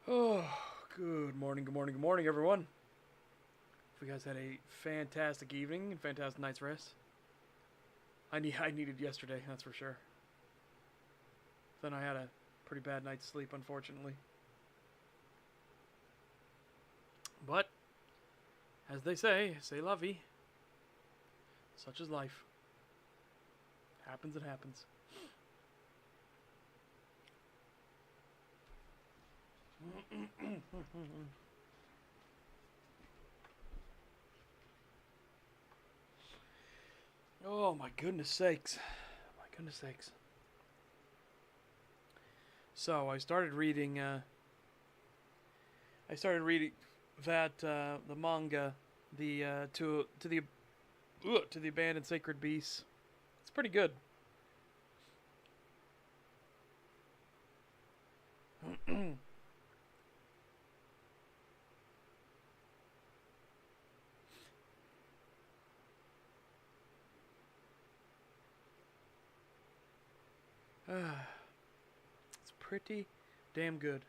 Oh, good morning, everyone. Hope you guys had a fantastic evening and fantastic night's rest. I needed yesterday, that's for sure. Then I had a pretty bad night's sleep, unfortunately. But, as they say, c'est la vie. Such is life. Happens, it happens. Oh my goodness sakes. My goodness sakes. So I started reading that the manga, the to the abandoned sacred beasts. It's pretty good. It's pretty damn good.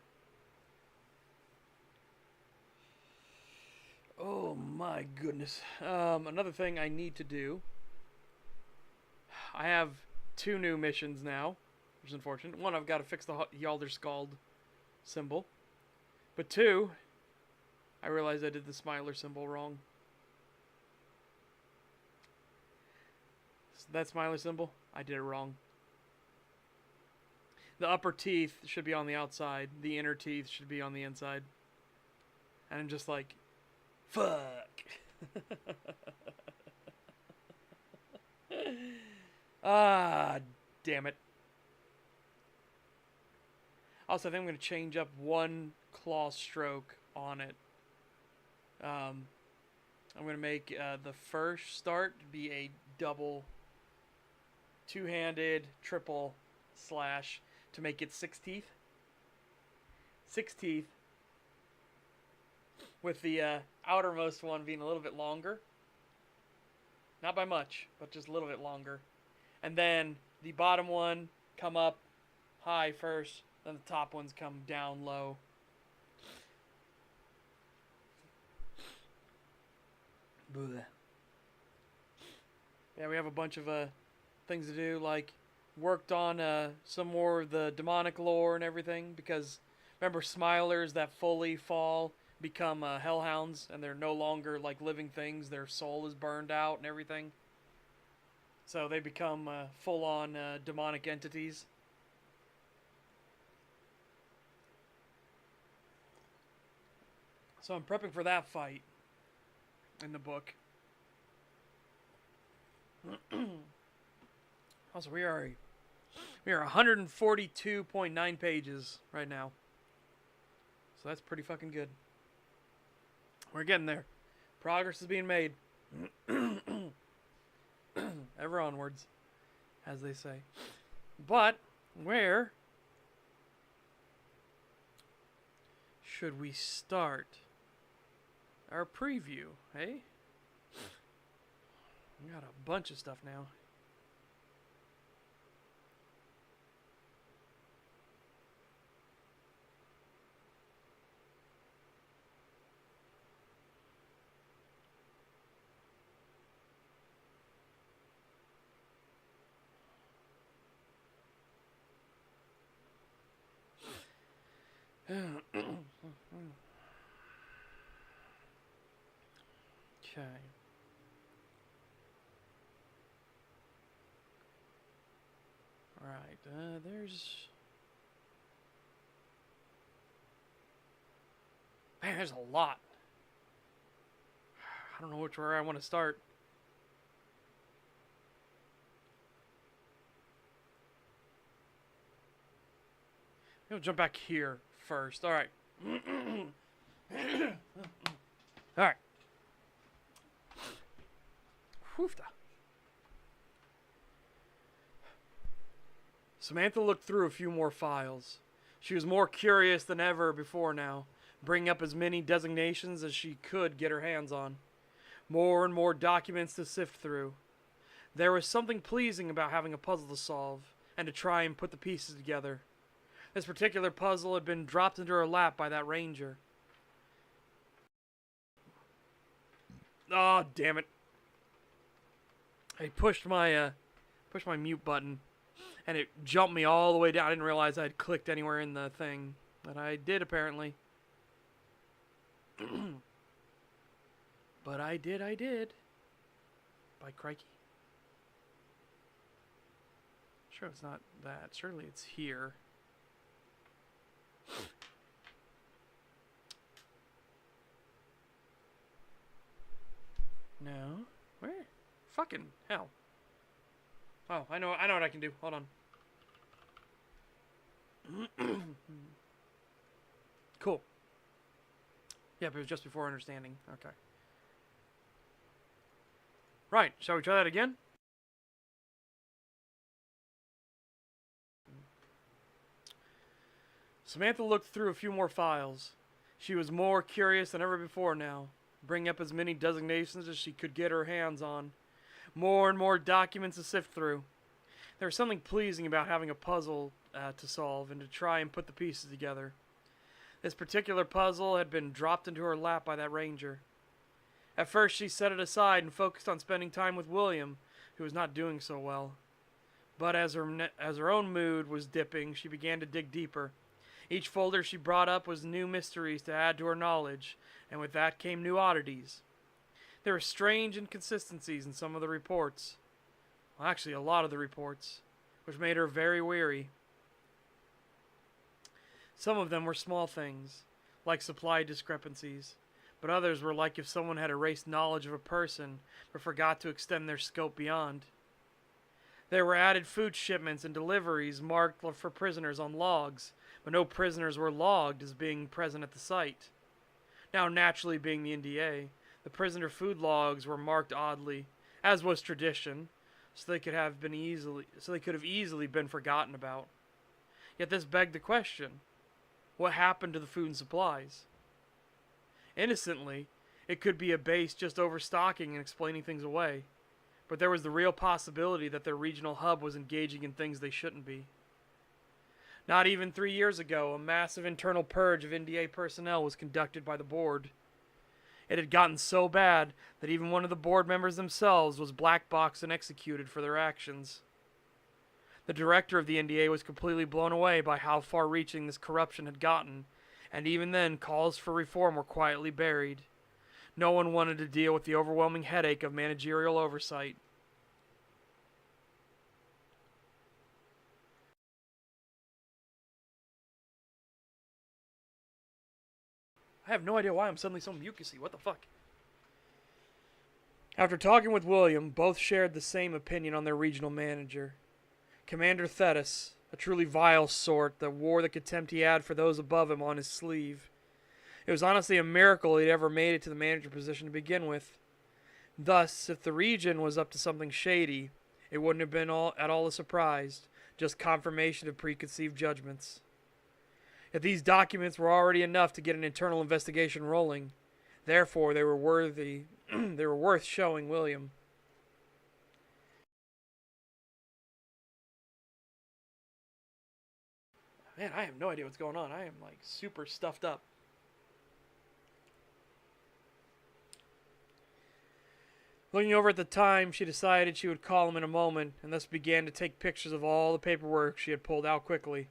Oh my goodness. Another thing I need to do. I have two new missions now, which is unfortunate. One, I've got to fix the Yalder Scald symbol. But two, I realized I did the Smiler symbol wrong. That Smiler symbol, I did it wrong. The upper teeth should be on the outside. The inner teeth should be on the inside. And I'm just like, fuck. Ah, damn it. Also, I think I'm going to change up one claw stroke on it. I'm going to make the first start be a double, two-handed, triple slash to make it 6 teeth. 6 teeth. With the outermost one being a little bit longer. Not by much, but just a little bit longer. And then the bottom one come up high first, then the top ones come down low. Blech. Yeah, we have a bunch of things to do, like worked on some more of the demonic lore and everything, because remember Smilers that fully fall become hellhounds, and they're no longer like living things. Their soul is burned out and everything. So they become full-on demonic entities. So I'm prepping for that fight in the book. Also, we are 142.9 pages right now. So that's pretty fucking good. We're getting there. Progress is being made. Ever onwards, as they say. But where should we start our preview, hey? We got a bunch of stuff now. Okay. Alright, there's a lot. I don't know which way I want to start. We'll jump back here first. Alright. Alright. Woofda. Samantha looked through a few more files. She was more curious than ever before now, bringing up as many designations as she could get her hands on. More and more documents to sift through. There was something pleasing about having a puzzle to solve, and to try and put the pieces together. This particular puzzle had been dropped into her lap by that ranger. Oh, damn it. I pushed my mute button, and it jumped me all the way down. I didn't realize I had clicked anywhere in the thing. But I did, apparently. But I did. By crikey. Sure, it's not that. Surely it's here. No. Where? Fucking hell. Oh, I know what I can do. Hold on. Cool. Yeah, but it was just before understanding. Okay. Right, shall we try that again? Samantha looked through a few more files. She was more curious than ever before now, bringing up as many designations as she could get her hands on. More and more documents to sift through. There was something pleasing about having a puzzle to solve and to try and put the pieces together. This particular puzzle had been dropped into her lap by that ranger. At first she set it aside and focused on spending time with William, who was not doing so well. But as her own mood was dipping, she began to dig deeper. Each folder she brought up was new mysteries to add to her knowledge, and with that came new oddities. There were strange inconsistencies in some of the reports. Well, actually, a lot of the reports, which made her very weary. Some of them were small things, like supply discrepancies, but others were like if someone had erased knowledge of a person, but forgot to extend their scope beyond. There were added food shipments and deliveries marked for prisoners on logs, but no prisoners were logged as being present at the site. Now, naturally being the NDA, the prisoner food logs were marked oddly, as was tradition, so they could have easily been forgotten about. Yet this begged the question: what happened to the food and supplies? Innocently, it could be a base just overstocking and explaining things away, but there was the real possibility that their regional hub was engaging in things they shouldn't be. Not even 3 years ago, a massive internal purge of NDA personnel was conducted by the board. It had gotten so bad that even one of the board members themselves was blackboxed and executed for their actions. The director of the NDA was completely blown away by how far-reaching this corruption had gotten, and even then calls for reform were quietly buried. No one wanted to deal with the overwhelming headache of managerial oversight. I have no idea why I'm suddenly so mucusy. What the fuck? After talking with William, both shared the same opinion on their regional manager. Commander Thetis, a truly vile sort that wore the contempt he had for those above him on his sleeve. It was honestly a miracle he'd ever made it to the manager position to begin with. Thus, if the region was up to something shady, it wouldn't have been at all a surprise, just confirmation of preconceived judgments. If these documents were already enough to get an internal investigation rolling, therefore they were worth showing William. Man, I have no idea what's going on. I am like super stuffed up. Looking over at the time, she decided she would call him in a moment, and thus began to take pictures of all the paperwork she had pulled out quickly.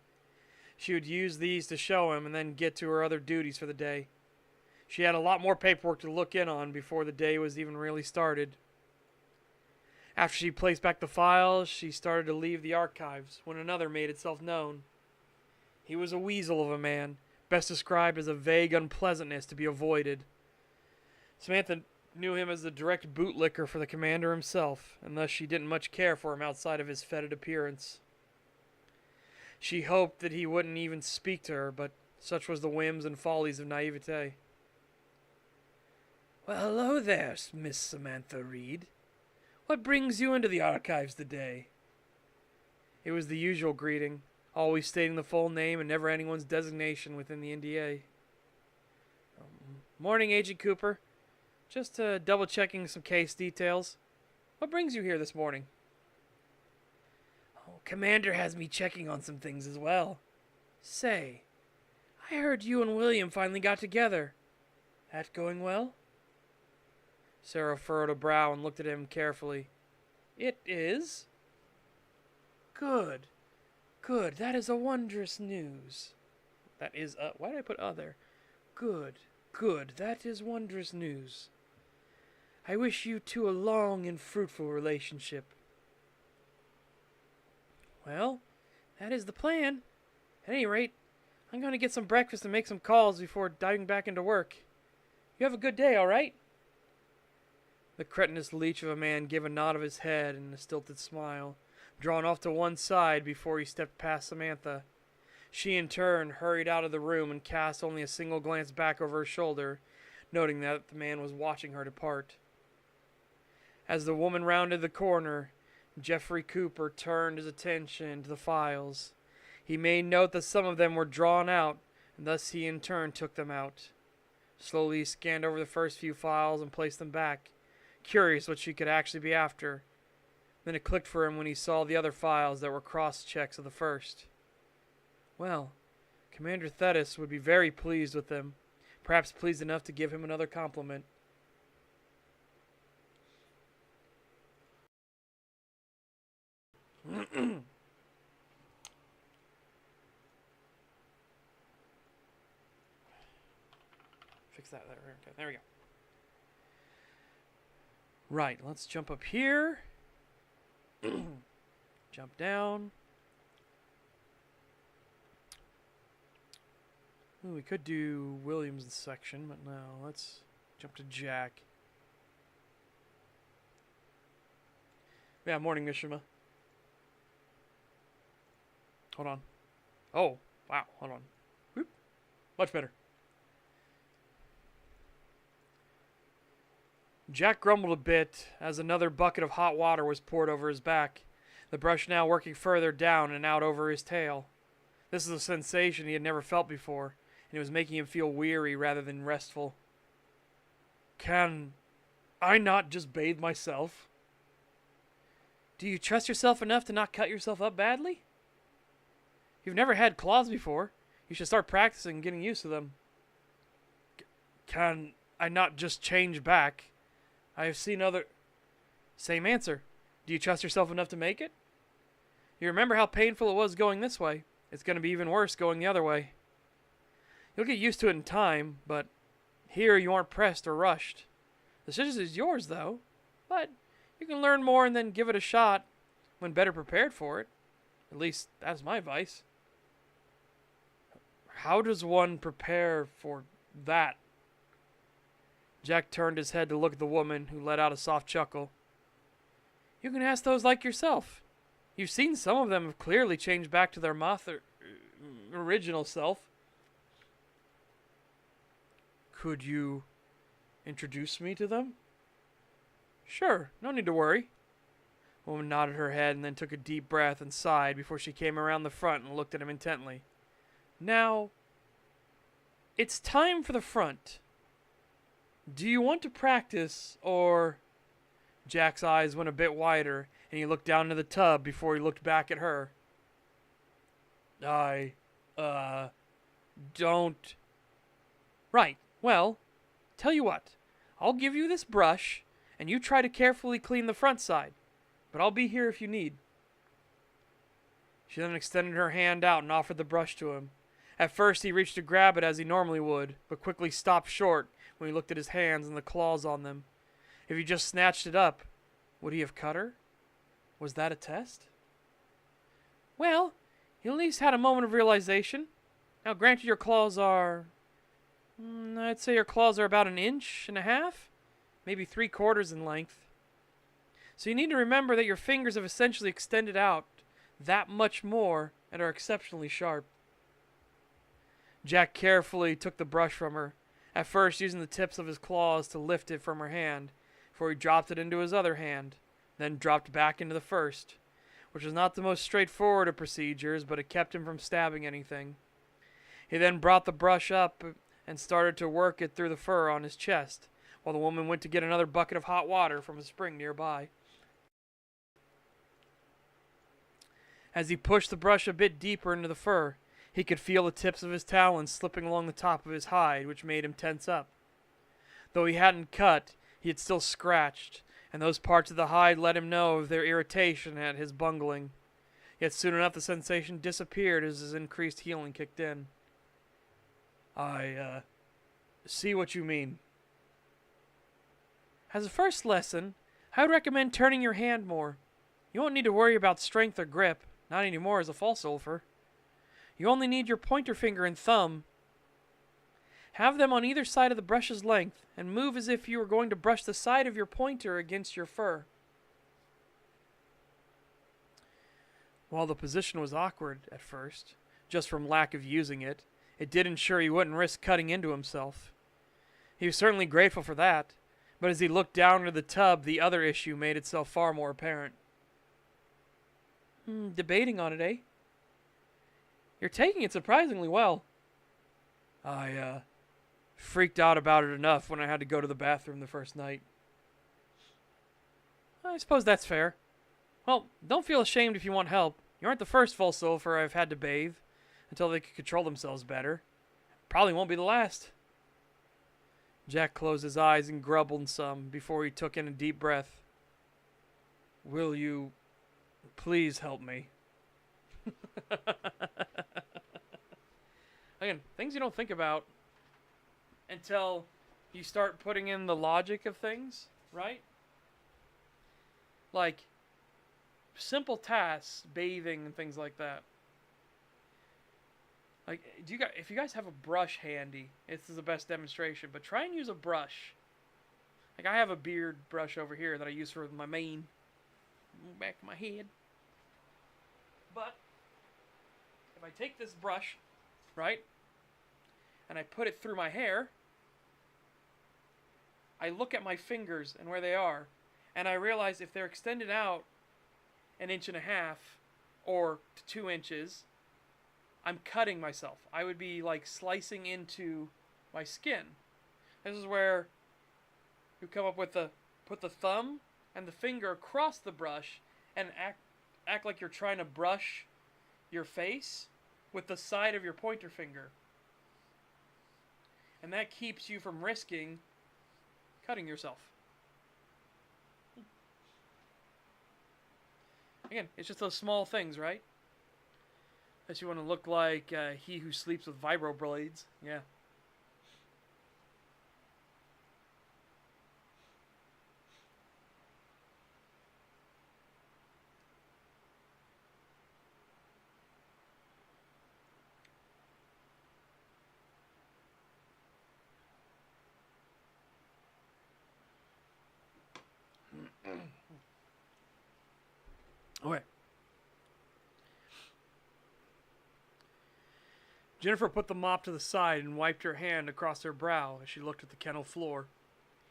She would use these to show him and then get to her other duties for the day. She had a lot more paperwork to look in on before the day was even really started. After she placed back the files, she started to leave the archives when another made itself known. He was a weasel of a man, best described as a vague unpleasantness to be avoided. Samantha knew him as the direct bootlicker for the commander himself, and thus she didn't much care for him outside of his fetid appearance. She hoped that he wouldn't even speak to her, but such was the whims and follies of naivete. Well, hello there, Miss Samantha Reed. What brings you into the archives today? It was the usual greeting, always stating the full name and never anyone's designation within the NDA. Morning, Agent Cooper. Just double-checking some case details. What brings you here this morning? Oh, Commander has me checking on some things as well. Say, I heard you and William finally got together. That going well? Sarah furrowed a brow and looked at him carefully. It is. Good. Good. That is a wondrous news. That is, why did I put there? Good. Good. That is wondrous news. I wish you two a long and fruitful relationship. Well, that is the plan. At any rate, I'm going to get some breakfast and make some calls before diving back into work. You have a good day, all right? The cretinous leech of a man gave a nod of his head and a stilted smile, drawn off to one side before he stepped past Samantha. She, in turn, hurried out of the room and cast only a single glance back over her shoulder, noting that the man was watching her depart. As the woman rounded the corner, Jeffrey Cooper turned his attention to the files. He made note that some of them were drawn out, and thus he in turn took them out. Slowly he scanned over the first few files and placed them back, curious what she could actually be after. Then it clicked for him when he saw the other files that were cross-checks of the first. Well, Commander Thetis would be very pleased with them, perhaps pleased enough to give him another compliment. Fix that. Okay, there we go. Right, let's jump up here. Jump down. Ooh, we could do Williams' section, but no, let's jump to Jack. Yeah, morning, Mishima. Hold on. Oh, wow, hold on. Whoop. Much better. Jack grumbled a bit as another bucket of hot water was poured over his back, the brush now working further down and out over his tail. This is a sensation he had never felt before, and it was making him feel weary rather than restful. Can I not just bathe myself? Do you trust yourself enough to not cut yourself up badly? You've never had claws before. You should start practicing getting used to them. Can I not just change back? I have seen other... Same answer. Do you trust yourself enough to make it? You remember how painful it was going this way. It's going to be even worse going the other way. You'll get used to it in time, but here you aren't pressed or rushed. The decision is yours, though. But you can learn more and then give it a shot when better prepared for it. At least, that's my advice. How does one prepare for that? Jack turned his head to look at the woman, who let out a soft chuckle. You can ask those like yourself. You've seen some of them have clearly changed back to their original self. Could you introduce me to them? Sure, no need to worry. The woman nodded her head and then took a deep breath and sighed before she came around the front and looked at him intently. Now, it's time for the front. Do you want to practice, or... Jack's eyes went a bit wider, and he looked down into the tub before he looked back at her. Don't... Right, well, tell you what. I'll give you this brush, and you try to carefully clean the front side, but I'll be here if you need. She then extended her hand out and offered the brush to him. At first he reached to grab it as he normally would, but quickly stopped short when he looked at his hands and the claws on them. If he just snatched it up, would he have cut her? Was that a test? Well, he at least had a moment of realization. Now, granted, your claws are... I'd say your claws are about 1.5 inches, maybe 3/4 in length. So you need to remember that your fingers have essentially extended out that much more and are exceptionally sharp. Jack carefully took the brush from her, at first using the tips of his claws to lift it from her hand, before he dropped it into his other hand, then dropped back into the first, which was not the most straightforward of procedures, but it kept him from stabbing anything. He then brought the brush up and started to work it through the fur on his chest, while the woman went to get another bucket of hot water from a spring nearby. As he pushed the brush a bit deeper into the fur, He could feel the tips of his talons slipping along the top of his hide, which made him tense up. Though he hadn't cut, he had still scratched, and those parts of the hide let him know of their irritation at his bungling. Yet soon enough the sensation disappeared as his increased healing kicked in. I see what you mean. As a first lesson, I would recommend turning your hand more. You won't need to worry about strength or grip, not anymore as a false sulfur. You only need your pointer finger and thumb. Have them on either side of the brush's length, and move as if you were going to brush the side of your pointer against your fur. While the position was awkward at first, just from lack of using it, it did ensure he wouldn't risk cutting into himself. He was certainly grateful for that, but as he looked down into the tub, the other issue made itself far more apparent. Debating on it, eh? You're taking it surprisingly well. I freaked out about it enough when I had to go to the bathroom the first night. I suppose that's fair. Well, don't feel ashamed if you want help. You aren't the first full sulfur I've had to bathe until they could control themselves better. Probably won't be the last. Jack closed his eyes and grumbled some before he took in a deep breath. Will you please help me? Again, things you don't think about until you start putting in the logic of things, right? Like simple tasks, bathing and things like that. Like, if you guys have a brush handy, this is the best demonstration, but try and use a brush. Like, I have a beard brush over here that I use for my mane, back of my head. But if I take this brush, right, and I put it through my hair, I look at my fingers and where they are, and I realize if they're extended out 1.5 inches or to 2 inches, I'm cutting myself. I would be like slicing into my skin. This is where you come up with put the thumb and the finger across the brush and act like you're trying to brush your face with the side of your pointer finger. And that keeps you from risking cutting yourself. Again, it's just those small things, right? That you want to look like he who sleeps with vibroblades. Yeah. Okay. Jennifer put the mop to the side and wiped her hand across her brow as she looked at the kennel floor.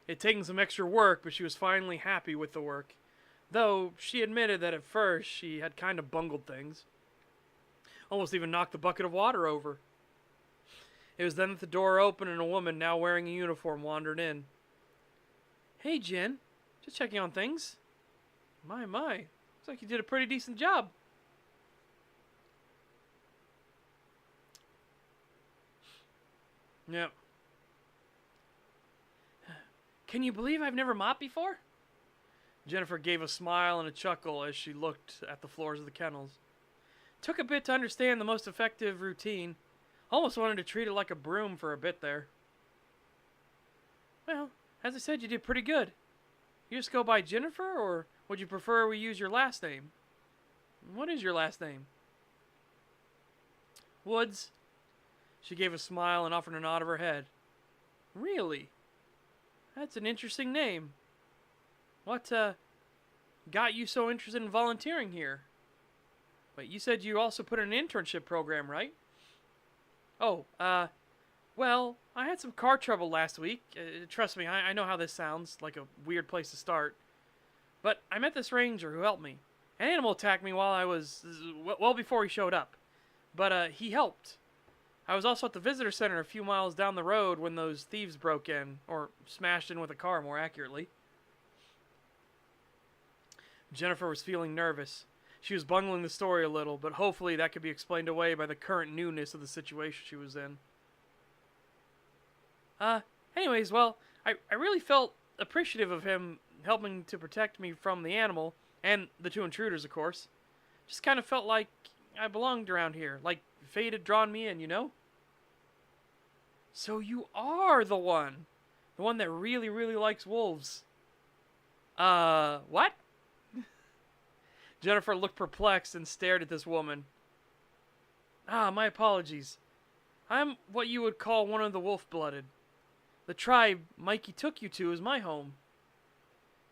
It had taken some extra work, but she was finally happy with the work, though she admitted that at first she had kind of bungled things. Almost even knocked the bucket of water over. It was then that the door opened and a woman, now wearing a uniform, wandered in. Hey, Jen. Just checking on things. My. Looks like you did a pretty decent job. Yep. Can you believe I've never mopped before? Jennifer gave a smile and a chuckle as she looked at the floors of the kennels. Took a bit to understand the most effective routine. Almost wanted to treat it like a broom for a bit there. Well, as I said, you did pretty good. You just go by Jennifer, or would you prefer we use your last name? What is your last name? Woods. She gave a smile and offered a nod of her head. Really? That's an interesting name. What, got you so interested in volunteering here? Wait, you said you also put in an internship program, right? Oh, well, I had some car trouble last week. Trust me, I know how this sounds, like a weird place to start. But I met this ranger who helped me. An animal attacked me while I was, well before he showed up. But, he helped. I was also at the visitor center a few miles down the road when those thieves broke in, or smashed in with a car, more accurately. Jennifer was feeling nervous. She was bungling the story a little, but hopefully that could be explained away by the current newness of the situation she was in. Anyways, well, I really felt appreciative of him helping to protect me from the animal, and the two intruders, of course. Just kind of felt like I belonged around here, like fate had drawn me in, you know? So you are the one that really, really likes wolves. What? Jennifer looked perplexed and stared at this woman. My apologies. I'm what you would call one of the wolf-blooded. The tribe Mikey took you to is my home.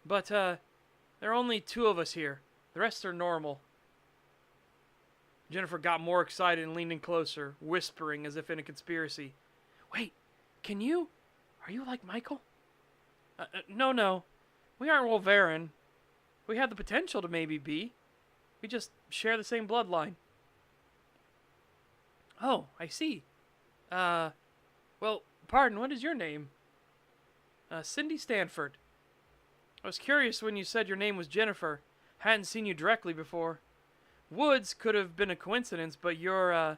But, there are only two of us here. The rest are normal. Jennifer got more excited and leaned in closer, whispering as if in a conspiracy. Wait, are you like Michael? No. We aren't Wolverine. We have the potential to maybe be. We just share the same bloodline. Oh, I see. Well, pardon, what is your name? Cindy Stanford. I was curious when you said your name was Jennifer. Hadn't seen you directly before. Woods could have been a coincidence, but your,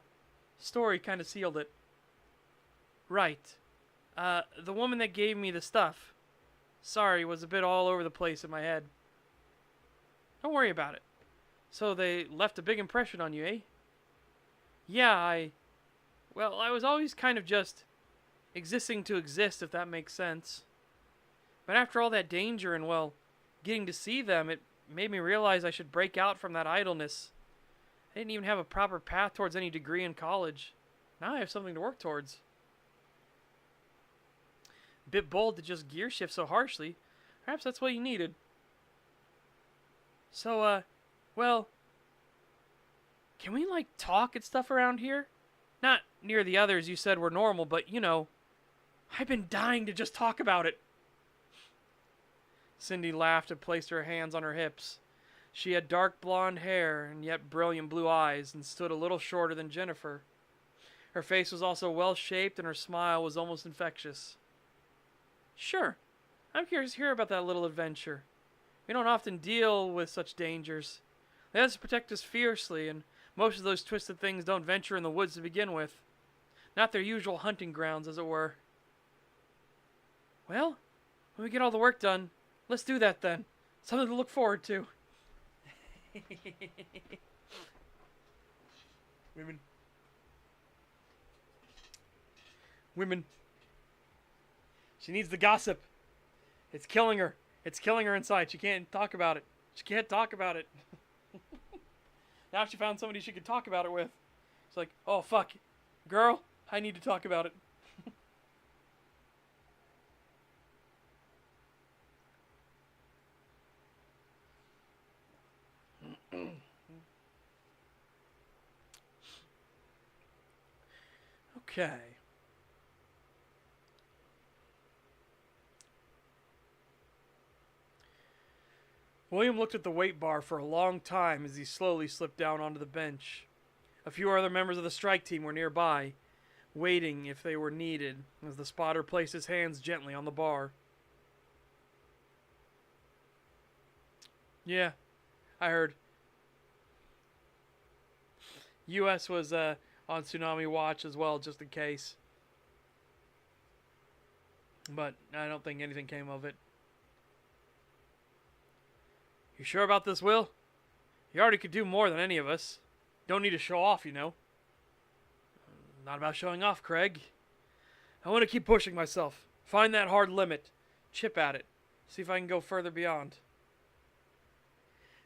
story kind of sealed it. Right. The woman that gave me the stuff. Sorry, was a bit all over the place in my head. Don't worry about it. So they left a big impression on you, eh? Yeah, I was always kind of just existing to exist, if that makes sense. But after all that danger and, well, getting to see them, it made me realize I should break out from that idleness. I didn't even have a proper path towards any degree in college. Now I have something to work towards. A bit bold to just gear shift so harshly. Perhaps that's what you needed. So, well, can we, like, talk and stuff around here? Not near the others you said were normal, but, you know, I've been dying to just talk about it. Cindy laughed and placed her hands on her hips. She had dark blonde hair and yet brilliant blue eyes and stood a little shorter than Jennifer. Her face was also well-shaped and her smile was almost infectious. Sure, I'm curious to hear about that little adventure. We don't often deal with such dangers. They have to protect us fiercely, and most of those twisted things don't venture in the woods to begin with. Not their usual hunting grounds, as it were. Well, when we get all the work done, let's do that then. Something to look forward to. Women. She needs the gossip. It's killing her. It's killing her inside. She can't talk about it. She can't talk about it. Now she found somebody she could talk about it with. It's like, oh, fuck. Girl, I need to talk about it. Okay. William looked at the weight bar for a long time as he slowly slipped down onto the bench. A few other members of the strike team were nearby, waiting if they were needed, as the spotter placed his hands gently on the bar. Yeah, I heard. U.S. was on tsunami watch as well, just in case. But I don't think anything came of it. You sure about this, Will? You already could do more than any of us. Don't need to show off, you know. Not about showing off, Craig. I want to keep pushing myself. Find that hard limit. Chip at it. See if I can go further beyond.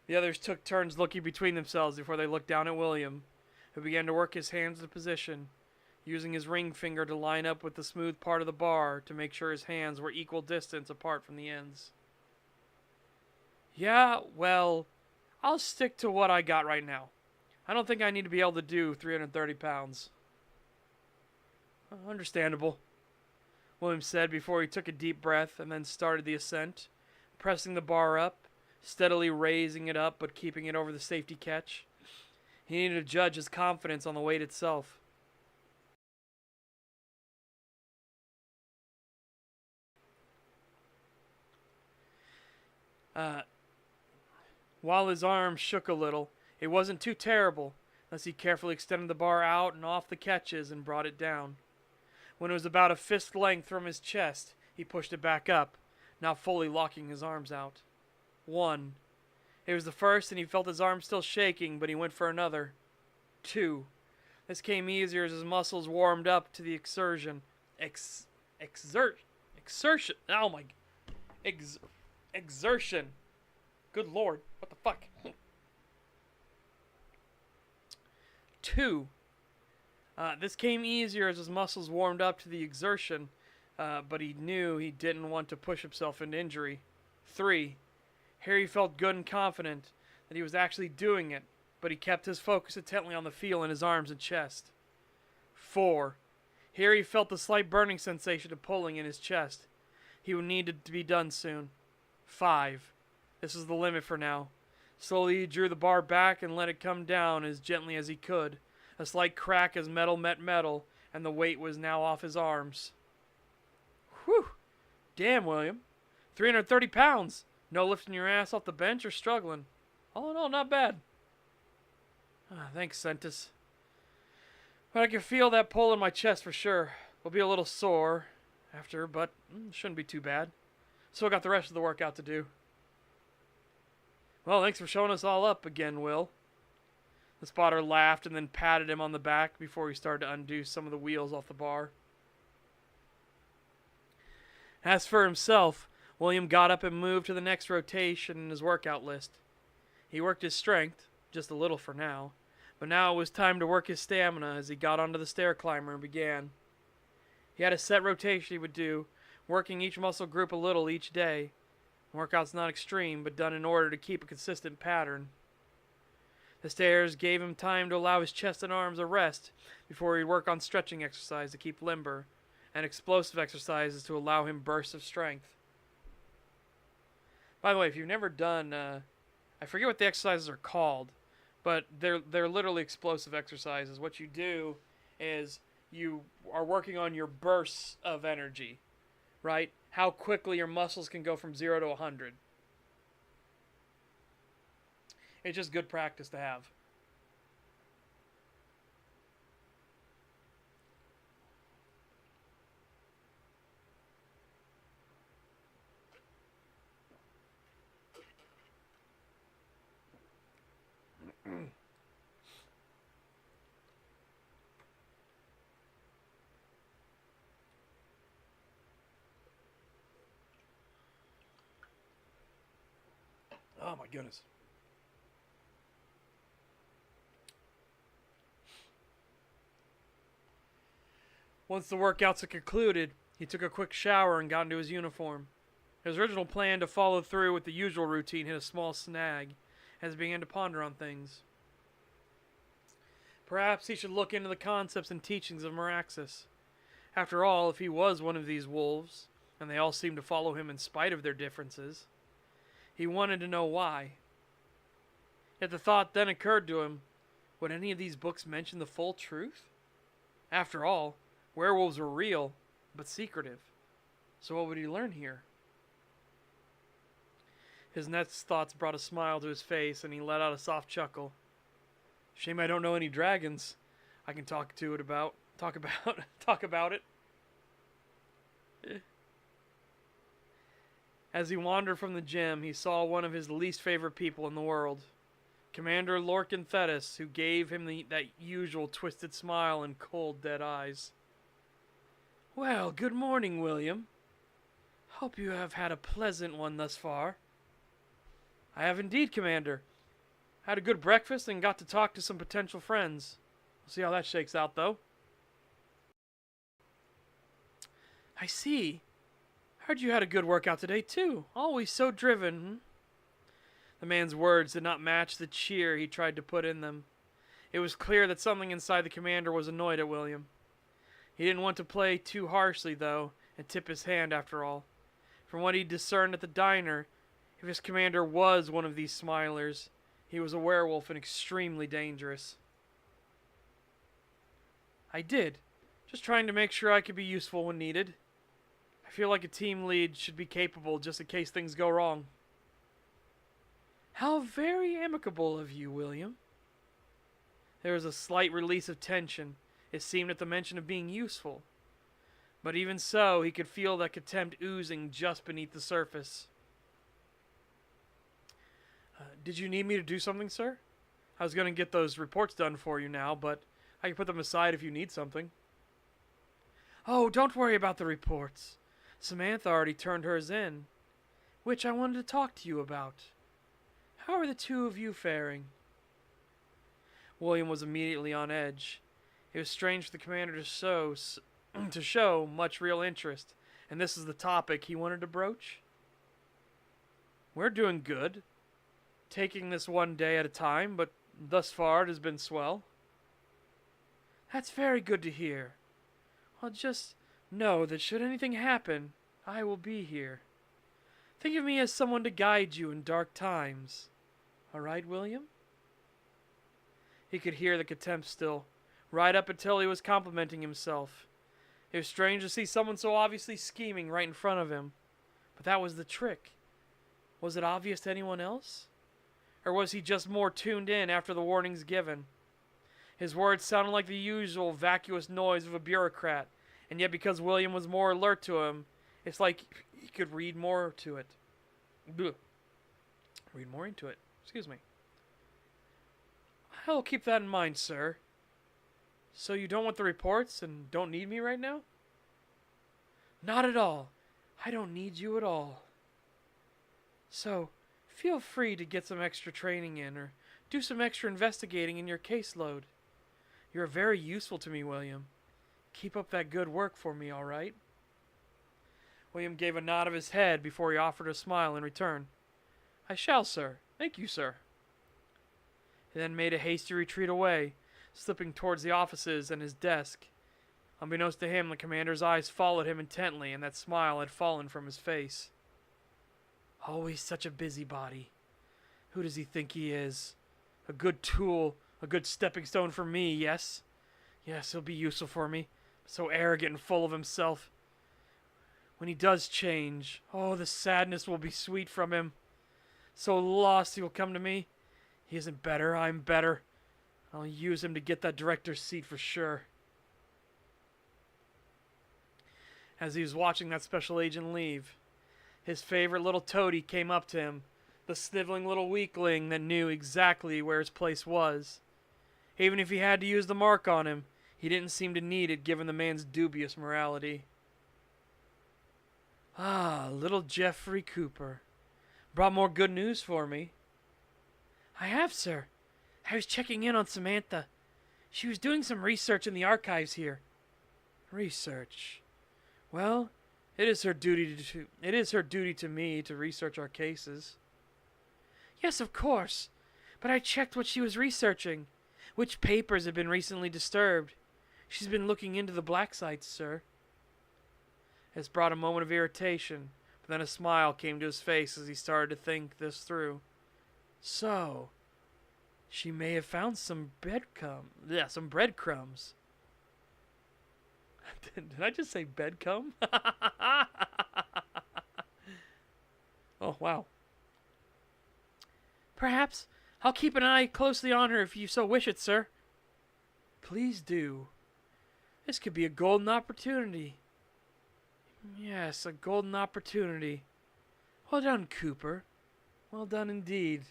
The others took turns looking between themselves before they looked down at William, who began to work his hands into position, using his ring finger to line up with the smooth part of the bar to make sure his hands were equal distance apart from the ends. Yeah, well, I'll stick to what I got right now. I don't think I need to be able to do 330 pounds. Understandable, William said before he took a deep breath and then started the ascent, pressing the bar up, steadily raising it up but keeping it over the safety catch. He needed to judge his confidence on the weight itself. While his arm shook a little, It wasn't too terrible, as he carefully extended the bar out and off the catches and brought it down. When it was about a fist length from his chest, he pushed it back up, now fully locking his arms out. 1. It was the first, and he felt his arm still shaking, but he went for another. 2. This came easier as his muscles warmed up to the exertion. Exertion. Oh my. Exertion. Good lord. What the fuck? 2. This came easier as his muscles warmed up to the exertion, but he knew he didn't want to push himself into injury. 3. Harry felt good and confident that he was actually doing it, but he kept his focus intently on the feel in his arms and chest. 4. Harry felt the slight burning sensation of pulling in his chest. He would need it to be done soon. 5. This was the limit for now. Slowly he drew the bar back and let it come down as gently as he could. A slight crack as metal met metal, and the weight was now off his arms. Whew! Damn, William. 330 pounds! No lifting your ass off the bench or struggling. All in all, not bad. Thanks, Sentis. But I can feel that pull in my chest for sure. Will be a little sore after, but shouldn't be too bad. Still got the rest of the workout to do. Well, thanks for showing us all up again, Will. The spotter laughed and then patted him on the back before he started to undo some of the wheels off the bar. As for himself, William got up and moved to the next rotation in his workout list. He worked his strength, just a little for now, but now it was time to work his stamina as he got onto the stair climber and began. He had a set rotation he would do, working each muscle group a little each day. Workout's not extreme, but done in order to keep a consistent pattern. The stairs gave him time to allow his chest and arms a rest before he'd work on stretching exercise to keep limber, and explosive exercises to allow him bursts of strength. By the way, if you've never done, I forget what the exercises are called, but they're literally explosive exercises. What you do is you are working on your bursts of energy, right? How quickly your muscles can go from 0 to 100. It's just good practice to have. Oh my goodness. Once the workouts had concluded, he took a quick shower and got into his uniform. His original plan to follow through with the usual routine hit a small snag as he began to ponder on things. Perhaps he should look into the concepts and teachings of Meraxis. After all, if he was one of these wolves, and they all seemed to follow him in spite of their differences, he wanted to know why. Yet the thought then occurred to him, would any of these books mention the full truth? After all, werewolves were real, but secretive. So what would he learn here? His next thoughts brought a smile to his face, and he let out a soft chuckle. Shame I don't know any dragons. I can talk about it. As he wandered from the gym, he saw one of his least favorite people in the world, Commander Lorcan Thetis, who gave him that usual twisted smile and cold, dead eyes. Well, good morning, William. Hope you have had a pleasant one thus far. I have indeed, Commander. Had a good breakfast and got to talk to some potential friends. We'll see how that shakes out, though. I see. Heard you had a good workout today, too. Always so driven. The man's words did not match the cheer he tried to put in them. It was clear that something inside the commander was annoyed at William. He didn't want to play too harshly, though, and tip his hand after all. From what he discerned at the diner, if his commander was one of these smilers, he was a werewolf and extremely dangerous. I did. Just trying to make sure I could be useful when needed. I feel like a team lead should be capable just in case things go wrong. How very amicable of you, William. There was a slight release of tension, it seemed, at the mention of being useful. But even so, he could feel that contempt oozing just beneath the surface. Did you need me to do something, sir? I was going to get those reports done for you now, but I can put them aside if you need something. Oh, don't worry about the reports. Samantha already turned hers in, which I wanted to talk to you about. How are the two of you faring? William was immediately on edge. It was strange for the commander to show much real interest, and this is the topic he wanted to broach. We're doing good. Taking this one day at a time, but thus far it has been swell. That's very good to hear. Well, just know that should anything happen, I will be here. Think of me as someone to guide you in dark times. All right, William? He could hear the contempt still, right up until he was complimenting himself. It was strange to see someone so obviously scheming right in front of him. But that was the trick. Was it obvious to anyone else? Or was he just more tuned in after the warnings given? His words sounded like the usual vacuous noise of a bureaucrat, and yet because William was more alert to him, it's like he could read more to it. Blech. Read more into it. Excuse me. I'll keep that in mind, sir. So you don't want the reports and don't need me right now? Not at all. I don't need you at all. So, feel free to get some extra training in or do some extra investigating in your caseload. You're very useful to me, William. Keep up that good work for me, all right? William gave a nod of his head before he offered a smile in return. I shall, sir. Thank you, sir. He then made a hasty retreat away, slipping towards the offices and his desk. Unbeknownst to him, the commander's eyes followed him intently, and that smile had fallen from his face. Always such a busybody. Who does he think he is? A good tool, a good stepping stone for me, yes? Yes, he'll be useful for me. So arrogant and full of himself. When he does change, oh, the sadness will be sweet from him. So lost he will come to me. He isn't better, I'm better. I'll use him to get that director's seat for sure. As he was watching that special agent leave, his favorite little toady came up to him, the sniveling little weakling that knew exactly where his place was. Even if he had to use the mark on him, he didn't seem to need it given the man's dubious morality. Ah, little Jeffrey Cooper. Brought more good news for me. I have, sir. I was checking in on Samantha. She was doing some research in the archives here. Research? Well, it is her duty to me to research our cases. Yes, of course. But I checked what she was researching. Which papers have been recently disturbed. She's been looking into the black sites, sir. It's brought a moment of irritation, but then a smile came to his face as he started to think this through. So, she may have found some breadcrumbs. Yeah, some breadcrumbs. Did I just say bedcum? Oh, wow. Perhaps I'll keep an eye closely on her if you so wish it, sir. Please do. This could be a golden opportunity. Yes, a golden opportunity. Well done, Cooper. Well done indeed.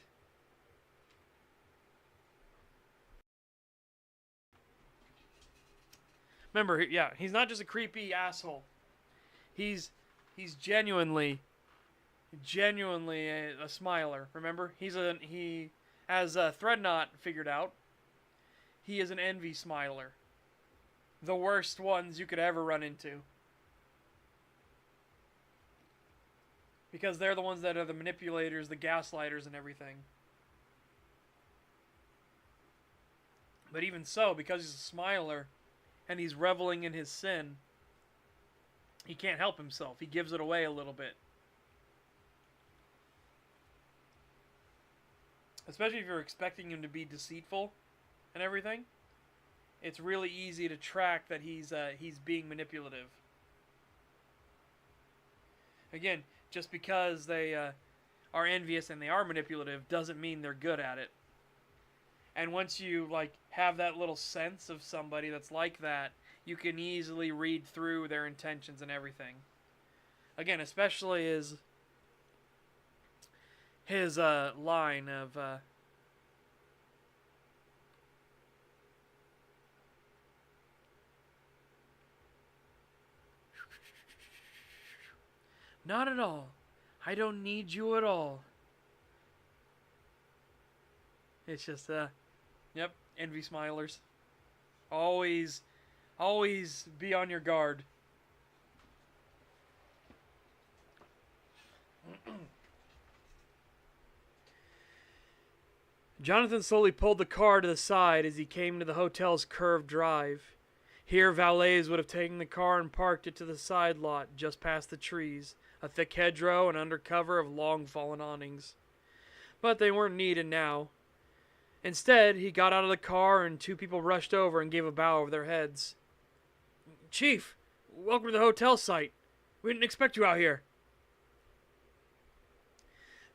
Remember, yeah, he's not just a creepy asshole. He's genuinely a smiler. Remember, he as Threadnought figured out. He is an envy smiler. The worst ones you could ever run into. Because they're the ones that are the manipulators, the gaslighters, and everything. But even so, because he's a smiler, and he's reveling in his sin, he can't help himself. He gives it away a little bit. Especially if you're expecting him to be deceitful and everything. It's really easy to track that he's being manipulative. Again, just because they are envious and they are manipulative doesn't mean they're good at it. And once you like have that little sense of somebody that's like that, you can easily read through their intentions and everything. Again, especially his line of not at all. I don't need you at all. It's just yep, envy smilers. Always always be on your guard. Jonathan slowly pulled the car to the side as he came to the hotel's curved drive. Here, valets would have taken the car and parked it to the side lot just past the trees, a thick hedgerow and under cover of long fallen awnings. But they weren't needed now. Instead, he got out of the car and two people rushed over and gave a bow over their heads. "Chief, welcome to the hotel site. We didn't expect you out here."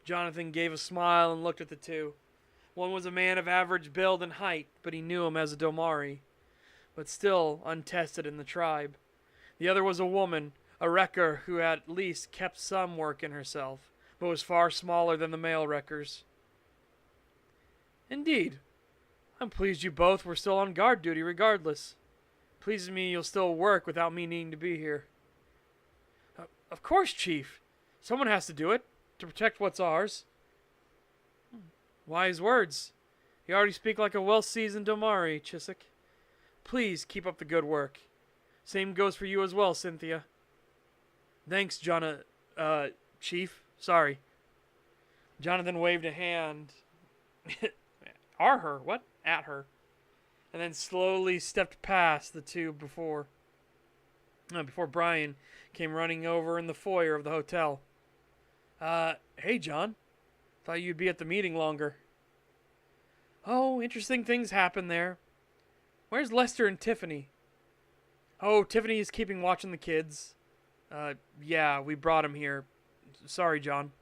Jonathan gave a smile and looked at the two. One was a man of average build and height, but he knew him as a Domari, but still untested in the tribe. The other was a woman, a wrecker who had at least kept some work in herself, but was far smaller than the male wreckers. "Indeed. I'm pleased you both were still on guard duty regardless. Pleases me you'll still work without me needing to be here." Of course, Chief. Someone has to do it, to protect what's ours." "Wise words. You already speak like a well-seasoned Domari, Chiswick. Please keep up the good work. Same goes for you as well, Cynthia." "Thanks, Chief. Sorry." Jonathan waved a hand. At her. And then slowly stepped past the two before Brian came running over in the foyer of the hotel. Hey, John. Thought you'd be at the meeting longer." "Oh, interesting things happen there. Where's Lester and Tiffany?" "Oh, Tiffany is keeping watch on the kids. Yeah, we brought him here. Sorry, John."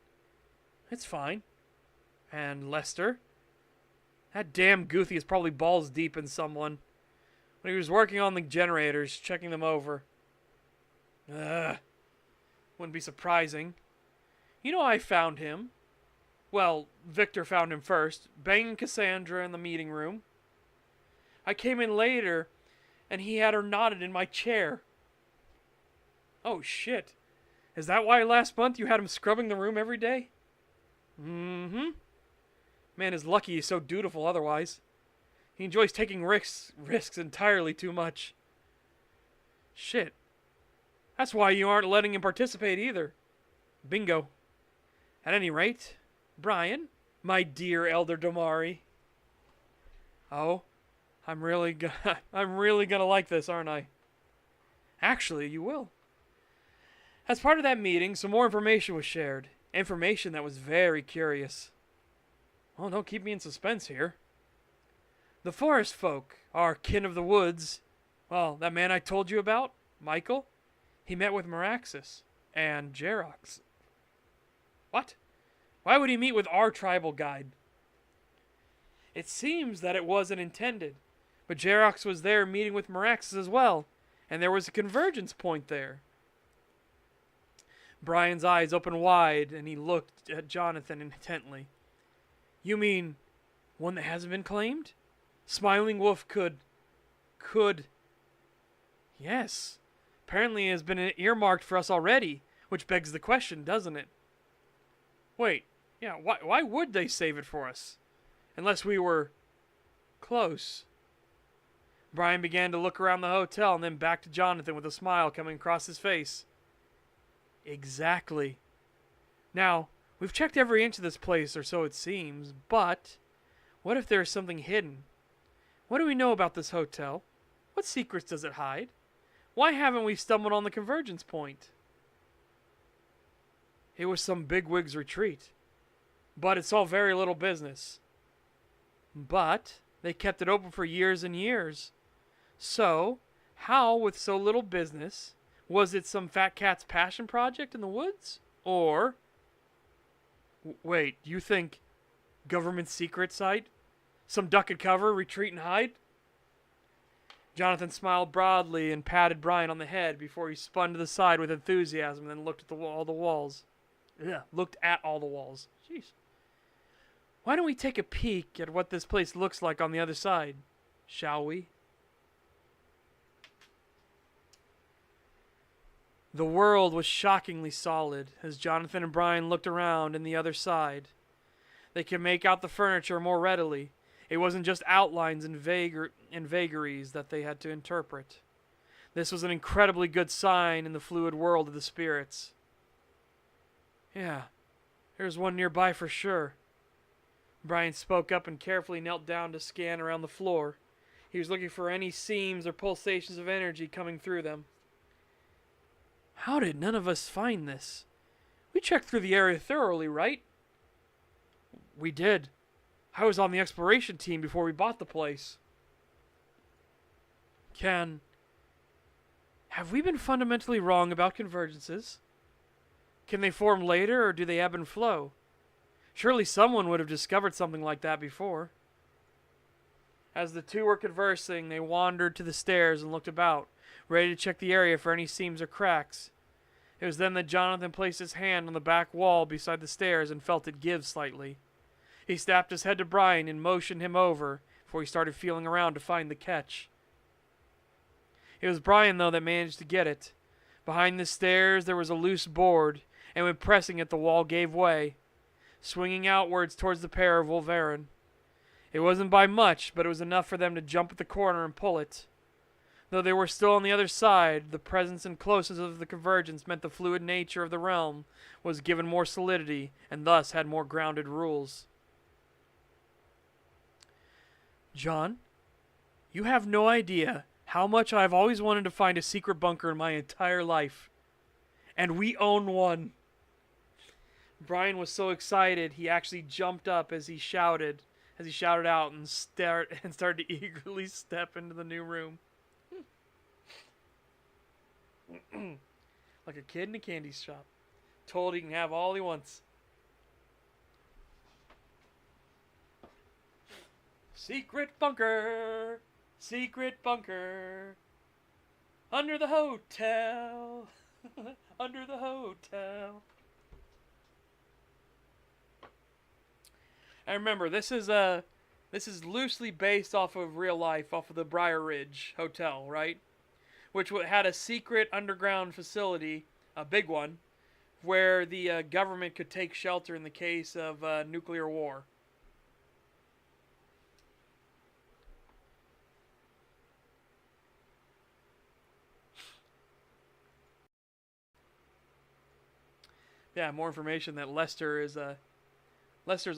"It's fine. And Lester? That damn Goofy is probably balls deep in someone. When he was working on the generators, checking them over." Wouldn't be surprising. You know I found him. Well, Victor found him first, banging Cassandra in the meeting room. I came in later, and he had her knotted in my chair." "Oh, shit. Is that why last month you had him scrubbing the room every day?" "Mm-hmm. Man is lucky he's so dutiful otherwise. He enjoys taking risks entirely too much." "Shit. That's why you aren't letting him participate either." "Bingo. At any rate, Brian, my dear Elder Domari." "Oh, I'm really gonna like this, aren't I?" "Actually, you will. As part of that meeting, some more information was shared. Information that was very curious." "Oh, don't keep me in suspense here." "The forest folk, our kin of the woods, well, that man I told you about, Michael, he met with Meraxis and Jerox." "What? Why would he meet with our tribal guide?" "It seems that it wasn't intended, but Jerox was there meeting with Meraxis as well, and there was a convergence point there." Brian's eyes opened wide, and he looked at Jonathan intently. "You mean one that hasn't been claimed? Smiling Wolf could... Yes. Apparently it has been earmarked for us already, which begs the question, doesn't it?" "Wait, yeah, why would they save it for us? Unless we were... close." Brian began to look around the hotel and then back to Jonathan with a smile coming across his face. "Exactly. Now, we've checked every inch of this place, or so it seems, but what if there is something hidden? What do we know about this hotel? What secrets does it hide? Why haven't we stumbled on the convergence point?" "It was some bigwig's retreat, but it saw very little business." "But they kept it open for years and years. So, how, with so little business, was it some fat cat's passion project in the woods? Or..." "Wait, you think government secret site? Some duck and cover, retreat and hide? Jonathan smiled broadly and patted Brian on the head before he spun to the side with enthusiasm and then looked at all the walls. Yeah, looked at all the walls. Jeez. Why don't we take a peek at what this place looks like on the other side? Shall we? The world was shockingly solid as Jonathan and Brian looked around in the other side. They could make out the furniture more readily. It wasn't just outlines and vagaries that they had to interpret. This was an incredibly good sign in the fluid world of the spirits. Yeah, there's one nearby for sure. Brian spoke up and carefully knelt down to scan around the floor. He was looking for any seams or pulsations of energy coming through them. How did none of us find this? We checked through the area thoroughly, right? We did. I was on the exploration team before we bought the place. Have we been fundamentally wrong about convergences? Can they form later, or do they ebb and flow? Surely someone would have discovered something like that before. As the two were conversing, they wandered to the stairs and looked about, ready to check the area for any seams or cracks. It was then that Jonathan placed his hand on the back wall beside the stairs and felt it give slightly. He snapped his head to Brian and motioned him over before he started feeling around to find the catch. It was Brian, though, that managed to get it. Behind the stairs there was a loose board, and when pressing it the wall gave way, swinging outwards towards the pair of Wolverine. It wasn't by much, but it was enough for them to jump at the corner and pull it. Though they were still on the other side, the presence and closeness of the convergence meant the fluid nature of the realm was given more solidity, and thus had more grounded rules. John, you have no idea how much I've always wanted to find a secret bunker in my entire life. And we own one. Brian was so excited he actually jumped up as he shouted out and started to eagerly step into the new room. Like a kid in a candy shop, told he can have all he wants. Secret bunker, under the hotel, under the hotel. And remember, this is loosely based off of real life, off of the Briar Ridge Hotel, right? Which had a secret underground facility, a big one, where the government could take shelter in the case of nuclear war. Yeah, more information that Lester's a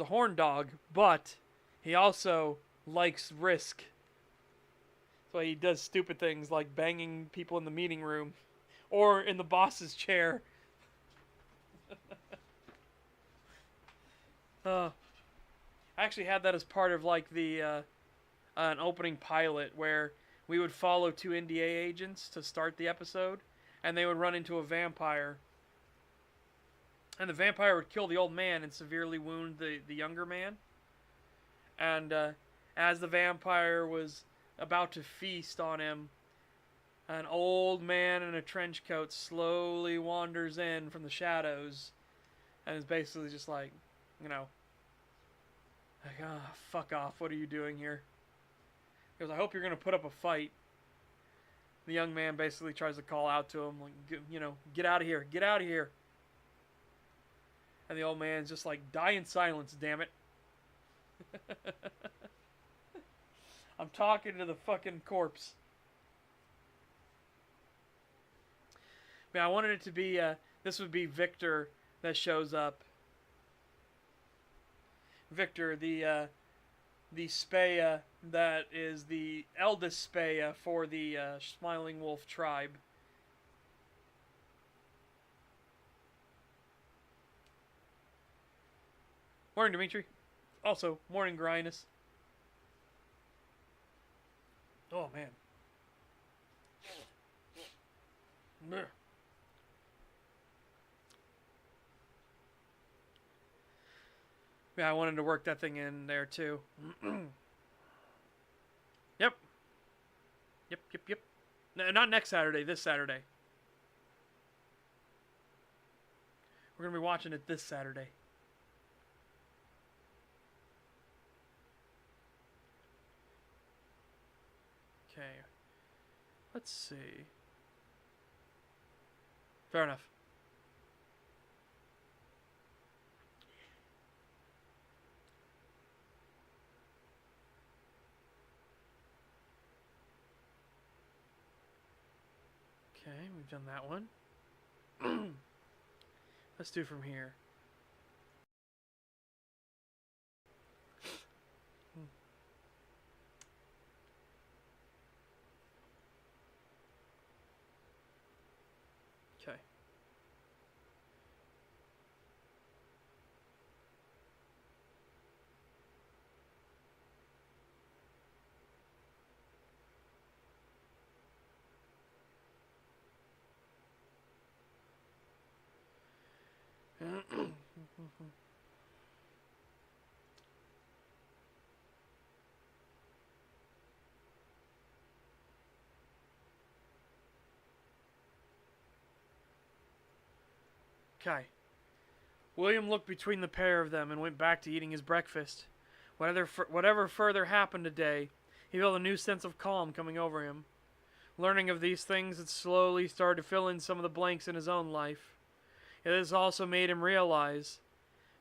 horn dog, but he also likes risk. That's why he does stupid things like banging people in the meeting room or in the boss's chair. I actually had that as part of like the an opening pilot where we would follow two NDA agents to start the episode, and they would run into a vampire. And the vampire would kill the old man and severely wound the younger man. And as the vampire was about to feast on him, an old man in a trench coat slowly wanders in from the shadows and is basically just like, fuck off, what are you doing here? He goes, I hope you're going to put up a fight. The young man basically tries to call out to him, like, get out of here, get out of here. And the old man's just like, die in silence, damn it. I'm talking to the fucking corpse. Man, I wanted it to be, this would be Victor that shows up. Victor, the Speya that is the eldest Speya for the Smiling Wolf tribe. Morning, Dimitri. Also, morning, Grinus. Oh, man. Blech. Yeah, I wanted to work that thing in there, too. Yep. Yep. No, not next Saturday, this Saturday. We're going to be watching it this Saturday. Okay. Let's see. Fair enough. Okay, we've done that one. Let's do from here. Okay. Okay. William looked between the pair of them and went back to eating his breakfast. Whatever further happened today, he felt a new sense of calm coming over him. Learning of these things had slowly started to fill in some of the blanks in his own life. It has also made him realize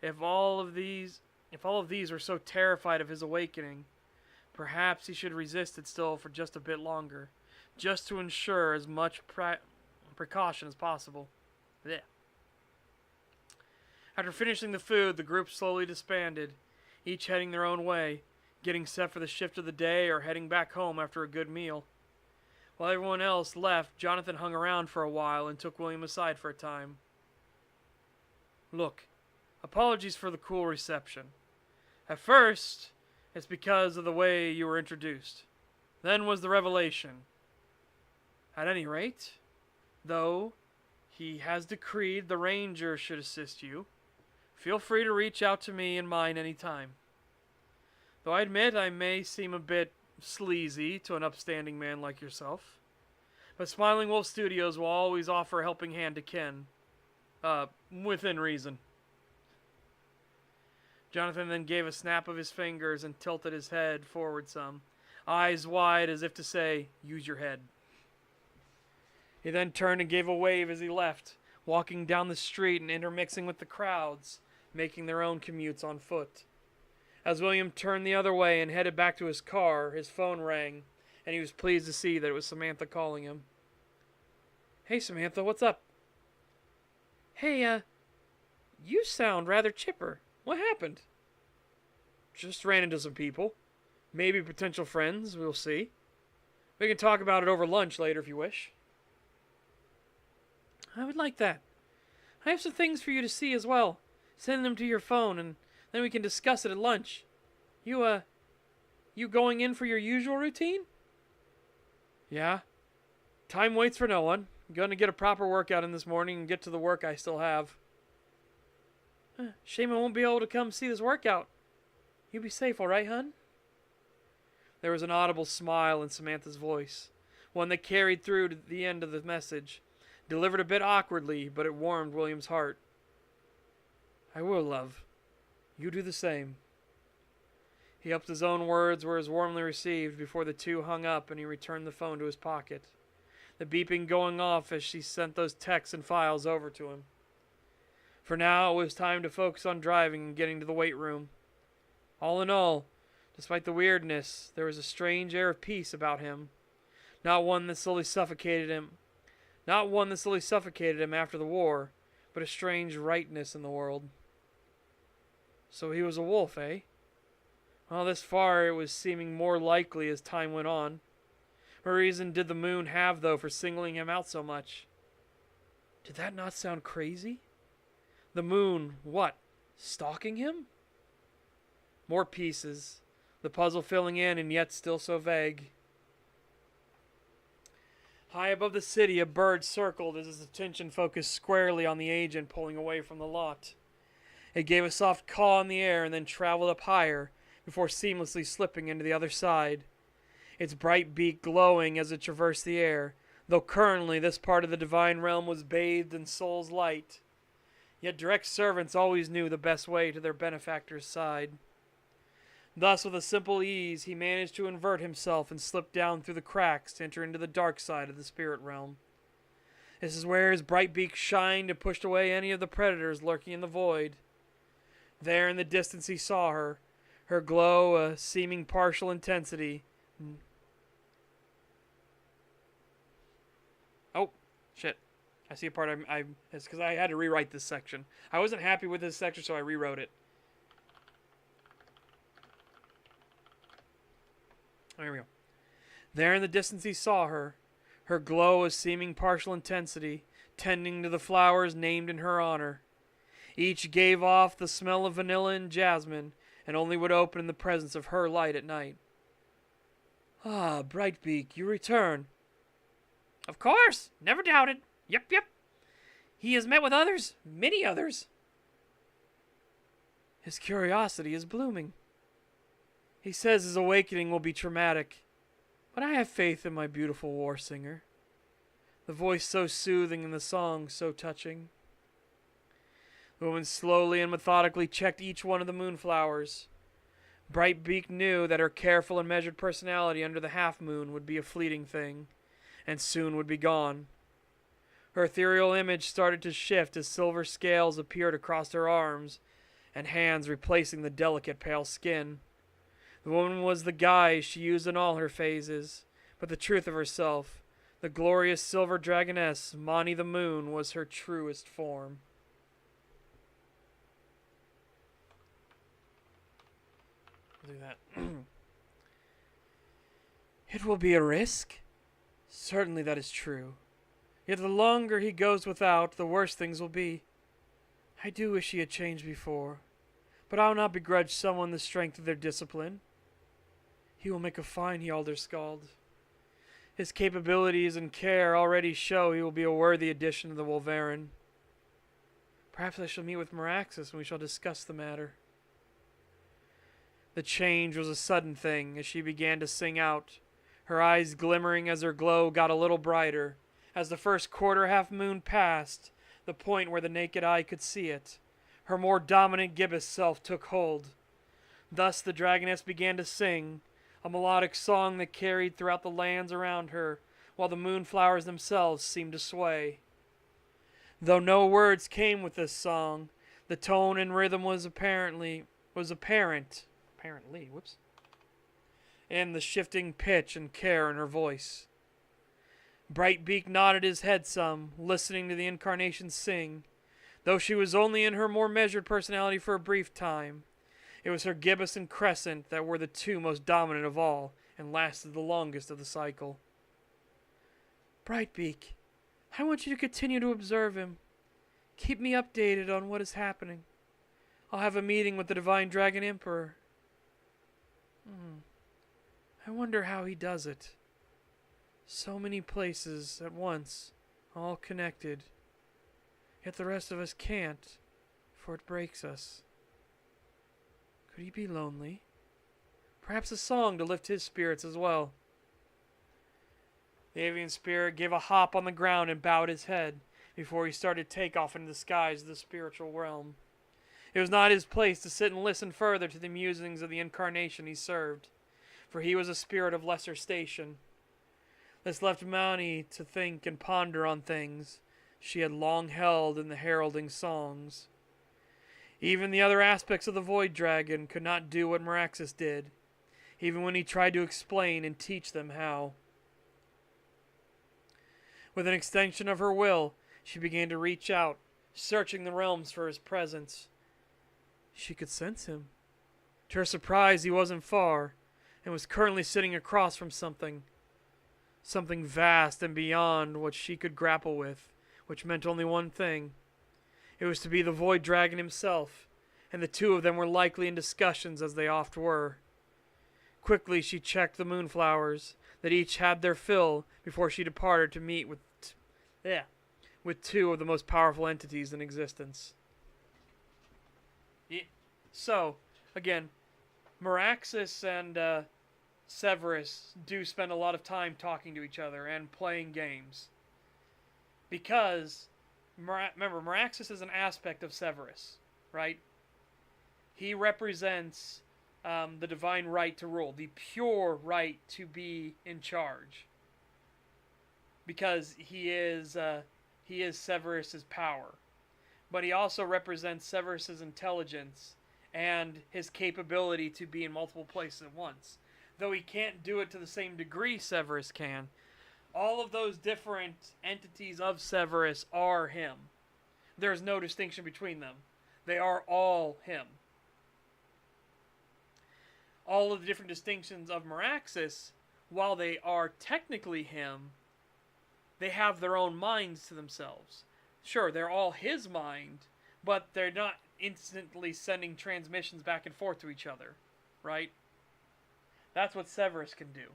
if all of these were so terrified of his awakening, perhaps he should resist it still for just a bit longer, just to ensure as much precaution as possible. Yeah. After finishing the food, the group slowly disbanded, each heading their own way, getting set for the shift of the day or heading back home after a good meal. While everyone else left, Jonathan hung around for a while and took William aside for a time. Look, apologies for the cool reception. At first, it's because of the way you were introduced. Then was the revelation. At any rate, though he has decreed the ranger should assist you, feel free to reach out to me and mine any time. Though I admit I may seem a bit sleazy to an upstanding man like yourself, but Smiling Wolf Studios will always offer a helping hand to Ken. Within reason. Jonathan then gave a snap of his fingers and tilted his head forward some, eyes wide as if to say, use your head. He then turned and gave a wave as he left, walking down the street and intermixing with the crowds, making their own commutes on foot. As William turned the other way and headed back to his car, his phone rang, and he was pleased to see that it was Samantha calling him. Hey, Samantha, what's up? Hey, you sound rather chipper. What happened? Just ran into some people. Maybe potential friends, we'll see. We can talk about it over lunch later if you wish. I would like that. I have some things for you to see as well. Send them to your phone, and then we can discuss it at lunch. You going in for your usual routine? Yeah. Time waits for no one. I'm gonna get a proper workout in this morning and get to the work I still have. Shame I won't be able to come see this workout. You be safe, all right, hun? There was an audible smile in Samantha's voice, one that carried through to the end of the message, delivered a bit awkwardly, but it warmed William's heart. I will, love. You do the same. He hoped his own words were as warmly received before the two hung up and he returned the phone to his pocket, the beeping going off as she sent those texts and files over to him. For now, it was time to focus on driving and getting to the weight room. All in all, despite the weirdness, there was a strange air of peace about him, not one that slowly suffocated him after the war, but a strange rightness in the world. So he was a wolf, eh? Well, this far it was seeming more likely as time went on. What reason did the moon have, though, for singling him out so much? Did that not sound crazy? The moon, what, stalking him? More pieces, the puzzle filling in and yet still so vague. High above the city, a bird circled as his attention focused squarely on the agent pulling away from the lot. It gave a soft caw in the air and then traveled up higher before seamlessly slipping into the other side. its bright beak glowing as it traversed the air, though currently this part of the divine realm was bathed in soul's light. Yet direct servants always knew the best way to their benefactor's side. Thus, with a simple ease, he managed to invert himself and slip down through the cracks to enter into the dark side of the spirit realm. This is where his bright beak shined and pushed away any of the predators lurking in the void. There in the distance he saw her, her glow a seeming partial intensity. Oh, shit. I see a part it's because I had to rewrite this section. I wasn't happy with this section, so I rewrote it. There we go. There in the distance he saw her, her glow a seeming partial intensity, tending to the flowers named in her honor. Each gave off the smell of vanilla and jasmine, and only would open in the presence of her light at night. Ah, Brightbeak, you return. Of course, never doubted. Yep. He has met with others, many others. His curiosity is blooming. He says his awakening will be traumatic, but I have faith in my beautiful war singer. The voice so soothing and the song so touching. The woman slowly and methodically checked each one of the moonflowers. Brightbeak knew that her careful and measured personality under the half-moon would be a fleeting thing, and soon would be gone. Her ethereal image started to shift as silver scales appeared across her arms, and hands replacing the delicate pale skin. The woman was the guise she used in all her phases, but the truth of herself, the glorious silver dragoness, Mani the Moon, was her truest form. Do that. It will be a risk. Certainly that is true. Yet the longer he goes without, the worse things will be. I do wish he had changed before, but I will not begrudge someone the strength of their discipline. He will make a fine Hjaldarskald. His capabilities and care already show he will be a worthy addition to the Wolverine. Perhaps I shall meet with Meraxus and we shall discuss the matter. The change was a sudden thing as she began to sing out, her eyes glimmering as her glow got a little brighter. As the first quarter half-moon passed, the point where the naked eye could see it, her more dominant gibbous self took hold. Thus the dragoness began to sing, a melodic song that carried throughout the lands around her, while the moonflowers themselves seemed to sway. Though no words came with this song, the tone and rhythm was apparent, in the shifting pitch and care in her voice. Brightbeak nodded his head some, listening to the incarnation sing, though she was only in her more measured personality for a brief time. It was her gibbous and crescent that were the two most dominant of all, and lasted the longest of the cycle. Brightbeak, I want you to continue to observe him. Keep me updated on what is happening. I'll have a meeting with the Divine Dragon Emperor. I wonder how he does it. So many places at once, all connected. Yet the rest of us can't, for it breaks us. Could he be lonely? Perhaps a song to lift his spirits as well. The avian spirit gave a hop on the ground and bowed his head before he started takeoff into the skies of the spiritual realm. It was not his place to sit and listen further to the musings of the incarnation he served, for he was a spirit of lesser station. This left Mani to think and ponder on things she had long held in the heralding songs. Even the other aspects of the Void Dragon could not do what Meraxus did, even when he tried to explain and teach them how. With an extension of her will, she began to reach out, searching the realms for his presence. She could sense him. To her surprise, he wasn't far, and was currently sitting across from something vast and beyond what she could grapple with, which meant only one thing. It was to be the Void Dragon himself, and the two of them were likely in discussions as they oft were. Quickly she checked the moonflowers, that each had their fill before she departed to meet with two of the most powerful entities in existence. So, again, Meraxus and Severus do spend a lot of time talking to each other and playing games. Because, remember, Meraxus is an aspect of Severus, right? He represents the divine right to rule, the pure right to be in charge. Because he is Severus's power. But he also represents Severus's intelligence and his capability to be in multiple places at once. Though he can't do it to the same degree Severus can, all of those different entities of Severus are him. There's no distinction between them. They are all him. All of the different distinctions of Meraxus, while they are technically him, they have their own minds to themselves. Sure, they're all his mind, but they're not instantly sending transmissions back and forth to each other, right? That's what Severus can do.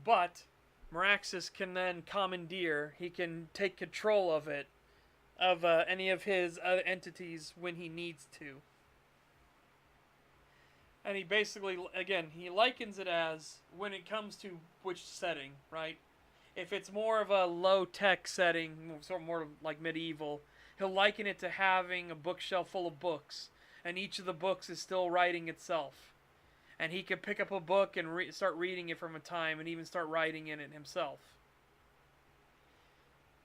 But Meraxus can then commandeer, he can take control of it, of any of his entities when he needs to. And he basically, again, he likens it as, when it comes to which setting, right? If it's more of a low-tech setting, sort of more like medieval, he'll liken it to having a bookshelf full of books, and each of the books is still writing itself. And he can pick up a book and start reading it from a time, and even start writing in it himself.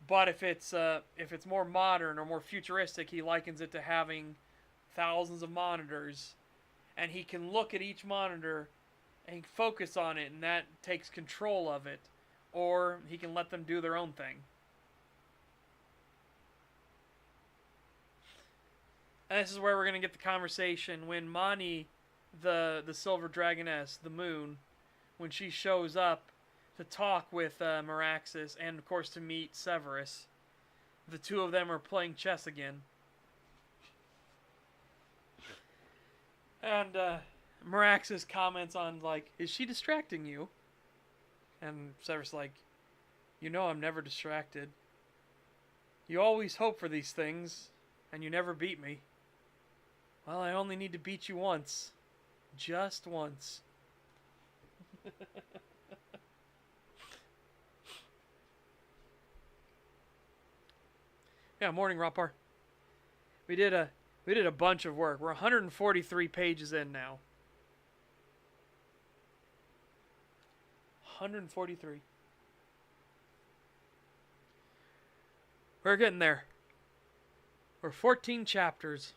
But if it's more modern or more futuristic, he likens it to having thousands of monitors, and he can look at each monitor and focus on it, and that takes control of it, or he can let them do their own thing. And this is where we're going to get the conversation when Mani, the silver dragoness, the moon, when she shows up to talk with Meraxus, and of course to meet Severus. The two of them are playing chess again. And Meraxus comments on, like, is she distracting you? And Severus like, you know I'm never distracted. You always hope for these things, and you never beat me. Well, I only need to beat you once. Just once. Yeah, morning, Rapar. We did a bunch of work. We're 143 pages in now. 143. We're getting there. We're 14 chapters.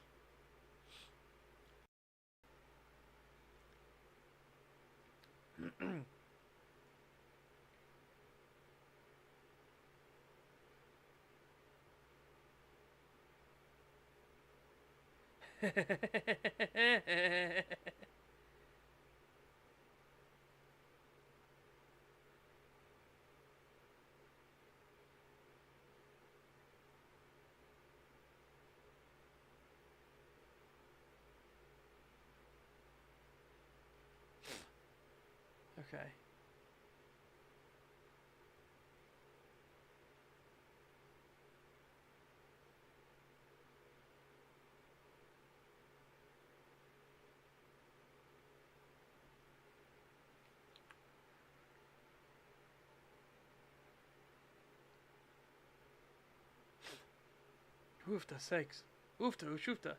Okay. Oofta sakes. Oofta oofta.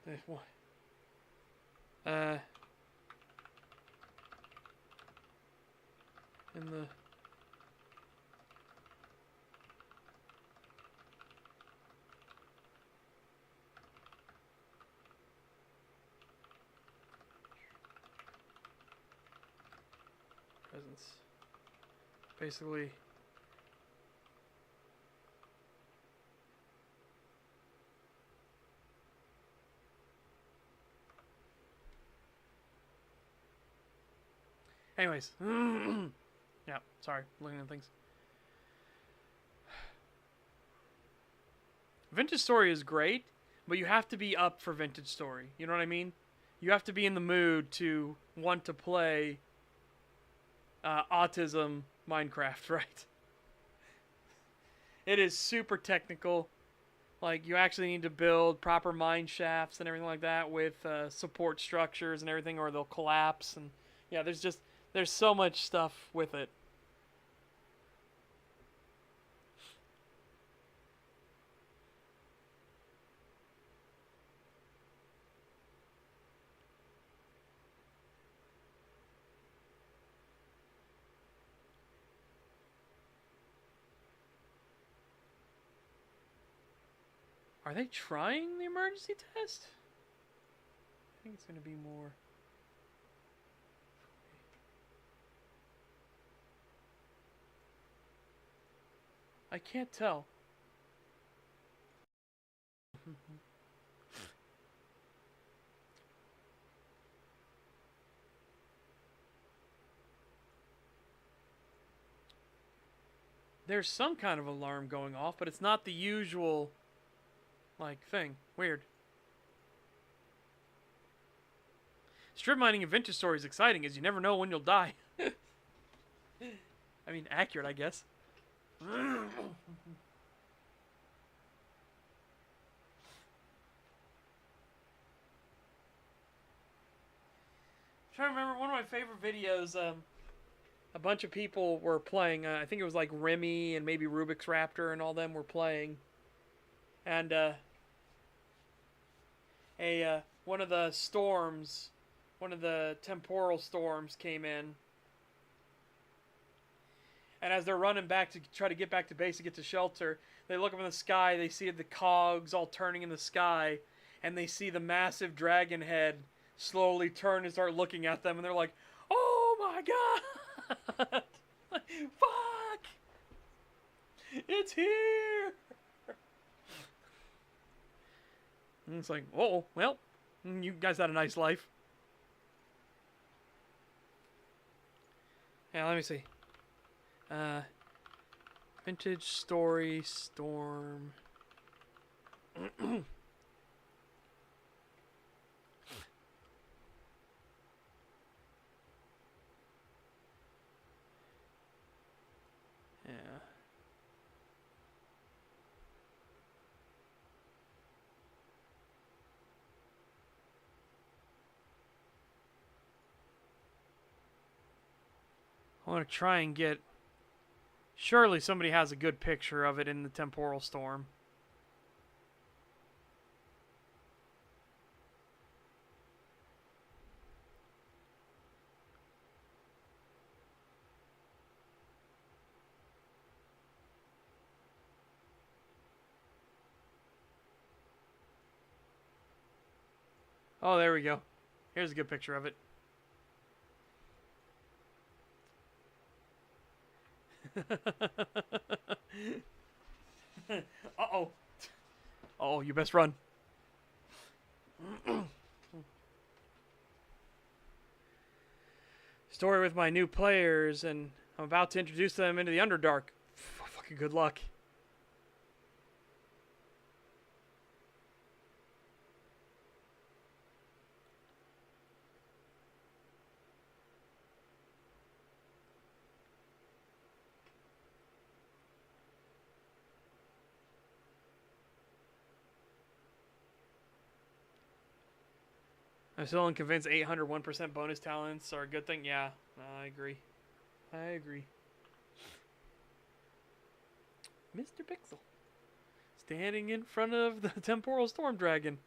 There's one. In the presence. Basically, anyways. Yeah, sorry, looking at things. Vintage Story is great, but you have to be up for vintage story. You know what I mean? You have to be in the mood to want to play autism Minecraft, right? It is super technical. Like, you actually need to build proper mine shafts and everything like that with support structures and everything, or they'll collapse. And yeah, there's so much stuff with it. Are they trying the emergency test? I think it's going to be more. I can't tell. There's some kind of alarm going off, but it's not the usual, like, thing. Weird. Strip mining in vintage story is exciting, as you never know when you'll die. I mean, accurate, I guess. I'm trying to remember one of my favorite videos. A bunch of people were playing. I think it was like Remy and maybe Rubik's Raptor and all them were playing. And one of the storms, one of the temporal storms came in. And as they're running back to try to get back to base to get to shelter, they look up in the sky, they see the cogs all turning in the sky, and they see the massive dragon head slowly turn and start looking at them, and they're like, oh my god! Fuck! It's here! And it's like, oh, well, you guys had a nice life. Yeah, let me see. Vintage story storm. Yeah. I want to try and get. Surely somebody has a good picture of it in the temporal storm. Oh, there we go. Here's a good picture of it. Uh-oh. Oh, you best run. Story with my new players, and I'm about to introduce them into the Underdark. Fucking good luck. I'm still unconvinced 801% bonus talents are a good thing. Yeah, I agree. I agree. Mr. Pixel. Standing in front of the temporal storm dragon.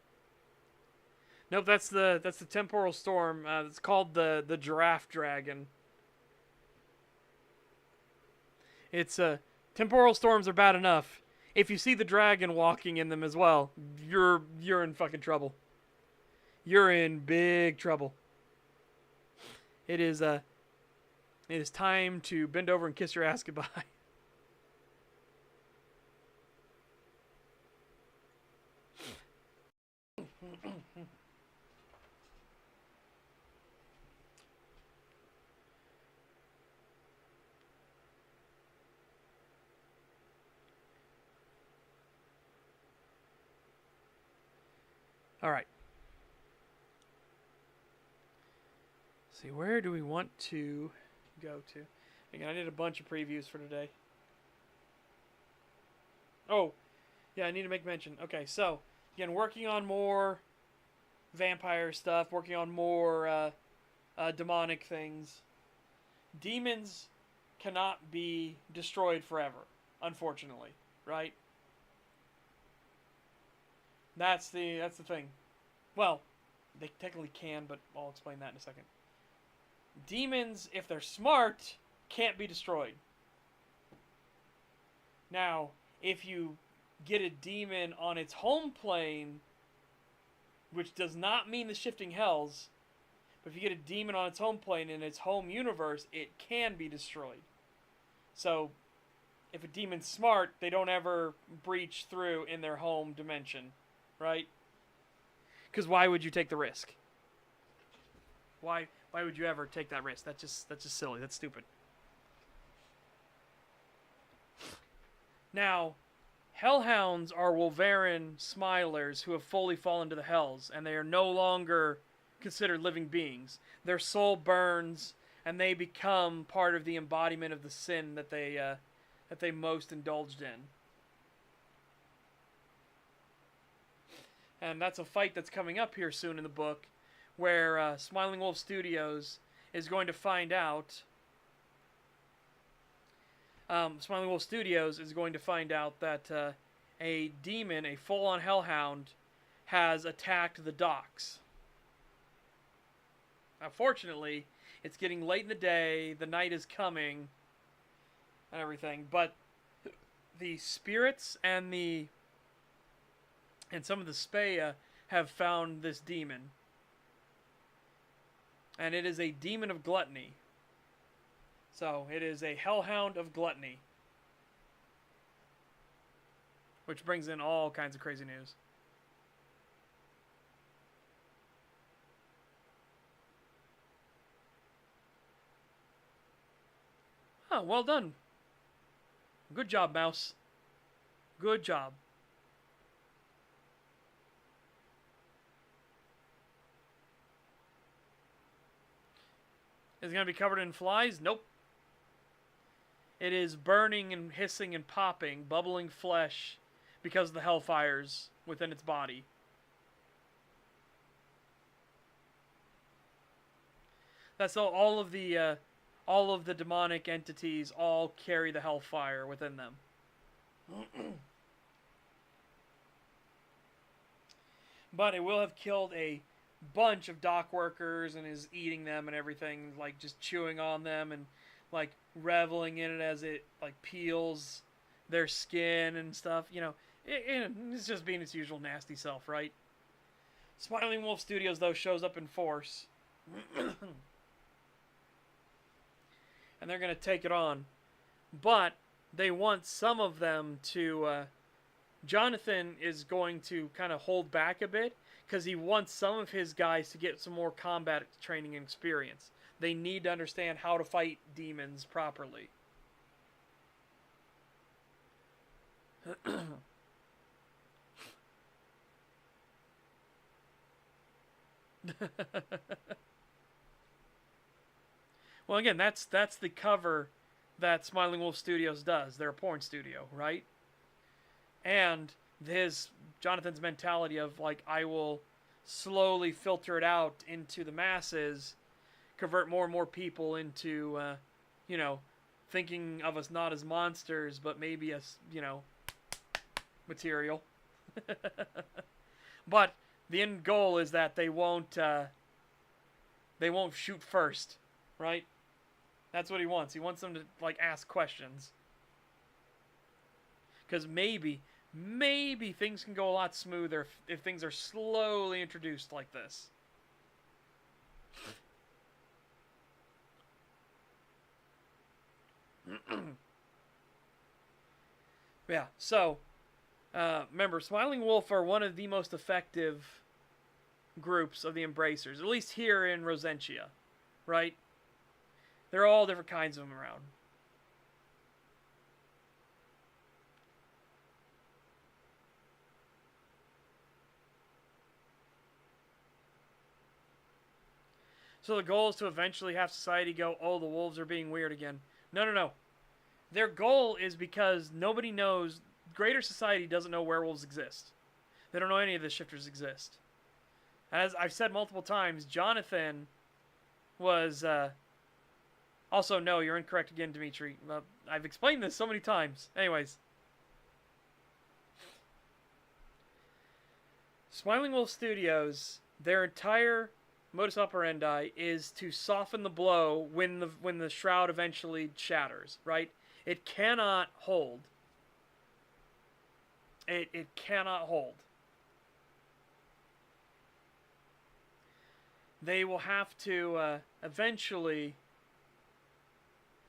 Nope, that's the temporal storm. It's called the giraffe dragon. It's temporal storms are bad enough. If you see the dragon walking in them as well, you're in fucking trouble. You're in big trouble. It is time to bend over and kiss your ass goodbye. All right. Let's see, where do we want to go to? Again, I did a bunch of previews for today. Oh, yeah, I need to make mention. Okay, so again, working on more vampire stuff, working on more demonic things. Demons cannot be destroyed forever, unfortunately, right? That's the thing. Well, they technically can, but I'll explain that in a second. Demons, if they're smart, can't be destroyed. Now, if you get a demon on its home plane, which does not mean the shifting hells, but if you get a demon on its home plane in its home universe, it can be destroyed. So, if a demon's smart, they don't ever breach through in their home dimension, right? Because why would you take the risk? Why would you ever take that risk? That's just silly. That's stupid. Now, hellhounds are Wolverine smilers who have fully fallen to the hells, and they are no longer considered living beings. Their soul burns, and they become part of the embodiment of the sin that they most indulged in. And that's a fight that's coming up here soon in the book, where Smiling Wolf Studios is going to find out. Smiling Wolf Studios is going to find out that a demon, a full-on hellhound, has attacked the docks. Unfortunately, it's getting late in the day, the night is coming, and everything, but the spirits and some of the Speya have found this demon. And it is a demon of gluttony. So, it is a hellhound of gluttony. Which brings in all kinds of crazy news. Oh, well done. Good job, Mouse. Good job. Is it going to be covered in flies? Nope. It is burning and hissing and popping, bubbling flesh because of the hellfires within its body. That's all of the demonic entities all carry the hellfire within them. But it will have killed a bunch of dock workers and is eating them and everything, like just chewing on them and like reveling in it as it like peels their skin and stuff. You know, it's just being its usual nasty self, right? Smiling Wolf Studios, though, shows up in force. And they're going to take it on. But they want some of them to... Jonathan is going to kind of hold back a bit because he wants some of his guys to get some more combat training and experience. They need to understand how to fight demons properly. Well, again, that's the cover that Smiling Wolf Studios does. They're a porn studio, right? And Jonathan's mentality of like, I will slowly filter it out into the masses, convert more and more people into, thinking of us not as monsters, but maybe as, material. But the end goal is that they won't shoot first, right? That's what he wants. He wants them to like ask questions. Because maybe things can go a lot smoother if things are slowly introduced like this. Yeah, so, remember, Smiling Wolf are one of the most effective groups of the Embracers, at least here in Rosentia, right? There are all different kinds of them around. So the goal is to eventually have society go, oh, the wolves are being weird again. No, no, no. Their goal is because nobody knows, greater society doesn't know werewolves exist. They don't know any of the shifters exist. As I've said multiple times, Jonathan was, also, no, you're incorrect again, Dimitri. I've explained this so many times. Anyways. Smiling Wolf Studios, their entire modus operandi is to soften the blow when the shroud eventually shatters, right? It cannot hold. It cannot hold. They will have to eventually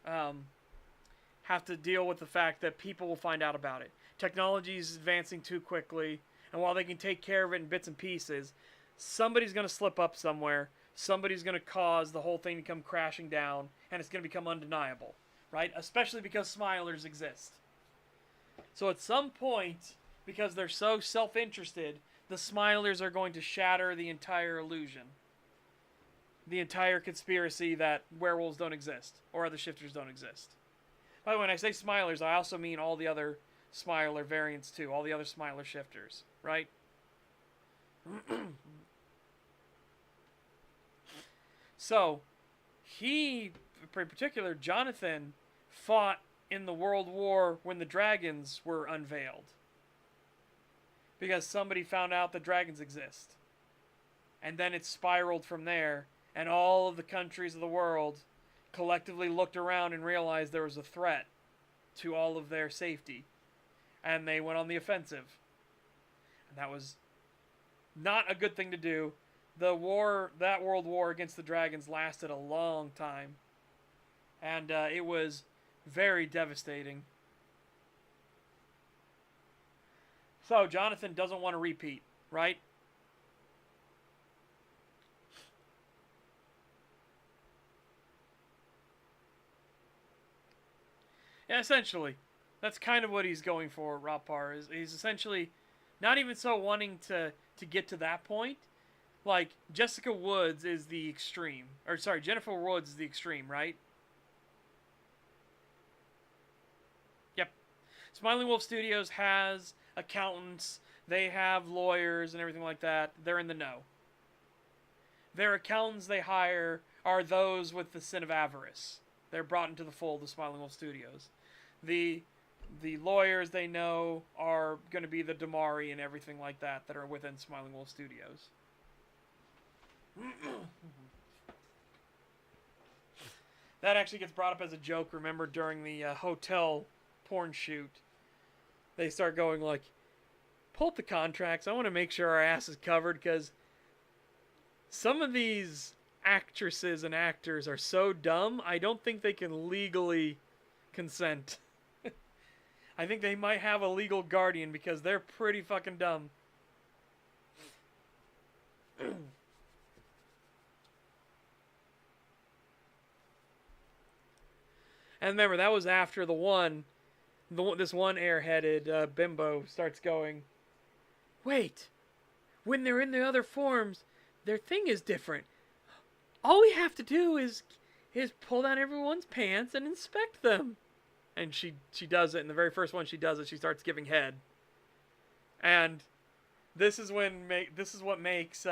have to deal with the fact that people will find out about it. Technology is advancing too quickly, and while they can take care of it in bits and pieces, somebody's going to slip up somewhere. Somebody's going to cause the whole thing to come crashing down, and it's going to become undeniable, right? Especially because Smilers exist. So at some point, because they're so self-interested, the Smilers are going to shatter the entire illusion. The entire conspiracy that werewolves don't exist, or other shifters don't exist. By the way, when I say Smilers, I also mean all the other Smiler variants too, all the other Smiler shifters, right? So, he, in particular, Jonathan, fought in the World War when the dragons were unveiled. Because somebody found out that dragons exist. And then it spiraled from there, and all of the countries of the world collectively looked around and realized there was a threat to all of their safety. And they went on the offensive. And that was not a good thing to do. The war, that World War against the dragons, lasted a long time. And it was very devastating. So Jonathan doesn't want to repeat, right? Yeah, essentially. That's kind of what he's going for, Rapar. He's essentially not even so wanting to get to that point. Like, Jessica Woods is the extreme. Or, sorry, Jennifer Woods is the extreme, right? Yep. Smiling Wolf Studios has accountants. They have lawyers and everything like that. They're in the know. Their accountants they hire are those with the sin of avarice. They're brought into the fold of Smiling Wolf Studios. The lawyers they know are going to be the Damari and everything like that are within Smiling Wolf Studios. That actually gets brought up as a joke, remember, during the hotel porn shoot. They start going like, pull up the contracts. I want to make sure our ass is covered because some of these actresses and actors are so dumb, I don't think they can legally consent. I think they might have a legal guardian because they're pretty fucking dumb. And remember, that was after this one airheaded bimbo starts going, wait, when they're in the other forms, their thing is different. All we have to do is pull down everyone's pants and inspect them. And she does it, and the very first one she does it, she starts giving head. And this is what makes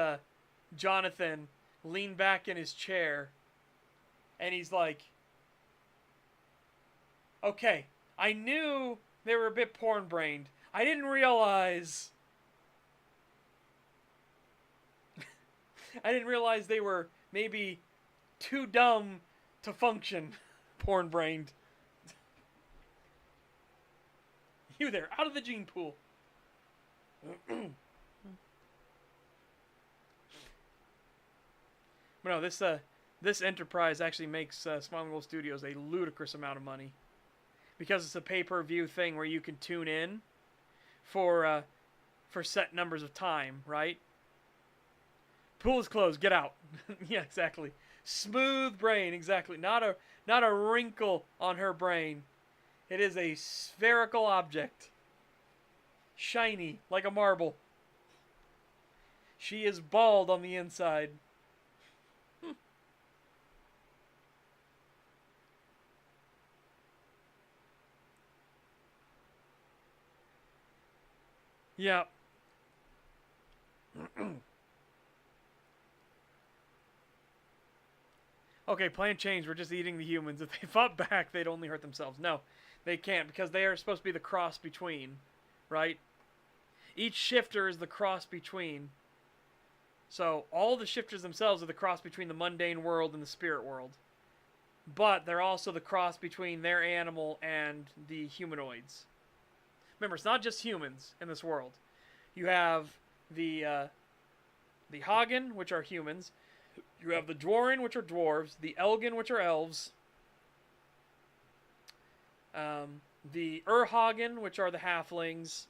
Jonathan lean back in his chair, and he's like, okay, I knew they were a bit porn-brained. I didn't realize they were maybe too dumb to function porn-brained. You there, out of the gene pool. But no, this enterprise actually makes Smiling Wolf Studios a ludicrous amount of money. Because it's a pay-per-view thing where you can tune in for set numbers of time, right? Pool is closed, get out. Yeah, exactly. Smooth brain, exactly. Not a wrinkle on her brain. It is a spherical object. Shiny, like a marble. She is bald on the inside. Yeah. Okay, plan changed. We're just eating the humans. If they fought back, they'd only hurt themselves. No, they can't because they are supposed to be the cross between, right? Each shifter is the cross between. So all the shifters themselves are the cross between the mundane world and the spirit world. But they're also the cross between their animal and the humanoids. Remember, it's not just humans in this world. You have the Hagen, which are humans. You have the Dworin, which are dwarves. The Elgin, which are elves. The Urhagen, which are the halflings.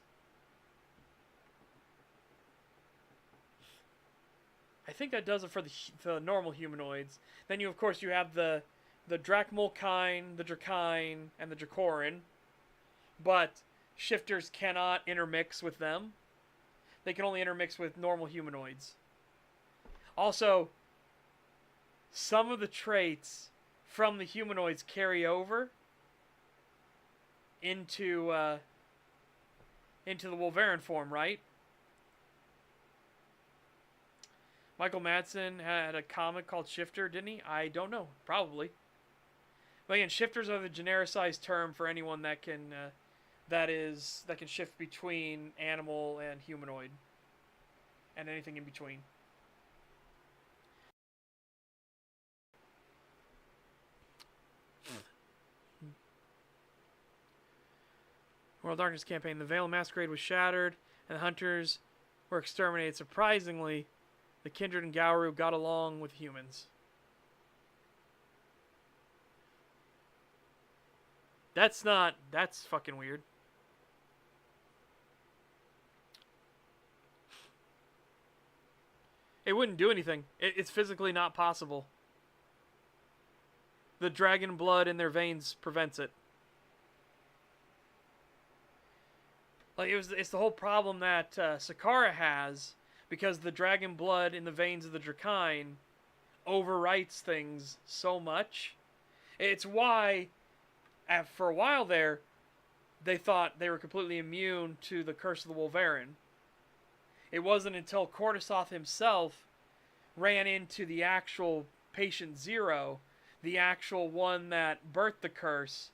I think that does it for the normal humanoids. Then you, of course, you have the Drakmolkine, the Drakine, and the Dracorin. But shifters cannot intermix with them. They can only intermix with normal humanoids. Also, some of the traits from the humanoids carry over into the Wolverine form, right? Michael Madsen had a comic called Shifter, didn't he? I don't know. Probably. But again, shifters are the genericized term for anyone that can that can shift between animal and humanoid and anything in between. World Darkness campaign. The Veil Masquerade was shattered, and the hunters were exterminated. Surprisingly, the Kindred and Gauru got along with humans. That's fucking weird. It wouldn't do anything. It's physically not possible. The dragon blood in their veins prevents it. Like it's the whole problem that Sakara has, because the dragon blood in the veins of the Drakine overwrites things so much. It's why, for a while there, they thought they were completely immune to the curse of the Wolverine. It wasn't until Cordysoth himself ran into the actual patient zero, the actual one that birthed the curse,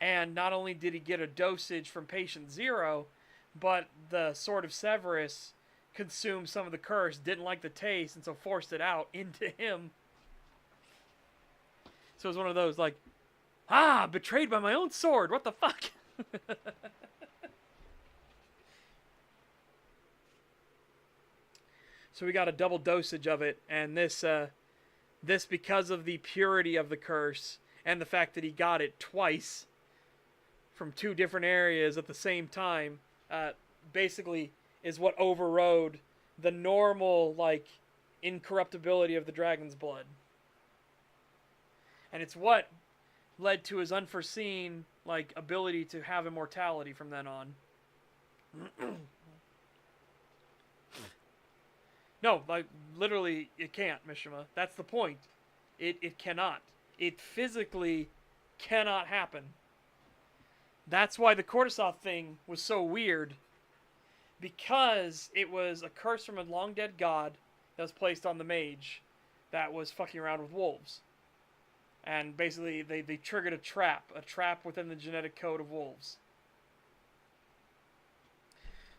and not only did he get a dosage from patient zero, but the Sword of Severus consumed some of the curse, didn't like the taste, and so forced it out into him. So it was one of those, like, betrayed by my own sword, what the fuck? So we got a double dosage of it, and this because of the purity of the curse, and the fact that he got it twice, from two different areas at the same time, basically is what overrode the normal, like, incorruptibility of the dragon's blood. And it's what led to his unforeseen, like, ability to have immortality from then on. No, like, literally, it can't, Mishima. That's the point. It cannot. It physically cannot happen. That's why the Cordysoth thing was so weird. Because it was a curse from a long-dead god that was placed on the mage that was fucking around with wolves. And basically, they triggered a trap within the genetic code of wolves.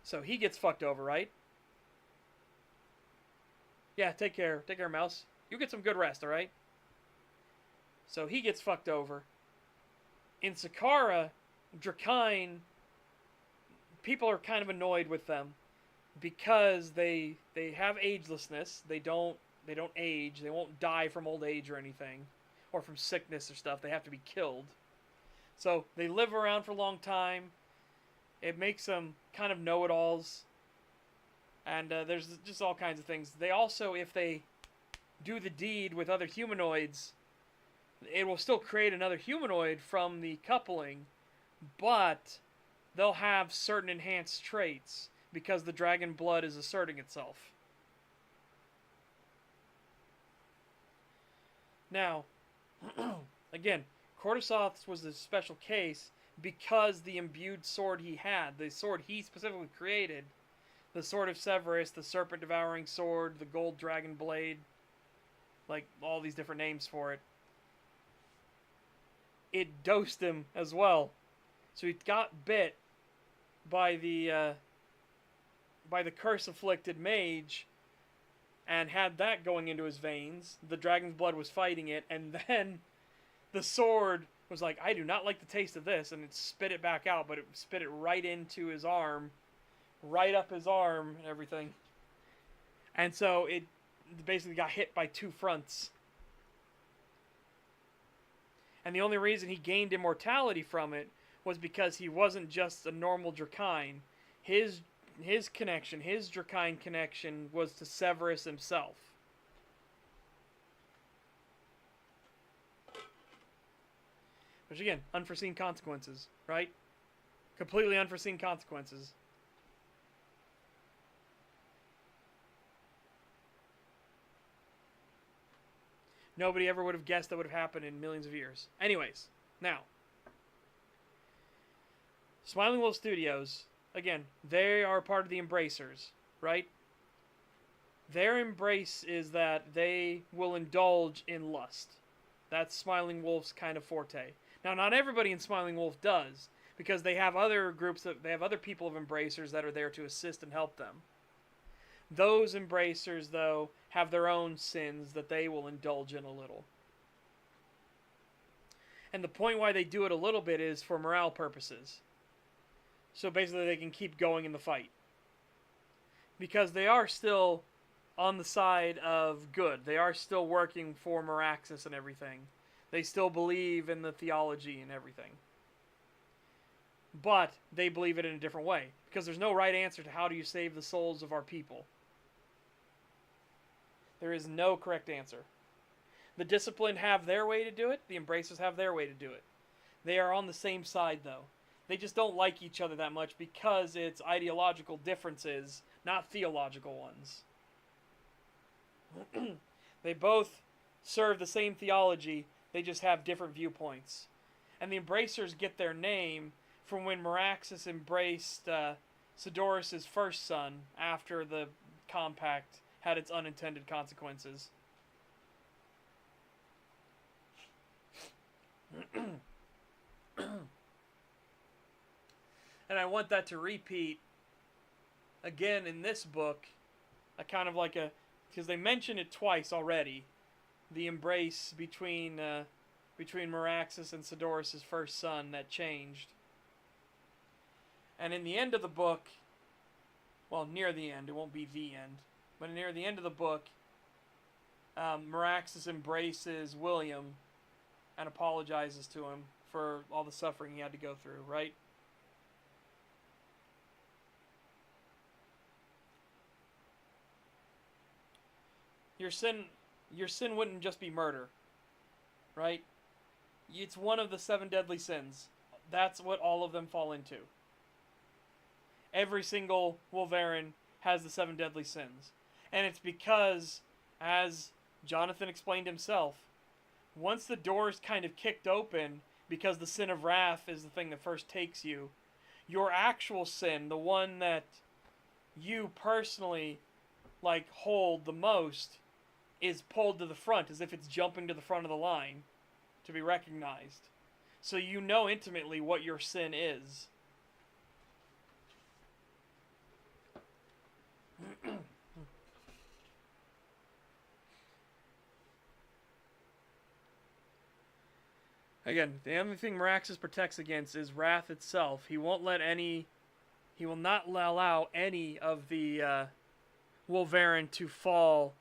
So he gets fucked over, right? Yeah, take care, mouse. You get some good rest, alright? So he gets fucked over. In Sakara, Drakine, people are kind of annoyed with them because they have agelessness. They don't age. They won't die from old age or anything, or from sickness or stuff. They have to be killed. So they live around for a long time. It makes them kind of know-it-alls. And there's just all kinds of things. They also, if they do the deed with other humanoids, it will still create another humanoid from the coupling, but they'll have certain enhanced traits because the dragon blood is asserting itself. Now, again, Cordysoth's was a special case because the imbued sword he had, the sword he specifically created, the Sword of Severus, the Serpent Devouring Sword, the Gold Dragon Blade, like all these different names for it. It dosed him as well. So he got bit by the curse-afflicted mage and had that going into his veins. The dragon's blood was fighting it, and then the sword was like, I do not like the taste of this, and it spit it back out, but it spit it right into his arm, right up his arm and everything. And so it basically got hit by two fronts. And the only reason he gained immortality from it was because he wasn't just a normal Drakine. His connection, his Drakine connection, was to Severus himself. Which again, unforeseen consequences, right? Completely unforeseen consequences. Nobody ever would have guessed that would have happened in millions of years. Anyways, now. Smiling Wolf Studios, again, they are part of the Embracers, right? Their embrace is that they will indulge in lust. That's Smiling Wolf's kind of forte. Now, not everybody in Smiling Wolf does, because they have other groups, they have other people of Embracers that are there to assist and help them. Those Embracers, though, have their own sins that they will indulge in a little. And the point why they do it a little bit is for morale purposes. So basically they can keep going in the fight. Because they are still on the side of good. They are still working for Meraxis and everything. They still believe in the theology and everything. But they believe it in a different way. Because there's no right answer to how do you save the souls of our people. There is no correct answer. The Disciplined have their way to do it. The Embracers have their way to do it. They are on the same side, though. They just don't like each other that much because it's ideological differences, not theological ones. They both serve the same theology, they just have different viewpoints. And the Embracers get their name from when Meraxis embraced Sidorus' first son after the compact had its unintended consequences. And I want that to repeat again in this book, a kind of like a, because they mention it twice already, the embrace between Meraxis and Sidorus' first son that changed. And in the end of the book, well, near the end, it won't be the end, but near the end of the book, Meraxis embraces William and apologizes to him for all the suffering he had to go through, right? Your sin wouldn't just be murder, right? It's one of the 7 deadly sins. That's what all of them fall into. Every single Wolverine has the 7 deadly sins. And it's because, as Jonathan explained himself, once the door is kind of kicked open, because the sin of wrath is the thing that first takes you, your actual sin, the one that you personally hold the most, is pulled to the front as if it's jumping to the front of the line to be recognized. So you know intimately what your sin is. Again, the only thing Meraxis protects against is wrath itself. He will not allow any of the Wolverine to fall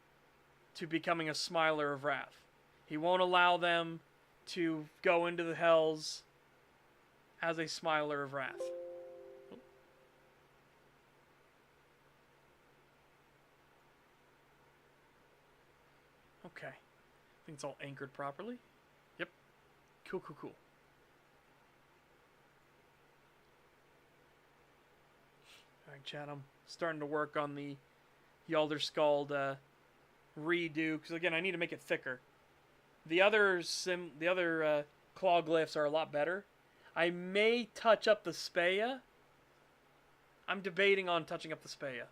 to becoming a Smiler of Wrath. He won't allow them to go into the hells as a Smiler of Wrath. Okay. I think it's all anchored properly. Yep. Cool. Alright, chat, I'm starting to work on the Yalder Skald redo, because again, I need to make it thicker. The other claw glyphs are a lot better. I may touch up the Speya. I'm debating on touching up the Speya.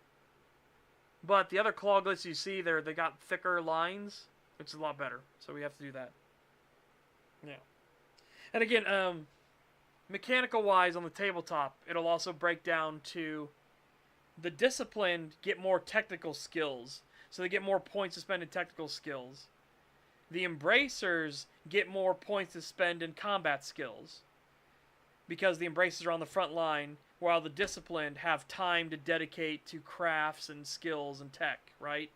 But the other clawglifts you see, they got thicker lines, which is a lot better. So we have to do that. Yeah. And again, mechanical wise on the tabletop, it'll also break down to the disciplined get more technical skills. So they get more points to spend in technical skills. The embracers get more points to spend in combat skills. Because the embracers are on the front line, while the disciplined have time to dedicate to crafts and skills and tech, right?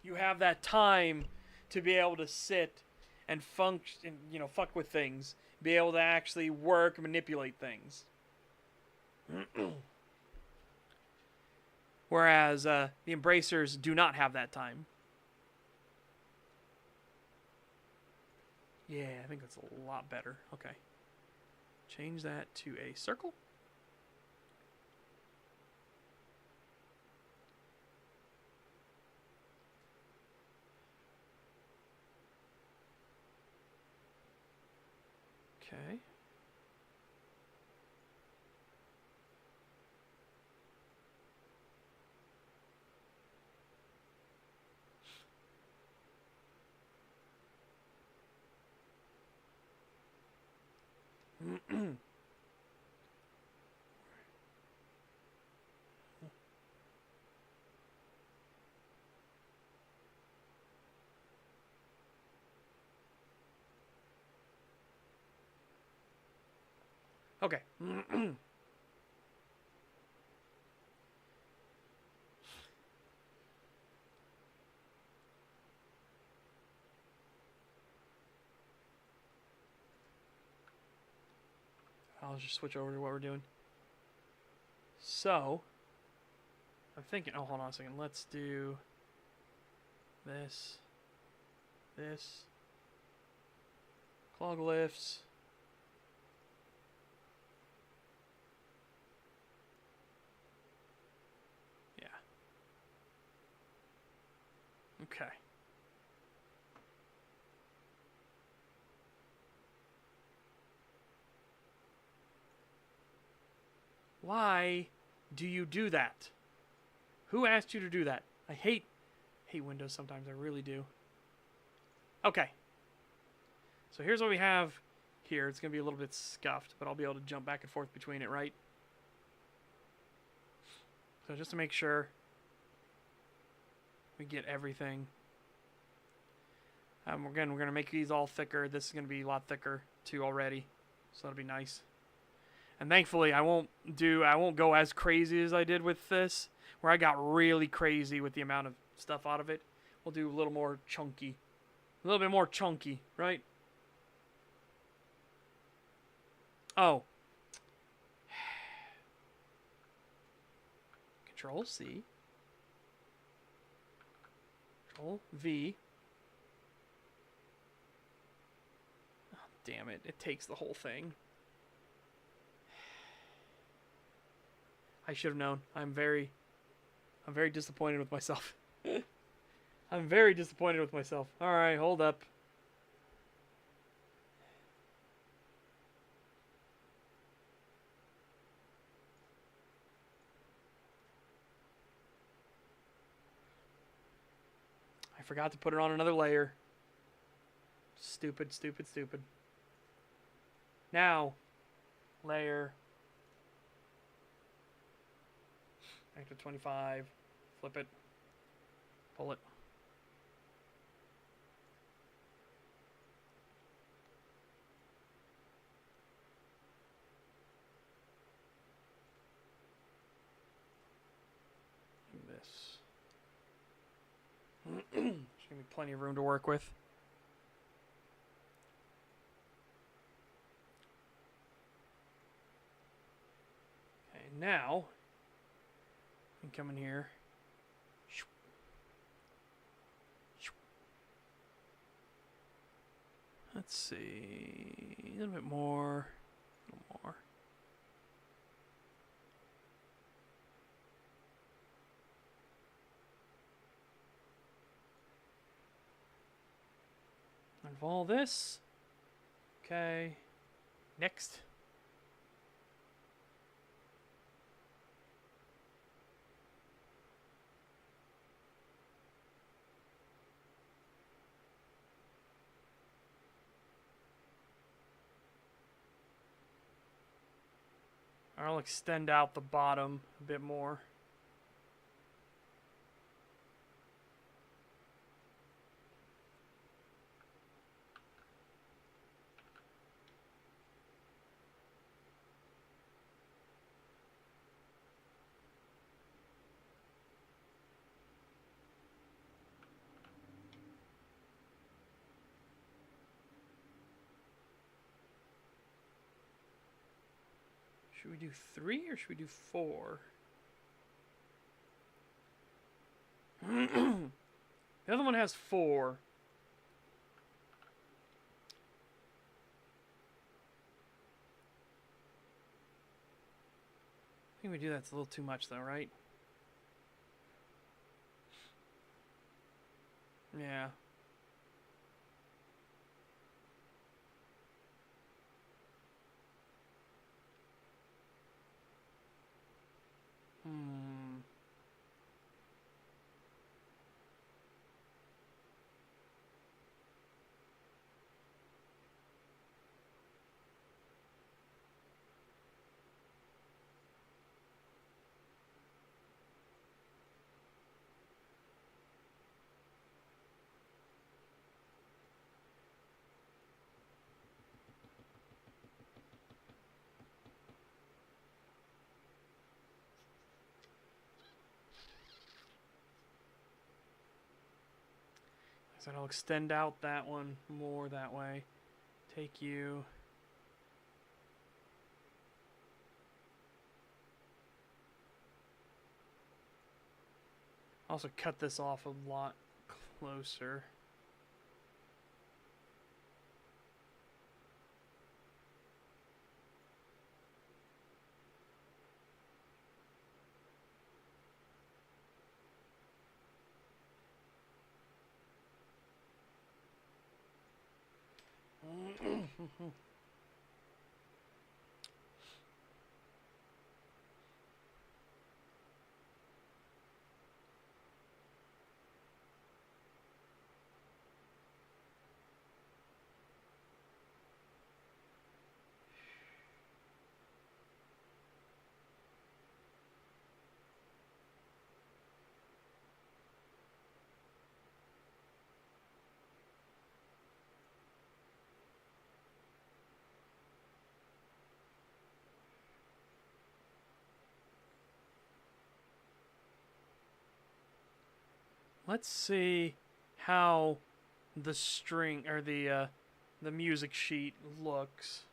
You have that time to be able to sit and function, fuck with things, be able to actually work and manipulate things. Whereas the embracers do not have that time. Yeah, I think that's a lot better. Okay. Change that to a circle. Okay. Okay. I'll just switch over to what we're doing. So, I'm thinking, oh, hold on a second. Let's do this, clawglyphs. Yeah. Okay. Why do you do that? Who asked you to do that? I hate Windows sometimes. I really do. Okay. So here's what we have here. It's going to be a little bit scuffed, but I'll be able to jump back and forth between it, right? So just to make sure we get everything. Again, we're going to make these all thicker. This is going to be a lot thicker too already. So that'll be nice. And thankfully, I won't go as crazy as I did with this, where I got really crazy with the amount of stuff out of it. We'll do a little more chunky. A little bit more chunky, right? Oh. Control C. Control V. Oh, damn it. It takes the whole thing. I should have known. I'm very disappointed with myself. I'm very disappointed with myself. Alright, hold up. I forgot to put it on another layer. Stupid, stupid, stupid. Now, layer. Back to 25. Flip it. Pull it. This. There's going to be plenty of room to work with. Okay, now you can come in here. Let's see, a little bit more, a little more. Of all this. Okay. Next. I'll extend out the bottom a bit more. Should we do 3 or should we do 4? The other one has 4. I think we do that's a little too much though, right? Yeah. Hmm. So I'll extend out that one more that way. Take you. Also cut this off a lot closer. Let's see how the string or the music sheet looks.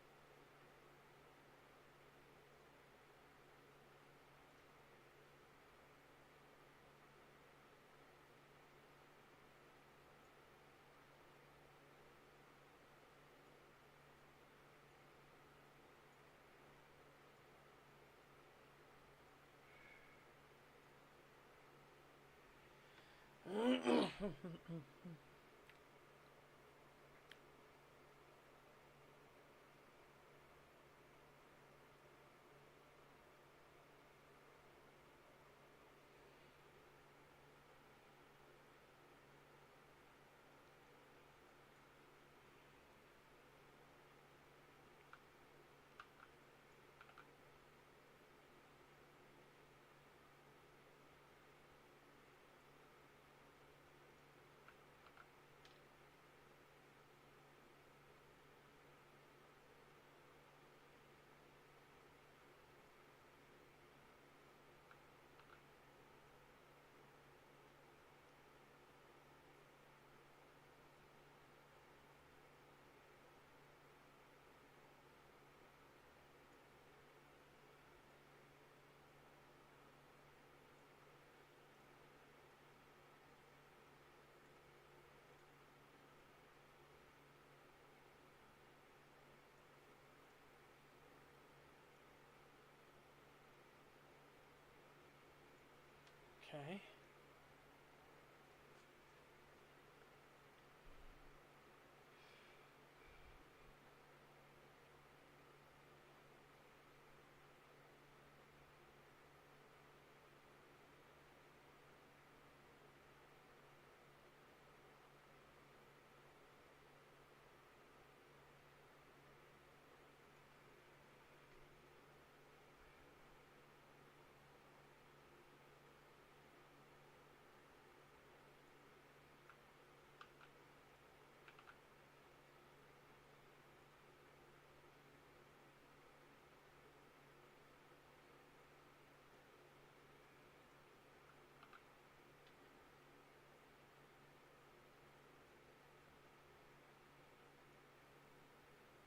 Okay.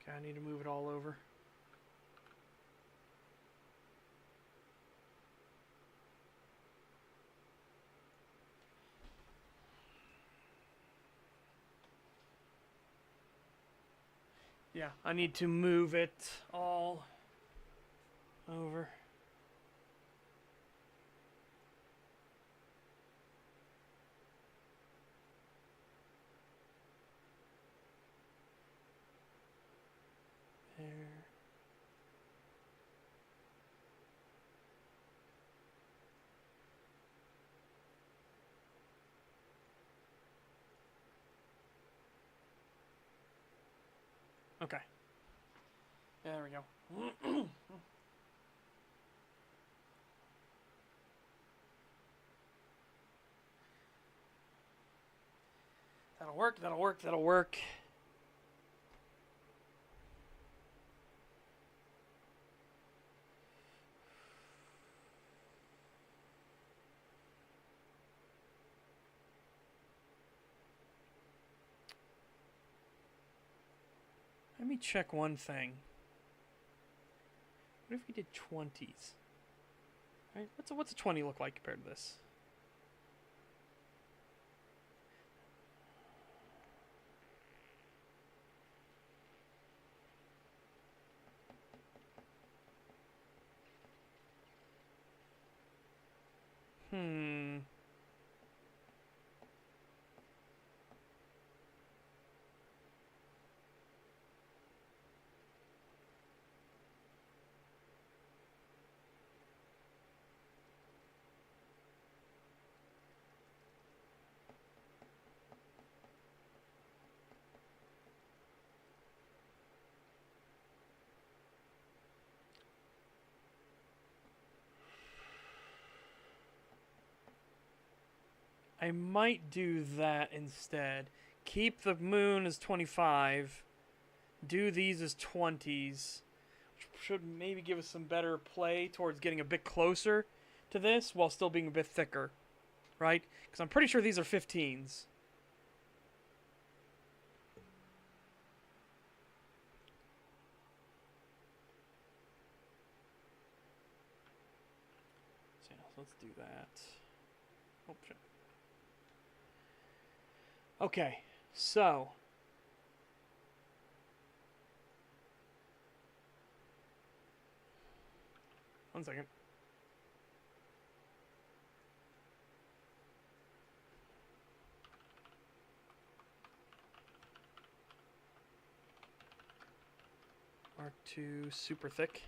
Okay, I need to move it all over. Yeah, I need to move it all over. There. Okay. Yeah, there we go. That'll work, that'll work, that'll work. Let me check one thing. What if we did 20s? Right? What's a 20 look like compared to this? Hmm. I might do that instead. Keep the moon as 25. Do these as 20s. Which should maybe give us some better play towards getting a bit closer to this while still being a bit thicker. Right? Because I'm pretty sure these are 15s. So yeah, let's do that. Oh, shit. Okay, so one second. R2 super thick.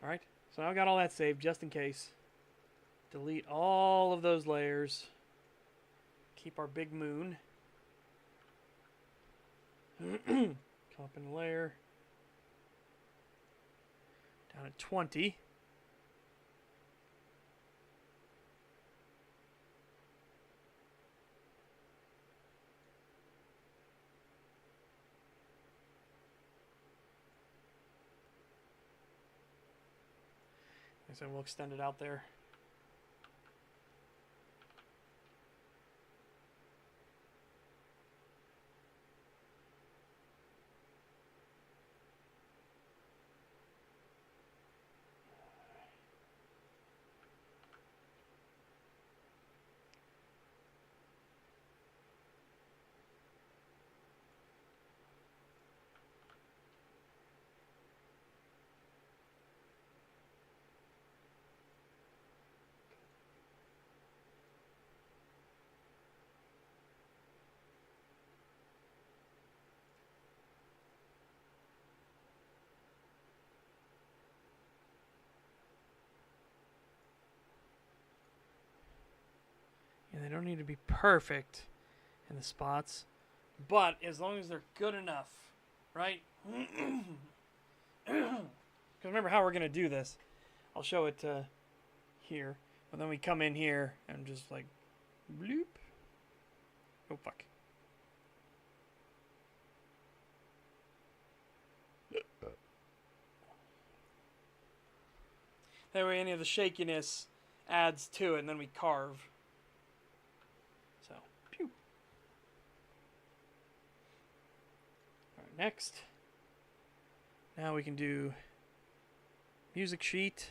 Alright, so now I got all that saved just in case. Delete all of those layers. Keep our big moon. Come up in the layer. Down at 20. I said we'll extend it out there. And they don't need to be perfect in the spots, but as long as they're good enough, right? Because remember how we're going to do this. I'll show it here, but then we come in here and just like bloop. Oh, fuck. That way any of the shakiness adds to it, and then we carve. So, pew. Next. Now we can do music sheet.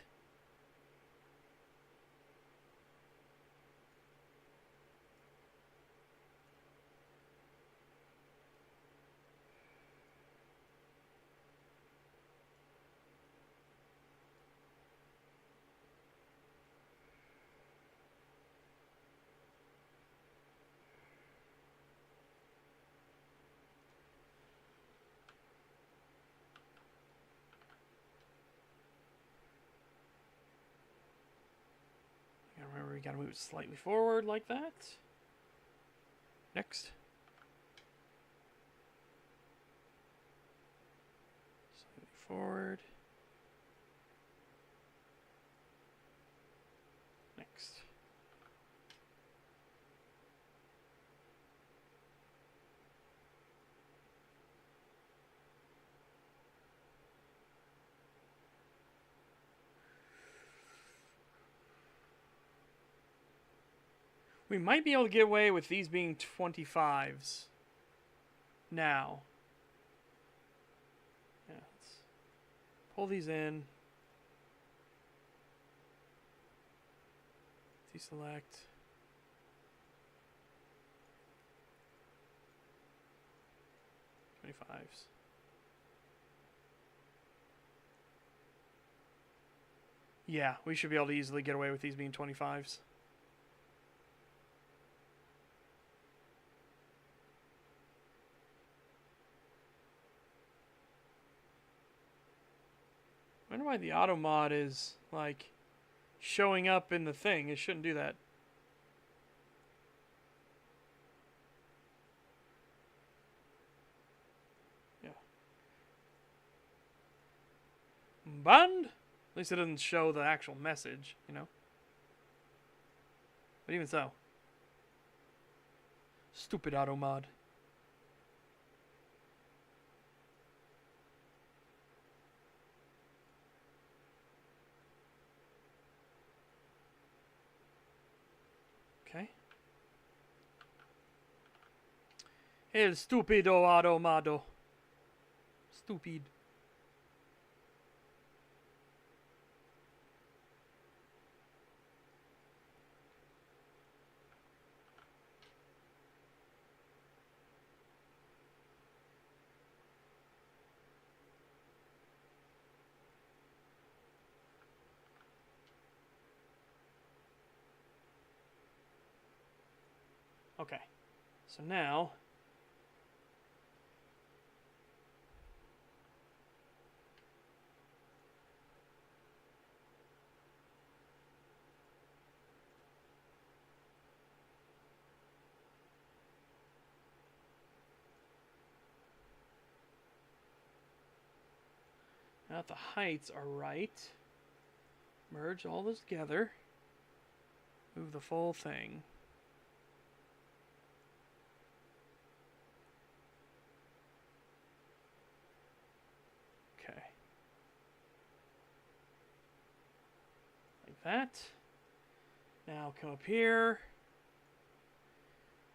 Remember, we gotta move it slightly forward like that. Next. Slightly forward. Next. We might be able to get away with these being 25s now. Yeah, let's pull these in. Deselect. $25s. Yeah, we should be able to easily get away with these being 25s. I wonder why the auto mod is like showing up in the thing. It shouldn't do that. Yeah. Band? At least it doesn't show the actual message, you know? But even so. Stupid auto mod. Okay. El stupido automado. Stupid. Okay. So now now that the heights are right, merge all those together. Move the full thing. Okay. Like that. Now come up here.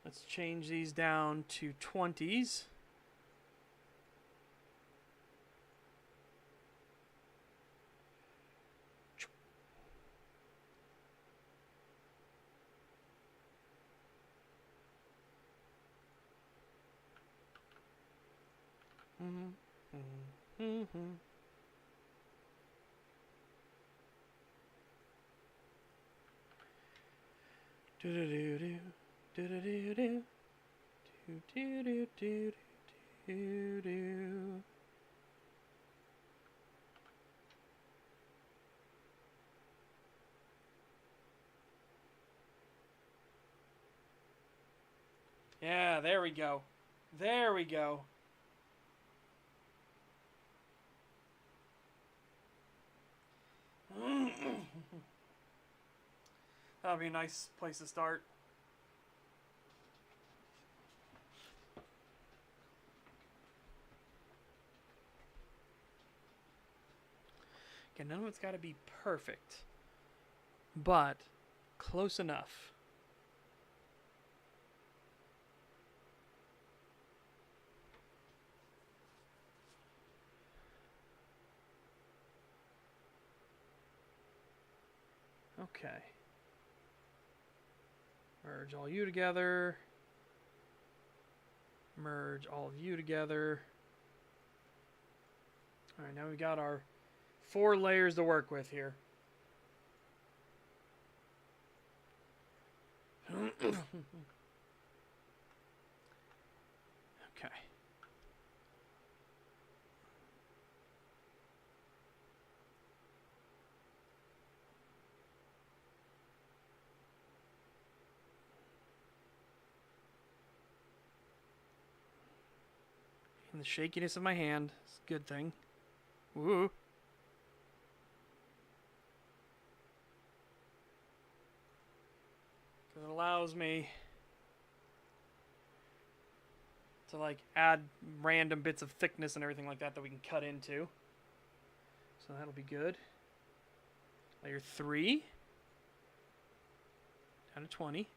Let's change these down to 20s. Do do do do do do do do do do do do do. Yeah, there we go. There we go. That'll be a nice place to start. Okay, none of it's got to be perfect, but close enough. Okay. Merge all you together. Merge all of you together. Alright, now we got our 4 layers to work with here. Okay. And the shakiness of my hand is a good thing. Woo. Because it allows me to like add random bits of thickness and everything like that that we can cut into. So that'll be good. Layer 3. Down to 20.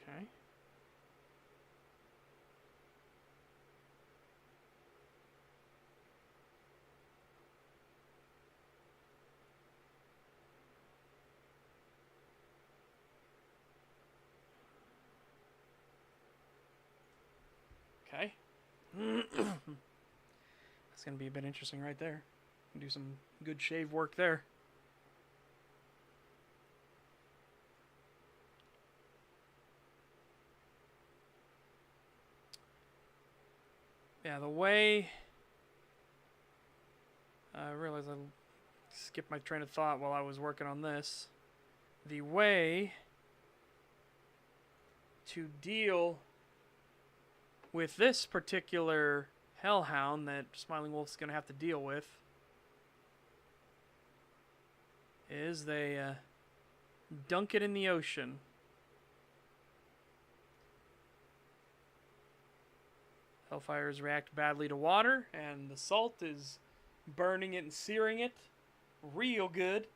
Okay. Okay. That's going to be a bit interesting right there. Do some good shave work there. Yeah, the way... I realized I skipped my train of thought while I was working on this. The way to deal with this particular hellhound that Smiling Wolf's going to have to deal with is they dunk it in the ocean. Hellfires react badly to water, and the salt is burning it and searing it real good.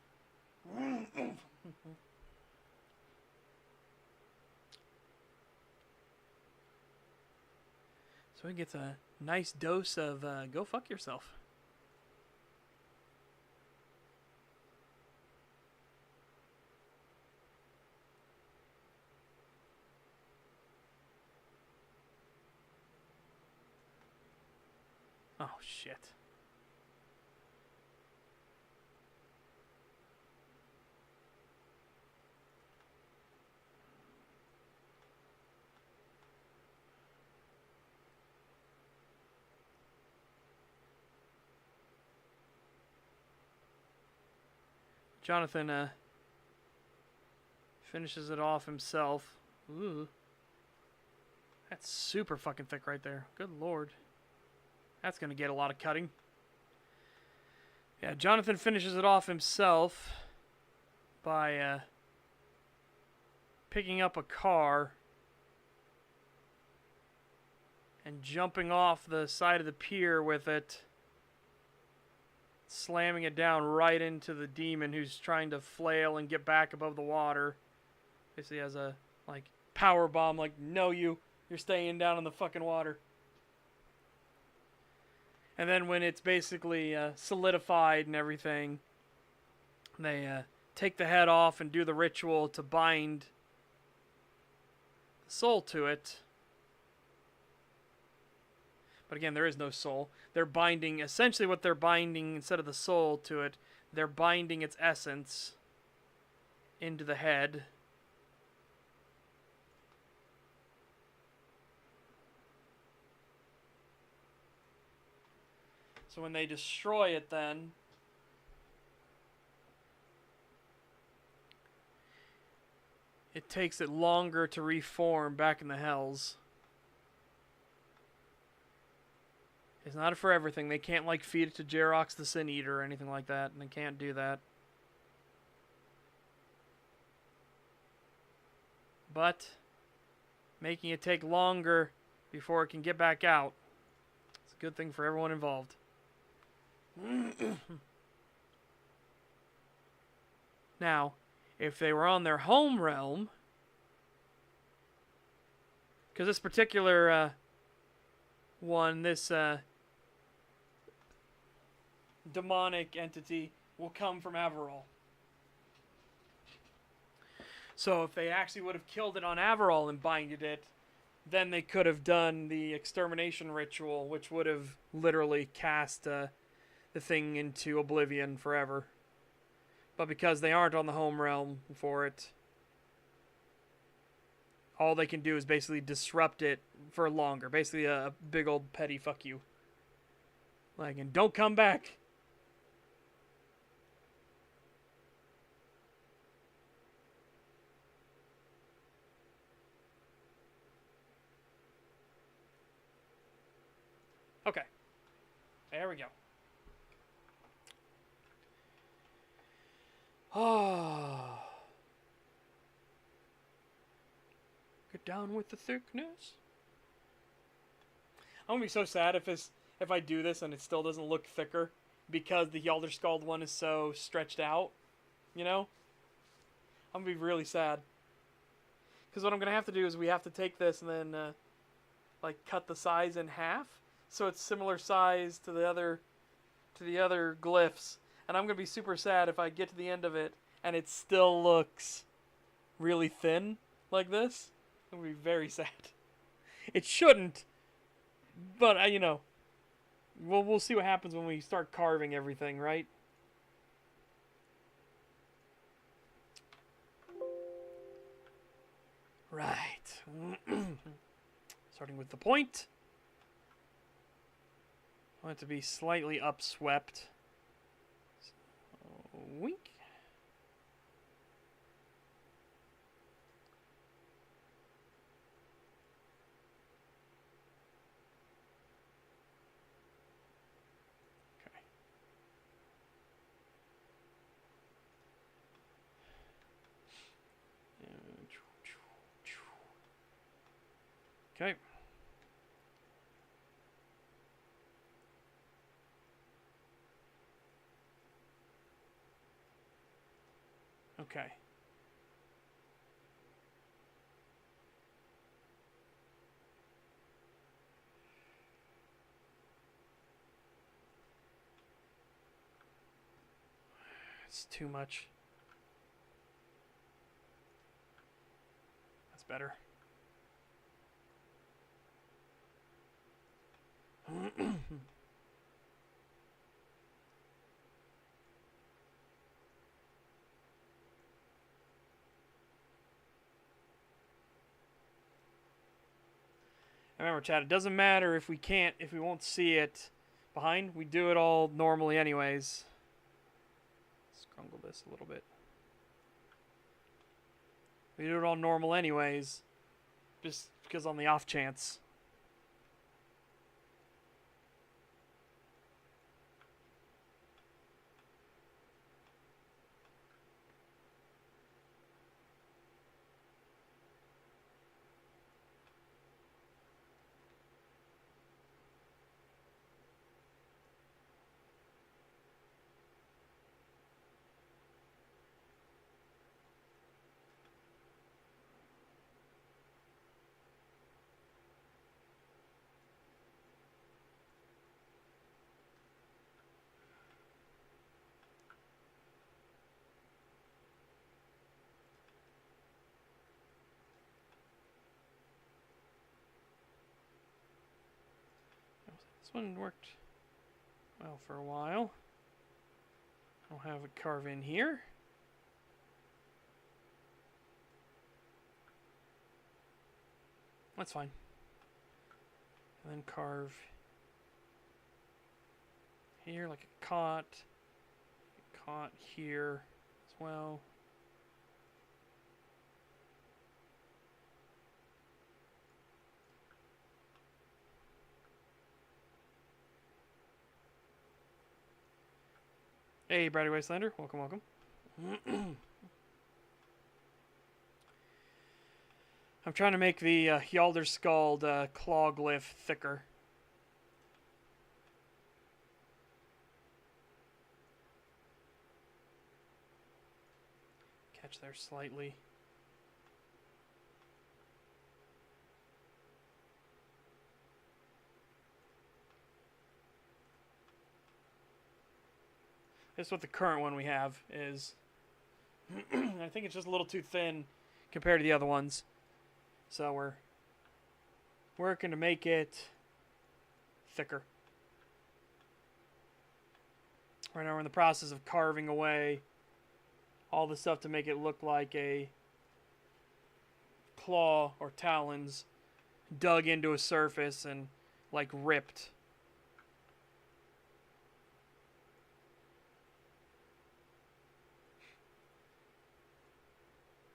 So he gets a nice dose of go fuck yourself. Oh, shit. Jonathan finishes it off himself. Ooh. That's super fucking thick right there. Good lord. That's going to get a lot of cutting. Yeah, Jonathan finishes it off himself by picking up a car and jumping off the side of the pier with it, slamming it down right into the demon who's trying to flail and get back above the water. Basically has a like power bomb, like, no, you're staying down in the fucking water. And then when it's basically solidified and everything, they take the head off and do the ritual to bind the soul to it. But again, there is no soul. They're binding, essentially what they're binding, instead of the soul to it, they're binding its essence into the head. So when they destroy it then, it takes it longer to reform back in the hells. It's not for everything. They can't like feed it to Jerox the Sin Eater or anything like that, and they can't do that. But making it take longer before it can get back out, it's a good thing for everyone involved. Now, if they were on their home realm, because this particular one, this Demonic entity will come from Averil. so if they actually would have killed it on Averall and binded it, then they could have done the extermination ritual, which would have literally cast the thing into oblivion forever. But because they aren't on the home realm for it, all they can do is basically disrupt it for longer. Basically a big old petty fuck you. Like, and don't come back. Okay. There we go. Oh. Get down with the thickness. I'm gonna be so sad if I do this and it still doesn't look thicker because the Yalderskald one is so stretched out. You know? I'm gonna be really sad. Because what I'm gonna have to do is we have to take this and then like cut the size in half so it's similar size to the other glyphs. And I'm gonna be super sad if I get to the end of it and it still looks really thin like this. I'm gonna be very sad. It shouldn't, but you know, we'll see what happens when we start carving everything, right? Right. Starting with the point. I want it to be slightly upswept. So, wink. Okay. Okay. It's too much. That's better. Remember, chat, it doesn't matter if we won't see it behind. We do it all normally anyways. Scrungle this a little bit. We do it all normal anyways. Just because on the off chance. This one worked well for a while. I'll have it carve in here. That's fine. And then carve here like a cot. Cot here as well. Hey, Brady Wastelander. Welcome, welcome. I'm trying to make the Yalderskald claw glyph thicker. Catch there slightly. This is what the current one we have is. I think it's just a little too thin compared to the other ones. So we're working to make it thicker. Right now we're in the process of carving away all the stuff to make it look like a claw or talons dug into a surface and like ripped.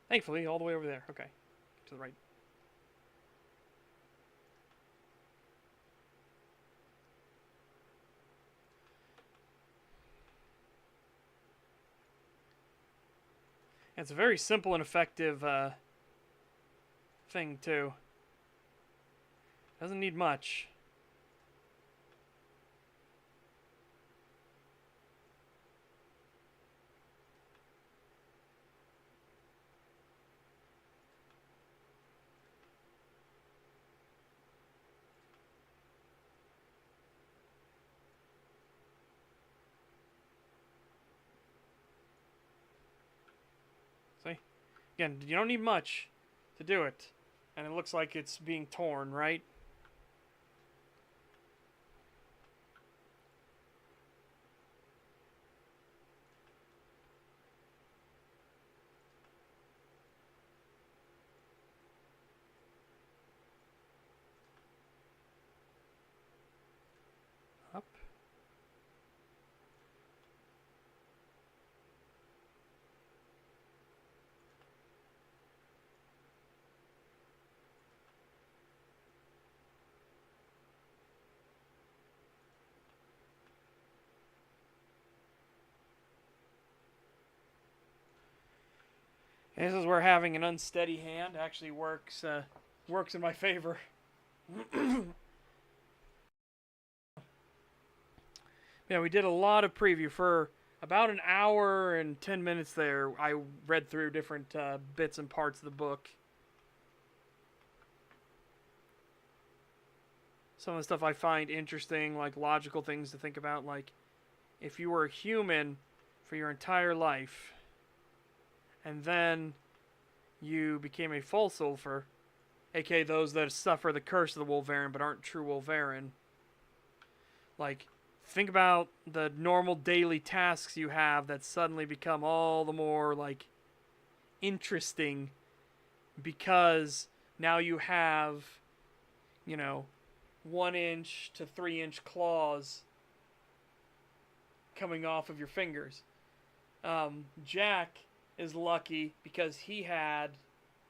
Thankfully, all the way over there. Okay. To the right. And it's a very simple and effective thing, too. Doesn't need much. See? Again, you don't need much to do it. And it looks like it's being torn, right? Up. This is where having an unsteady hand actually works in my favor. Yeah, we did a lot of preview for about an hour and 10 minutes there. I read through different bits and parts of the book. Some of the stuff I find interesting, like logical things to think about, like if you were a human for your entire life and then you became a full sulfur, aka those that suffer the curse of the Wolverine but aren't true Wolverine. Like, think about the normal daily tasks you have that suddenly become all the more, like, interesting because now you have, 1-inch to 3-inch claws coming off of your fingers. Jack is lucky because he had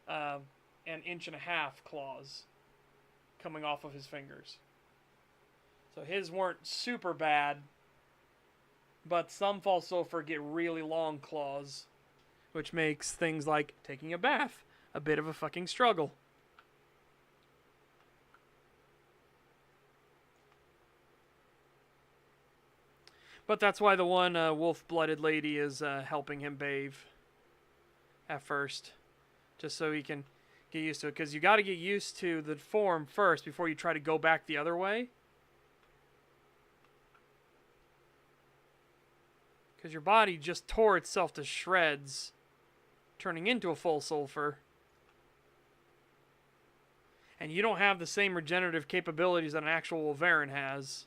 an 1.5-inch claws coming off of his fingers. So his weren't super bad, but some false sulfur get really long claws, which makes things like taking a bath a bit of a fucking struggle. But that's why the one wolf-blooded lady is helping him bathe at first, just so he can get used to it. Because you got to get used to the form first before you try to go back the other way. Because your body just tore itself to shreds, turning into a full sulfur. And you don't have the same regenerative capabilities that an actual Wolverine has.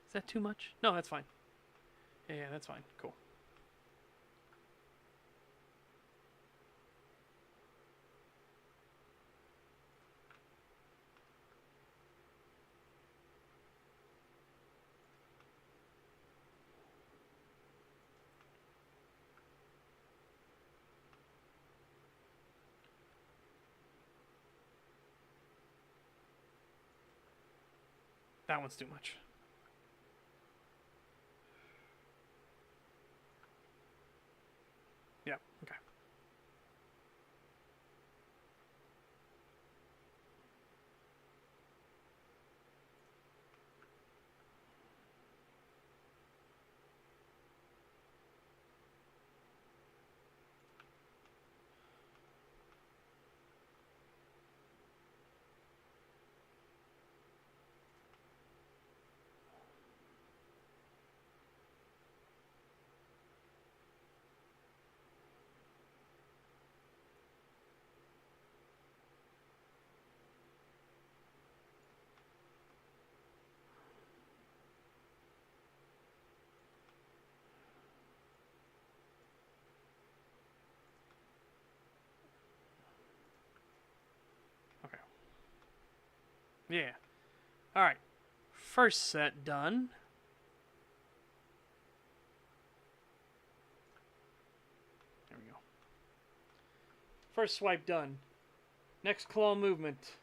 Is that too much? No, that's fine. Yeah, that's fine. Cool. That one's too much. Yeah, okay. Yeah. All right. First set done. There we go. First swipe done. Next claw movement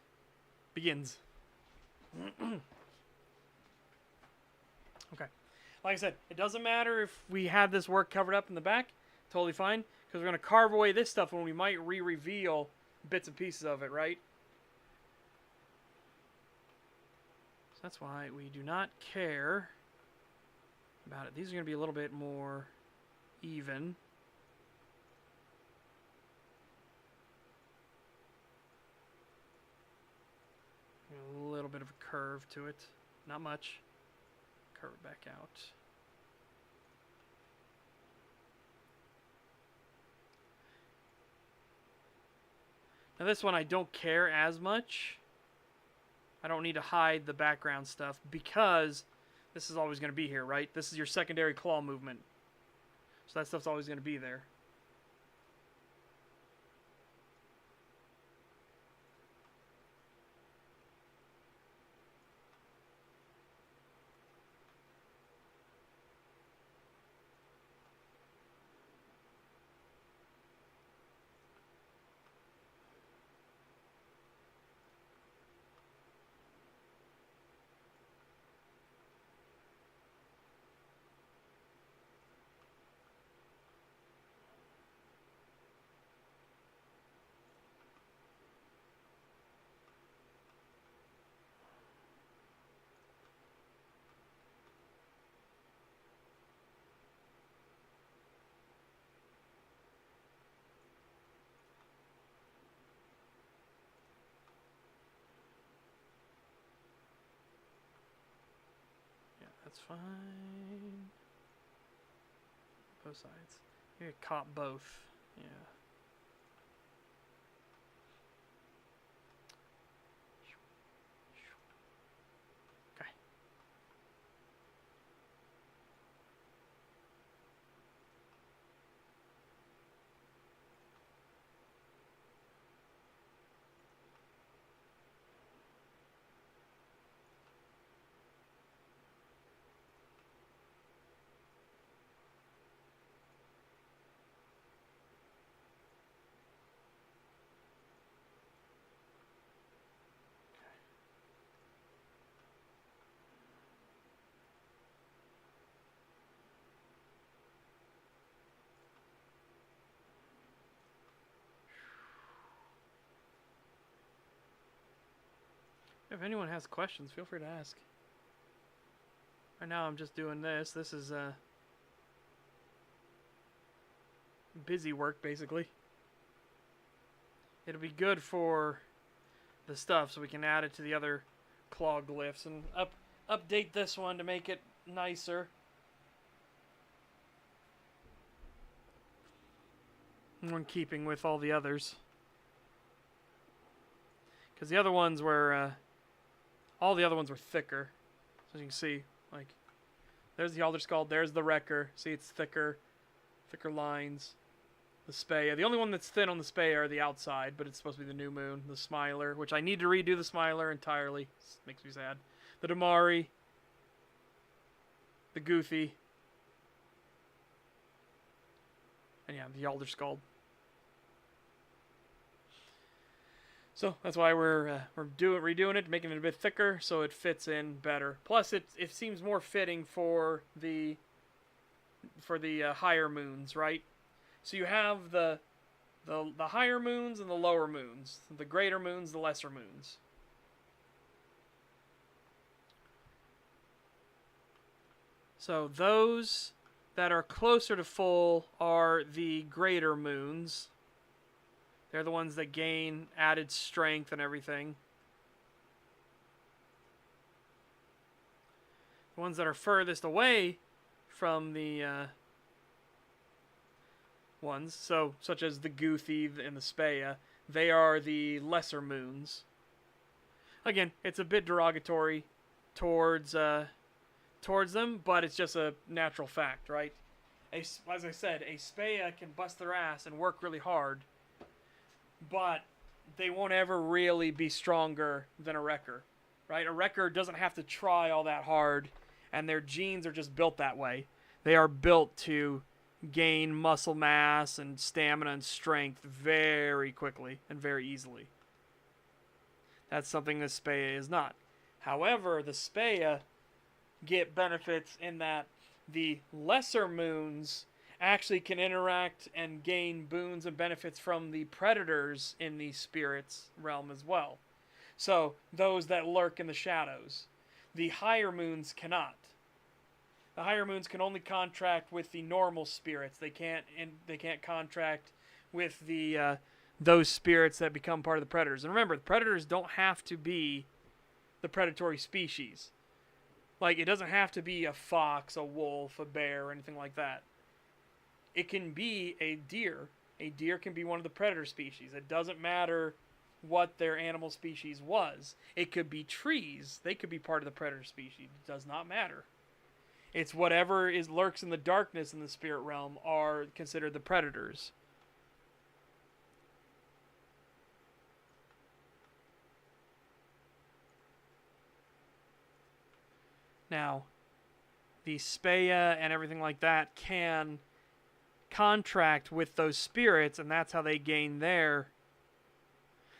begins. Okay. Like I said, it doesn't matter if we have this work covered up in the back. Totally fine. Because we're going to carve away this stuff when we might re-reveal bits and pieces of it, right? So that's why we do not care about it. These are going to be a little bit more even. A little bit of a curve to it. Not much. Curve it back out. Now this one I don't care as much. I don't need to hide the background stuff because this is always going to be here, right? This is your secondary claw movement. So that stuff's always going to be there. Yeah, that's fine. Both sides. You caught both. Yeah. Okay. If anyone has questions, feel free to ask. Right now I'm just doing this. This is busy work, basically. It'll be good for the stuff so we can add it to the other claw glyphs and update this one to make it nicer. We're in keeping with all the others. Because the other ones were, all the other ones were thicker. So as you can see, like, there's the Alder Skull, there's the Wrecker. See, it's thicker lines. The Speya. The only one that's thin on the Speya are the outside, but it's supposed to be the New Moon. The Smiler, which I need to redo the Smiler entirely. This makes me sad. The Damari. The Goofy. And yeah, the Alder Skull. So that's why we're redoing it, making it a bit thicker so it fits in better. Plus, it seems more fitting for the higher moons, right? So you have the higher moons and the lower moons, the greater moons, the lesser moons. So those that are closer to full are the greater moons. They're the ones that gain added strength and everything. The ones that are furthest away from the ones, so such as the Goofy and the Speya, they are the lesser moons. Again, it's a bit derogatory towards them, but it's just a natural fact, right? As I said, a Speya can bust their ass and work really hard, but they won't ever really be stronger than a Wrecker. right? A wrecker doesn't have to try all that hard, and their genes are just built that way. They are built to gain muscle mass and stamina and strength very quickly and very easily. That's something the Speya is not. However, the Speya get benefits in that the lesser moons actually can interact and gain boons and benefits from the predators in the spirits realm as well. So, those that lurk in the shadows. The higher moons cannot. The higher moons can only contract with the normal spirits. They can't contract with the those spirits that become part of the predators. And remember, the predators don't have to be the predatory species. Like, it doesn't have to be a fox, a wolf, a bear, or anything like that. It can be a deer. A deer can be one of the predator species. It doesn't matter what their animal species was. It could be trees. They could be part of the predator species. It does not matter. It's whatever lurks in the darkness in the spirit realm are considered the predators. Now, the Speya and everything like that can contract with those spirits, and that's how they gain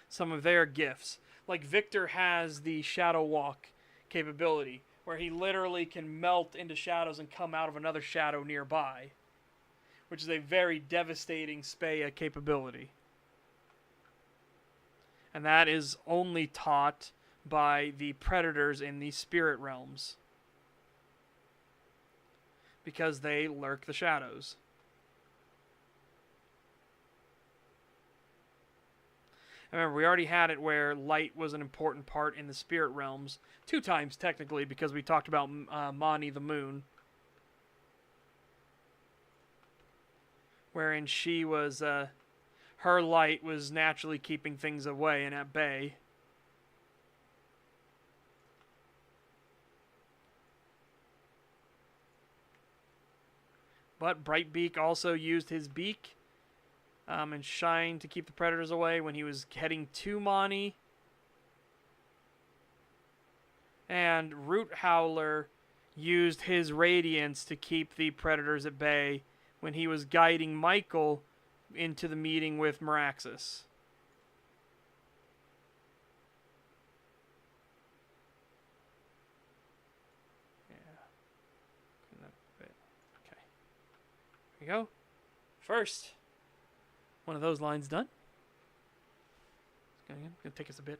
some of their gifts. Like Victor has the Shadow Walk capability, where he literally can melt into shadows and come out of another shadow nearby, which is a very devastating Speya capability. And that is only taught by the predators in the spirit realms, because they lurk the shadows. Remember, we already had it where light was an important part in the spirit realms. 2 times, technically, because we talked about Mani the moon. Wherein she was, her light was naturally keeping things away and at bay. But Brightbeak also used his beak and shine to keep the predators away when he was heading to Mani. And Root Howler used his radiance to keep the predators at bay when he was guiding Michael into the meeting with Meraxus. Here we go. First, one of those lines done. It's gonna take us a bit.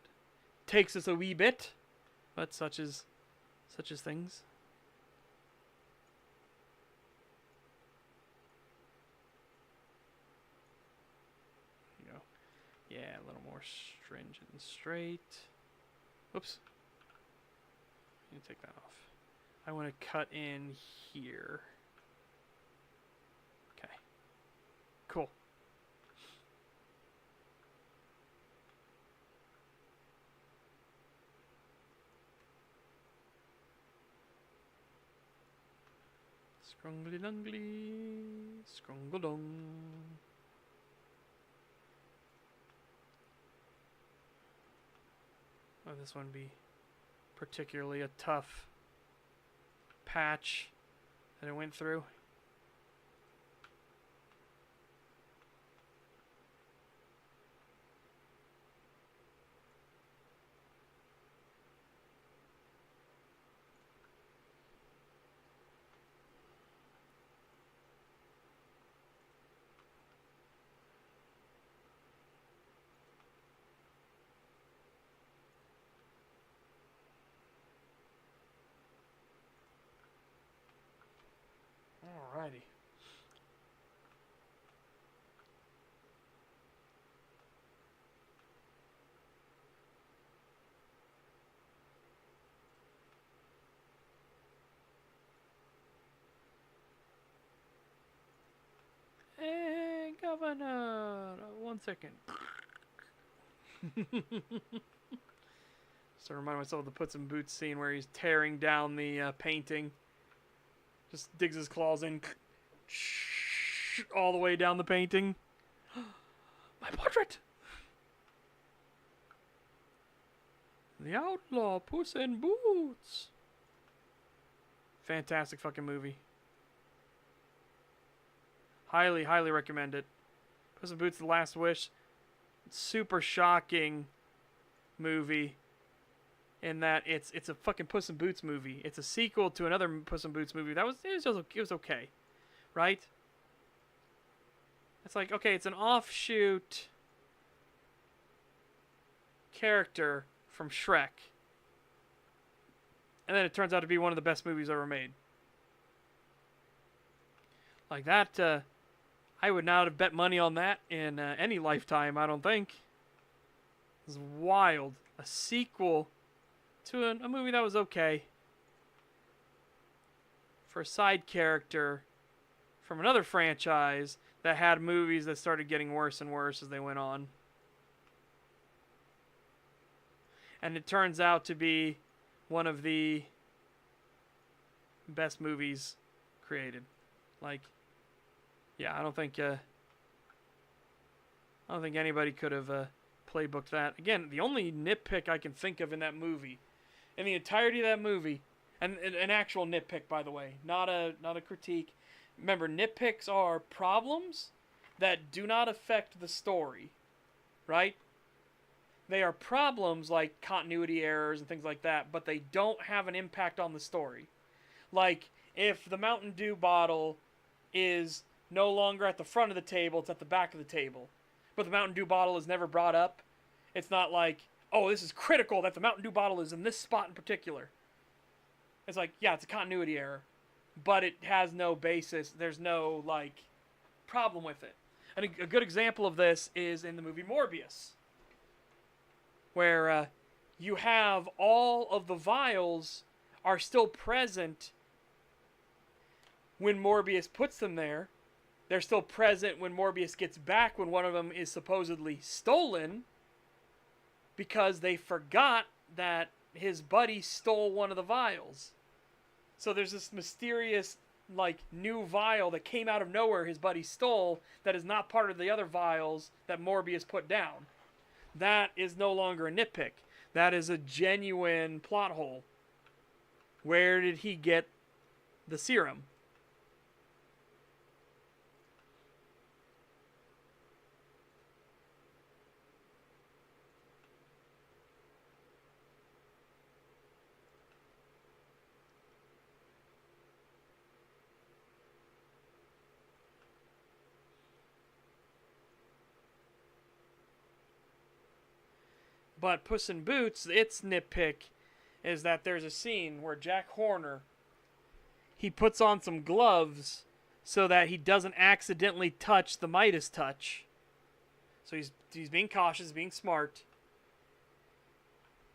Takes us a wee bit, but such is things. Here we go. Yeah, a little more stringent and straight. Whoops. Let me take that off. I want to cut in here. Cool. Scrungly dungly, scrungle dong. Oh, this one be particularly a tough patch that I went through. Alrighty. Hey, Governor! 1 second. Just to remind myself of the Puts in Boots scene where he's tearing down the painting. Just digs his claws in all the way down the painting. My portrait! The Outlaw Puss in Boots. Fantastic fucking movie. Highly, highly recommend it. Puss in Boots: The Last Wish. Super shocking movie in that it's a fucking Puss in Boots movie. It's a sequel to another Puss in Boots movie. It was okay, right? It's like, okay, it's an offshoot character from Shrek. And then it turns out to be one of the best movies ever made. Like that, I would not have bet money on that in any lifetime, I don't think. It's wild. A sequel to a movie that was okay. For a side character from another franchise that had movies that started getting worse and worse as they went on. And it turns out to be one of the best movies created. Like, yeah, I don't think anybody could have playbooked that. Again, the only nitpick I can think of in that movie, in the entirety of that movie, and an actual nitpick, by the way, not a critique. Remember, nitpicks are problems that do not affect the story, right? They are problems like continuity errors and things like that, but they don't have an impact on the story. Like, if the Mountain Dew bottle is no longer at the front of the table, it's at the back of the table, but the Mountain Dew bottle is never brought up, it's not like, oh, this is critical that the Mountain Dew bottle is in this spot in particular. It's like, yeah, it's a continuity error, but it has no basis. There's no, like, problem with it. And a good example of this is in the movie Morbius, where you have all of the vials are still present when Morbius puts them there. They're still present when Morbius gets back, when one of them is supposedly stolen, because they forgot that his buddy stole one of the vials. So there's this mysterious, like, new vial that came out of nowhere his buddy stole that is not part of the other vials that Morbius put down. That is no longer a nitpick. That is a genuine plot hole. Where did he get the serum? But Puss in Boots, its nitpick is that there's a scene where Jack Horner, he puts on some gloves so that he doesn't accidentally touch the Midas touch. So he's being cautious, being smart.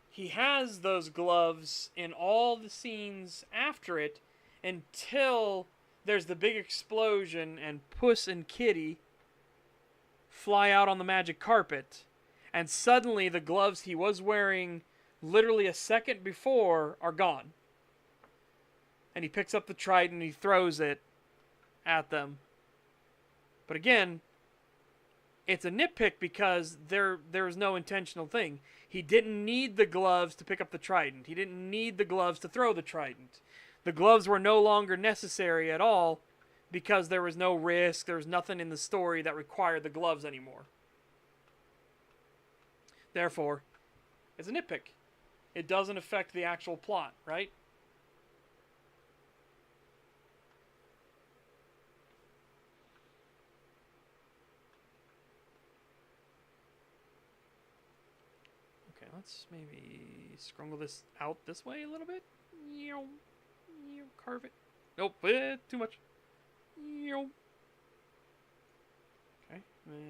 He has those gloves in all the scenes after it until there's the big explosion and Puss and Kitty fly out on the magic carpet. And suddenly the gloves he was wearing literally a second before are gone. And he picks up the trident and he throws it at them. But again, it's a nitpick because there is no intentional thing. He didn't need the gloves to pick up the trident. He didn't need the gloves to throw the trident. The gloves were no longer necessary at all because there was no risk. There was nothing in the story that required the gloves anymore. Therefore, it's a nitpick. It doesn't affect the actual plot, right? Okay, let's maybe scrungle this out this way a little bit. Carve it. Nope, too much. Okay. There.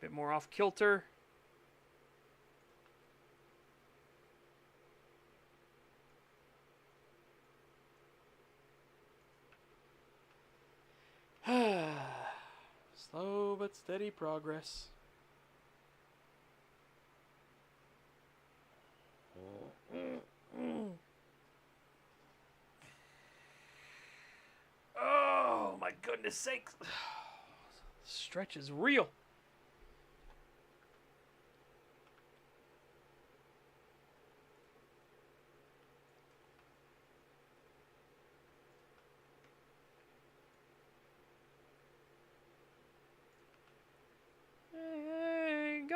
Bit more off kilter. Slow but steady progress. Oh my goodness sakes. Stretch is real.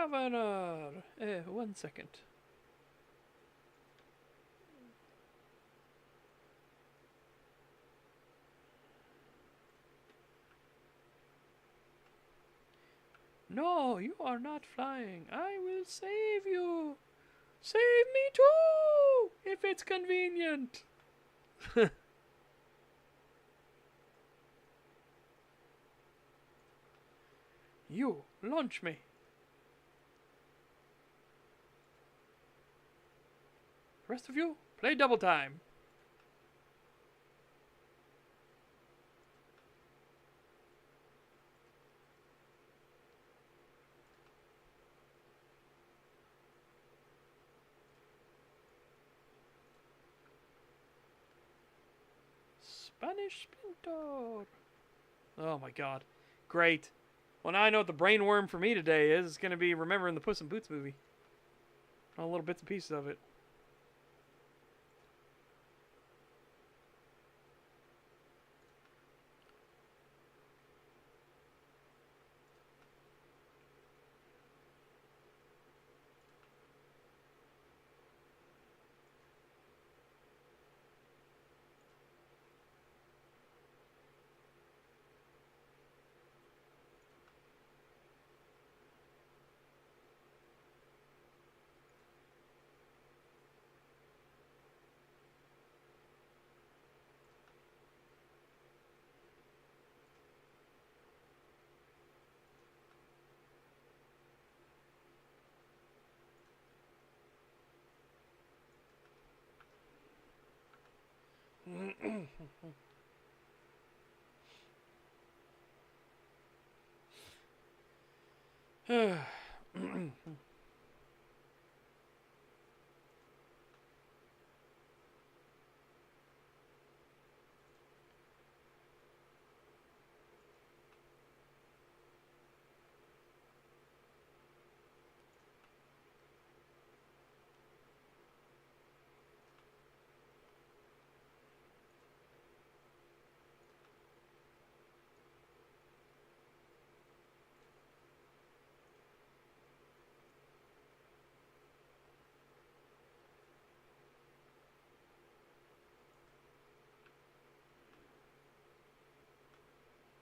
Governor! 1 second. No, you are not flying. I will save you. Save me too, if it's convenient. You, launch me. Rest of you, play double time. Spanish Splinter. Oh my god. Great. Well, now I know what the brain worm for me today is. It's going to be remembering the Puss in Boots movie. All little bits and pieces of it.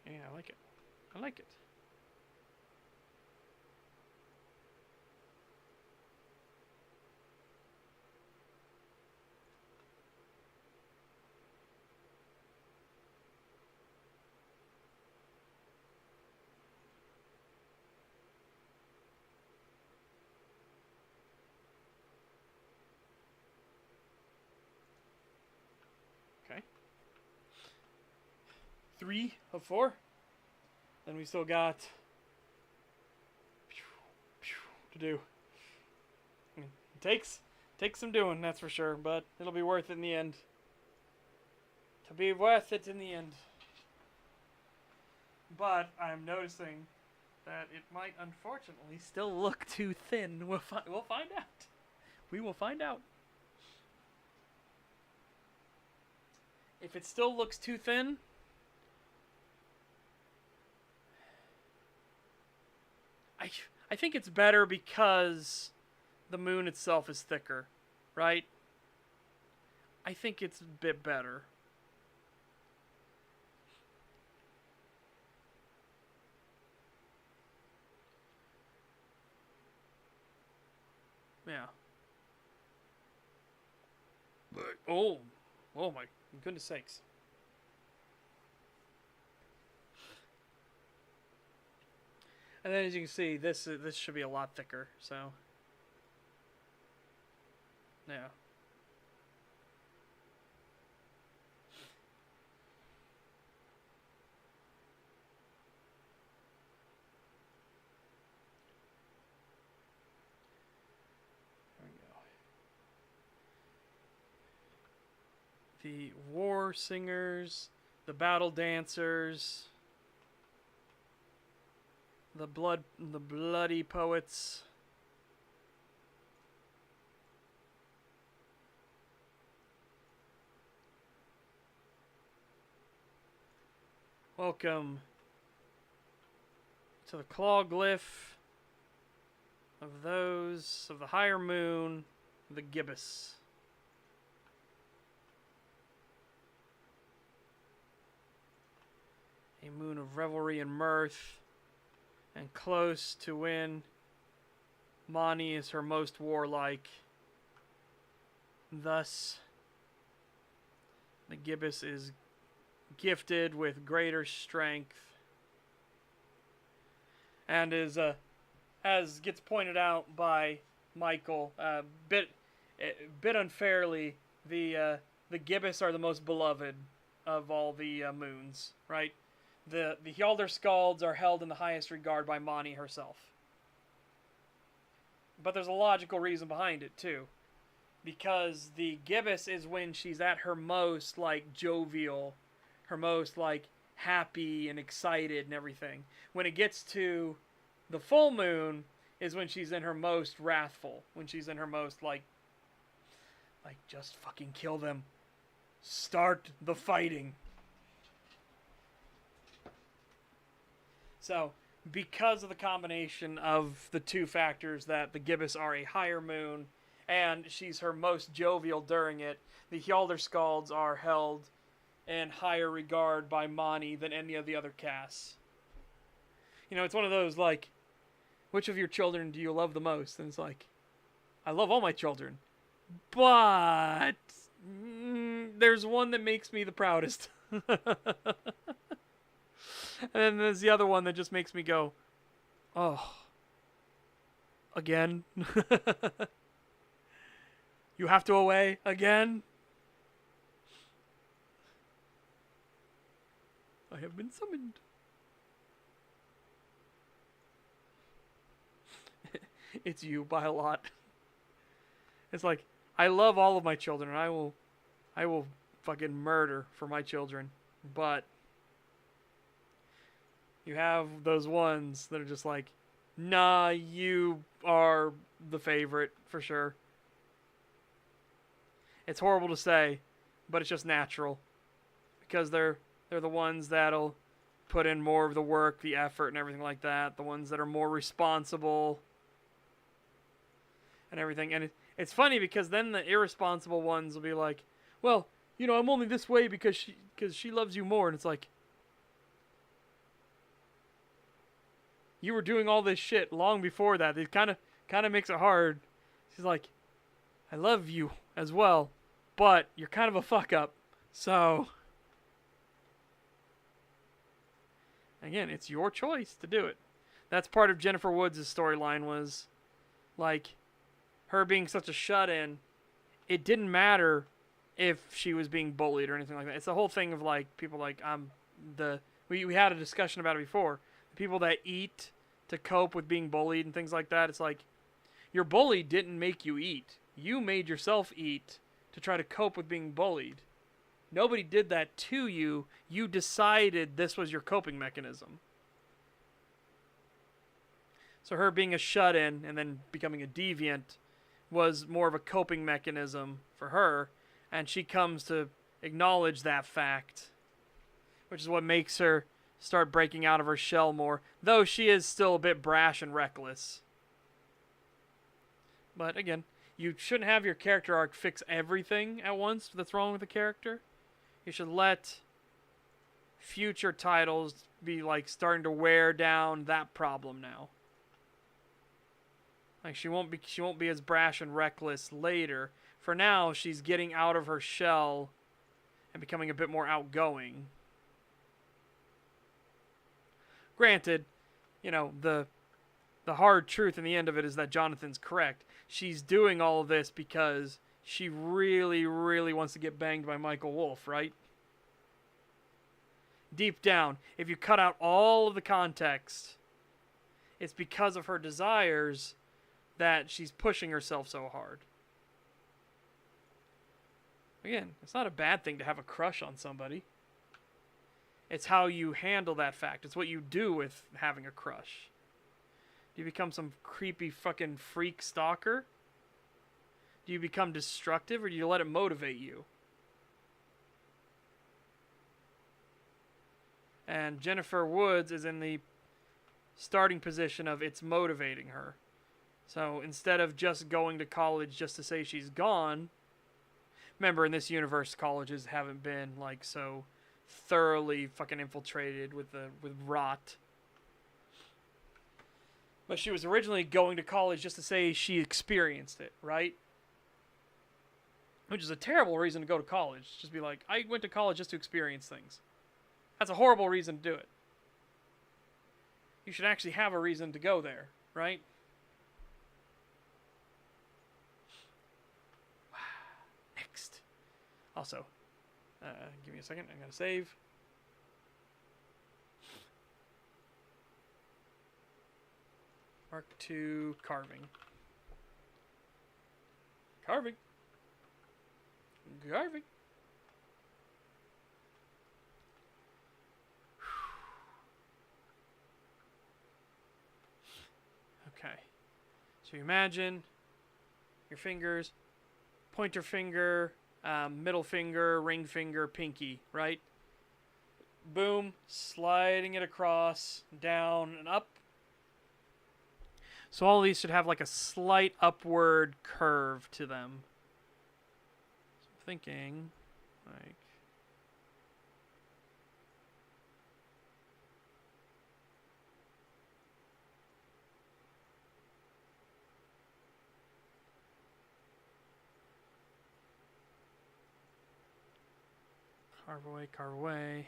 Yeah, I like it. I like it. Okay. 3 of 4. Then we still got to do. It takes some doing, that's for sure, but it'll be worth it in the end. To be worth it in the end. But I'm noticing that it might unfortunately still look too thin. We'll find out. We will find out. If it still looks too thin, I think it's better because the moon itself is thicker, right? I think it's a bit better. Yeah. Oh my goodness sakes. And then as you can see, this should be a lot thicker, so. Yeah. There we go. The war singers, the battle dancers, the bloody poets. Welcome to the claw glyph of those of the higher moon, the gibbous. A moon of revelry and mirth, and close to when Mani is her most warlike. Thus, the gibbous is gifted with greater strength, and is, as gets pointed out by Michael, bit unfairly, the gibbous are the most beloved of all the moons, right? The Hjalder Skalds are held in the highest regard by Mani herself. But there's a logical reason behind it, too. Because the gibbous is when she's at her most, like, jovial, her most, like, happy and excited and everything. When it gets to the full moon is when she's in her most wrathful. When she's in her most, like, just fucking kill them. Start the fighting. So, because of the combination of the two factors that the gibbous are a higher moon, and she's her most jovial during it, the Hjalder Skalds are held in higher regard by Mani than any of the other casts. You know, it's one of those, like, which of your children do you love the most? And it's like, I love all my children, but there's one that makes me the proudest. And then there's the other one that just makes me go, oh, again? You have to away again? I have been summoned. It's you by a lot. It's like, I love all of my children, and I will fucking murder for my children, but you have those ones that are just like, nah, you are the favorite for sure. It's horrible to say, but it's just natural. Because they're the ones that'll put in more of the work, the effort, and everything like that. The ones that are more responsible and everything. And it's funny because then the irresponsible ones will be like, well, you know, I'm only this way because she loves you more. And it's like, you were doing all this shit long before that. It kind of makes it hard. She's like, I love you as well, but you're kind of a fuck up. So, again, it's your choice to do it. That's part of Jennifer Woods' storyline was, like, her being such a shut-in, it didn't matter if she was being bullied or anything like that. It's the whole thing of, like, people like, we had a discussion about it before. People that eat to cope with being bullied and things like that. It's like, your bully didn't make you eat. You made yourself eat to try to cope with being bullied. Nobody did that to you. You decided this was your coping mechanism. So her being a shut-in and then becoming a deviant was more of a coping mechanism for her, and she comes to acknowledge that fact, which is what makes her start breaking out of her shell more, though she is still a bit brash and reckless. But again, you shouldn't have your character arc fix everything at once that's wrong with the character. You should let future titles be like starting to wear down that problem now. Like she won't be as brash and reckless later. For now, she's getting out of her shell and becoming a bit more outgoing. Granted, you know, the hard truth in the end of it is that Jonathan's correct. She's doing all of this because she really, really wants to get banged by Michael Wolff, right? Deep down, if you cut out all of the context, it's because of her desires that she's pushing herself so hard. Again, it's not a bad thing to have a crush on somebody. It's how you handle that fact. It's what you do with having a crush. Do you become some creepy fucking freak stalker? Do you become destructive, or do you let it motivate you? And Jennifer Woods is in the starting position of it's motivating her. So instead of just going to college just to say she's gone, remember in this universe colleges haven't been like so thoroughly fucking infiltrated with rot. But she was originally going to college just to say she experienced it, right? Which is a terrible reason to go to college. Just be like, I went to college just to experience things. That's a horrible reason to do it. You should actually have a reason to go there, right? Next. Also, give me a second. I gotta save. Mark 2 carving. Carving. Carving. Okay. So you imagine your fingers, pointer finger, middle finger, ring finger, pinky, right? Boom, sliding it across, down, and up. So all these should have like a slight upward curve to them. So I'm thinking, like... Carve away, carve away.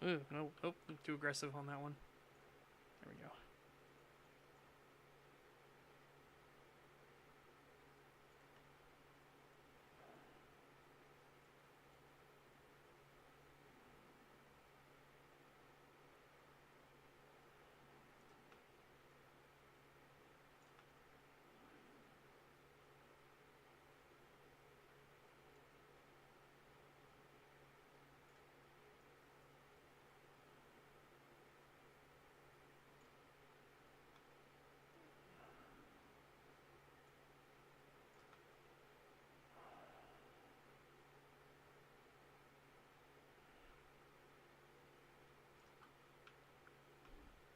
Ooh, no, oh, too aggressive on that one. There we go.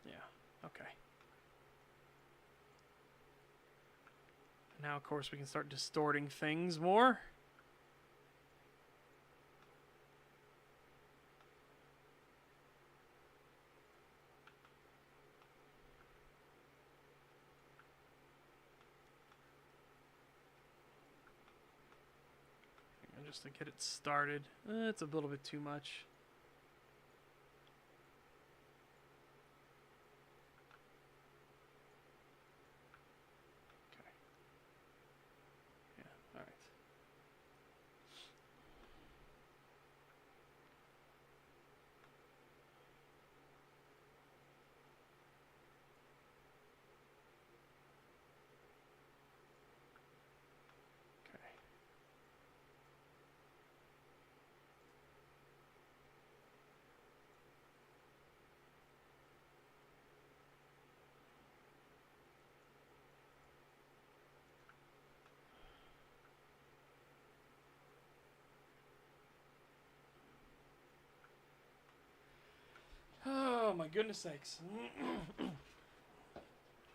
Yeah, okay. Now, of course, we can start distorting things more. Just to get it started. It's a little bit too much. Okay. Yeah, alright. Okay. Oh my goodness sakes.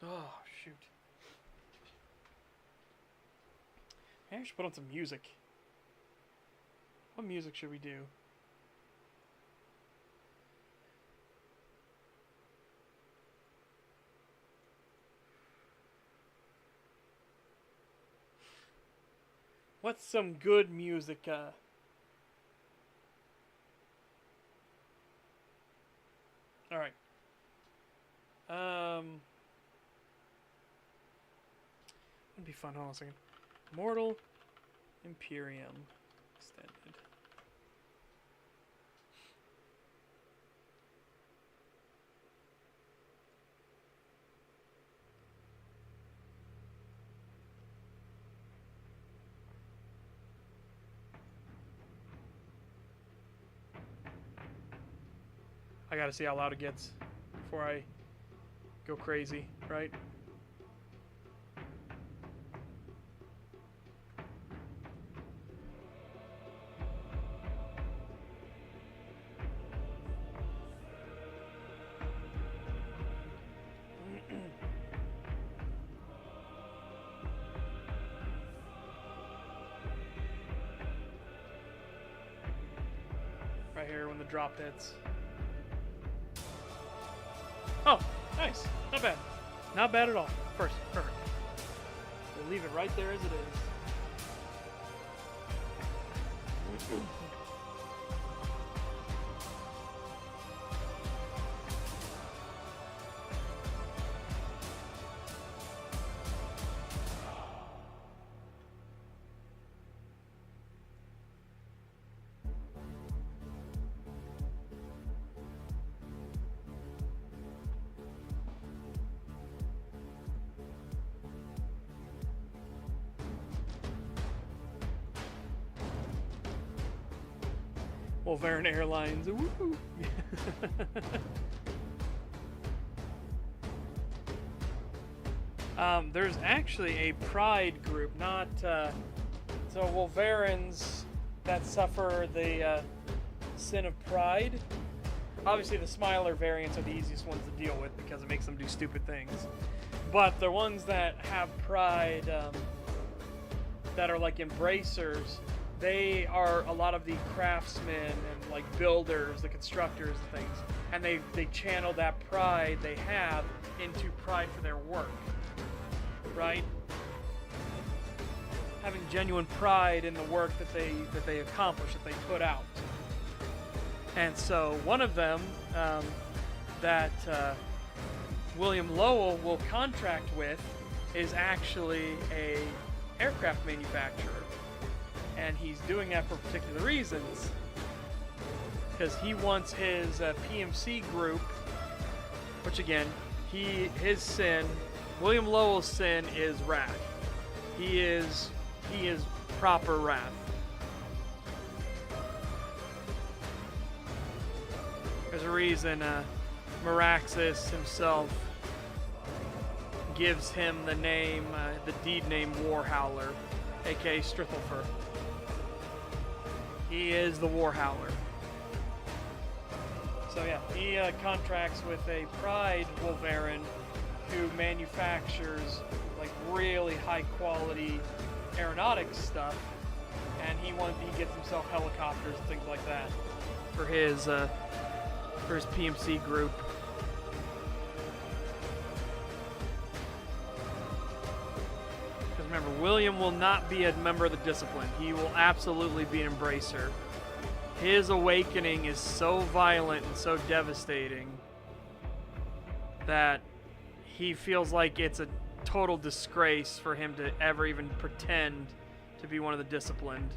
Oh, shoot. Maybe I should put on some music. What music should we do? What's some good music? Alright. It'd be fun. Hold on a second. Mortal Imperium extended. I gotta see how loud it gets before I go crazy, right? Right here when the drop hits. Oh, nice. Not bad. Not bad at all. First, perfect. We'll leave it right there as it is. Wolverine Airlines. Woo! There's actually a pride group, not so Wolverines that suffer the sin of pride. Obviously, the Smiler variants are the easiest ones to deal with because it makes them do stupid things. But the ones that have pride, that are like embracers, they are a lot of the craftsmen and like builders, the constructors and things, and they channel that pride they have into pride for their work, right? Having genuine pride in the work that they accomplish, that they put out. And so one of them that William Lowell will contract with is actually a aircraft manufacturer. And he's doing that for particular reasons, because he wants his PMC group, which again, his sin, William Lowell's sin is wrath. He is proper wrath. There's a reason Meraxis himself gives him the name, the deed name Warhowler, aka Strithelfer. He is the Warhowler. So yeah, he contracts with a Pride Wolverine who manufactures like really high quality aeronautics stuff, and he gets himself helicopters and things like that for his PMC group. Remember, William will not be a member of the Discipline. He will absolutely be an embracer. His awakening is so violent and so devastating that he feels like it's a total disgrace for him to ever even pretend to be one of the Disciplined.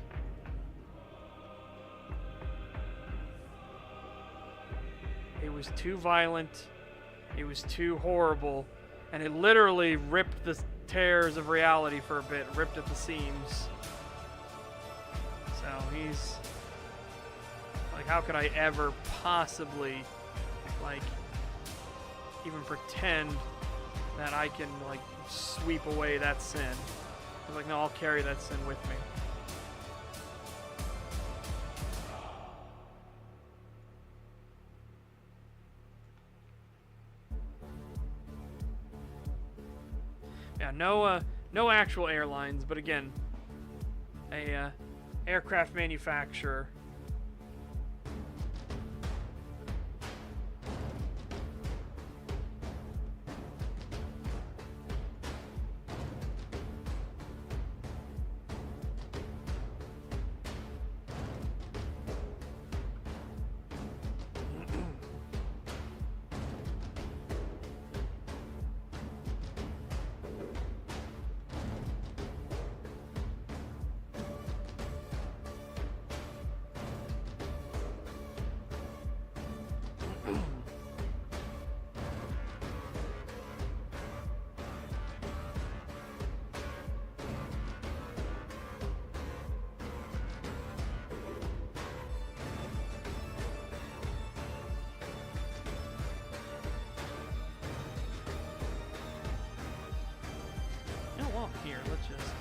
It was too violent. It was too horrible. And it literally ripped the tears of reality for a bit, ripped at the seams. So he's like, how could I ever possibly like even pretend that I can like sweep away that sin? I was like, no, I'll carry that sin with me. Yeah, no actual airlines, but again, a aircraft manufacturer. let's just...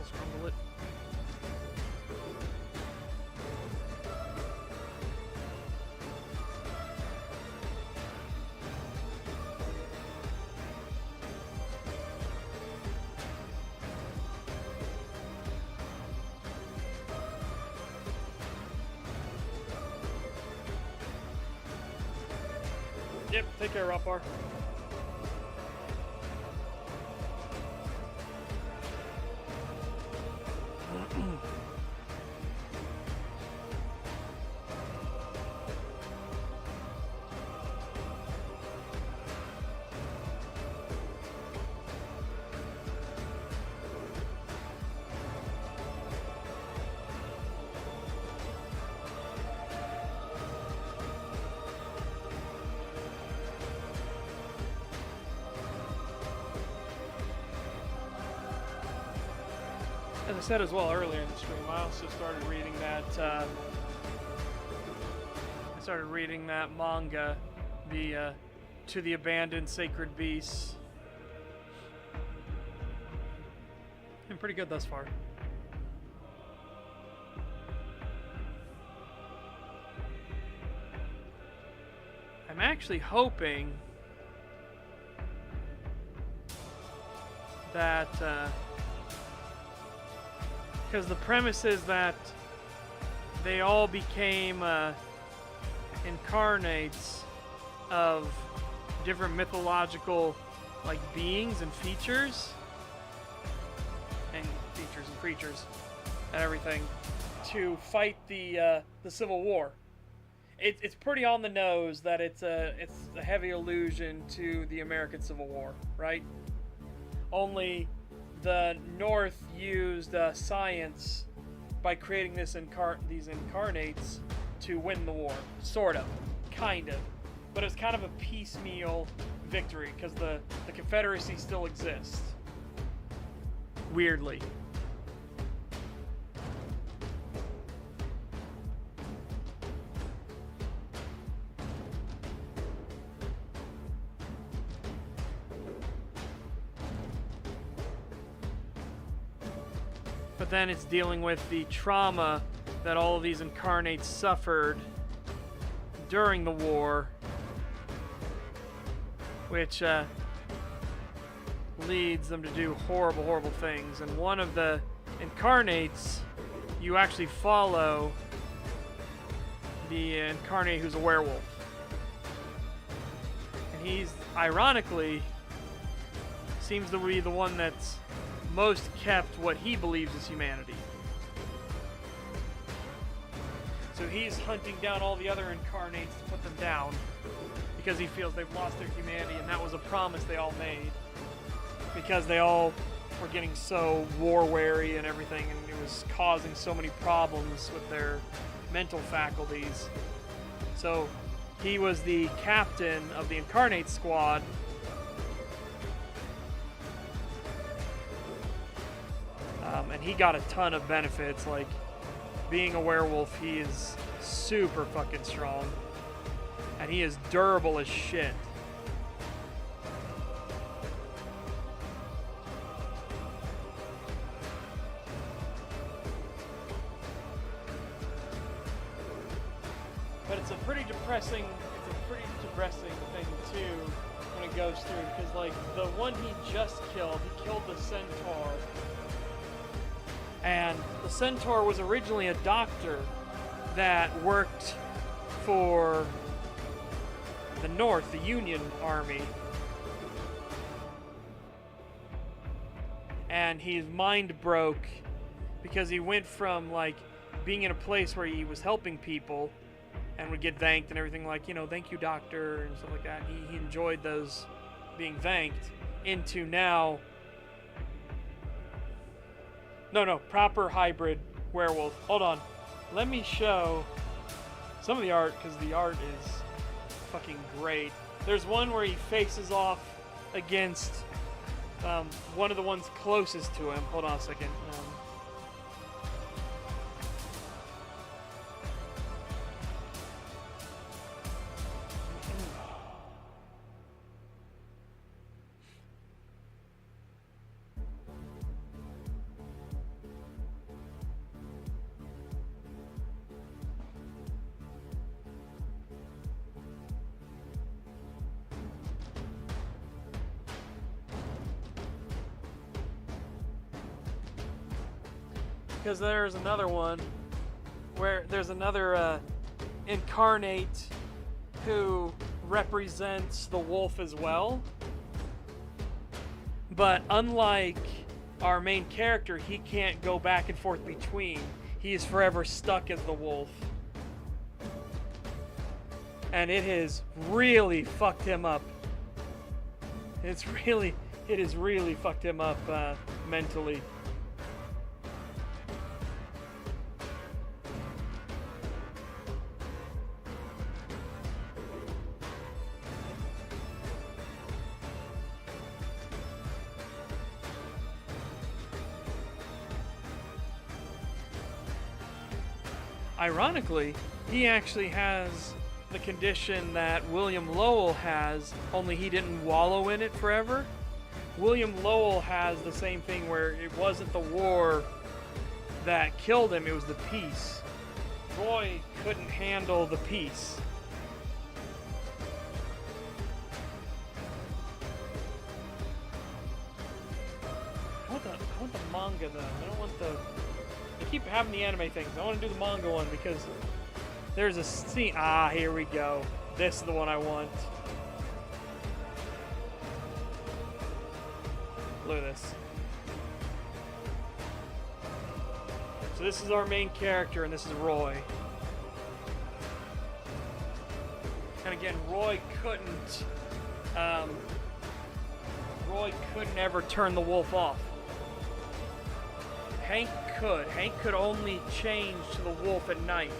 scramble it. Yep, take care, Rothbar. As I said as well earlier in the stream, I also started reading that manga, the To the Abandoned Sacred Beasts. Been pretty good thus far. I'm actually hoping that because the premise is that they all became incarnates of different mythological like beings and features and creatures and everything to fight the Civil War. It's pretty on the nose that it's a heavy allusion to the American Civil War, right? Only the North used science by creating these incarnates to win the war. Sort of. Kind of. But it was kind of a piecemeal victory because the Confederacy still exists. Weirdly. But then it's dealing with the trauma that all of these incarnates suffered during the war, which leads them to do horrible, horrible things. And one of the incarnates, you actually follow the incarnate who's a werewolf. And he's, ironically, seems to be the one that's most kept what he believes is humanity. So he's hunting down all the other incarnates to put them down because he feels they've lost their humanity, and that was a promise they all made because they all were getting so war-weary and everything, and it was causing so many problems with their mental faculties. So he was the captain of the incarnate squad. And he got a ton of benefits, like being a werewolf, he is super fucking strong. And he is durable as shit. But it's a pretty depressing thing too when it goes through, because like the one he just killed, he killed the centaur. And the centaur was originally a doctor that worked for the North, the Union Army. And his mind broke because he went from like being in a place where he was helping people and would get thanked and everything, like, you know, thank you, doctor, and stuff like that. He enjoyed those being thanked, into now No, proper hybrid werewolf. Hold on. Let me show some of the art, because the art is fucking great. There's one where he faces off against one of the ones closest to him. Hold on a second. because there's another one where there's another incarnate who represents the wolf as well. But unlike our main character, he can't go back and forth between. He is forever stuck as the wolf. And it has really fucked him up. It has really fucked him up mentally. Ironically, he actually has the condition that William Lowell has, only he didn't wallow in it forever. William Lowell has the same thing where it wasn't the war that killed him, it was the peace. Roy couldn't handle the peace. I want the manga though. I don't want the... I keep having the anime things. I want to do the manga one because there's a scene. Ah, here we go. This is the one I want. Look at this. So this is our main character, and this is Roy. And again, Roy couldn't ever turn the wolf off. Hank could. Hank could only change to the wolf at night.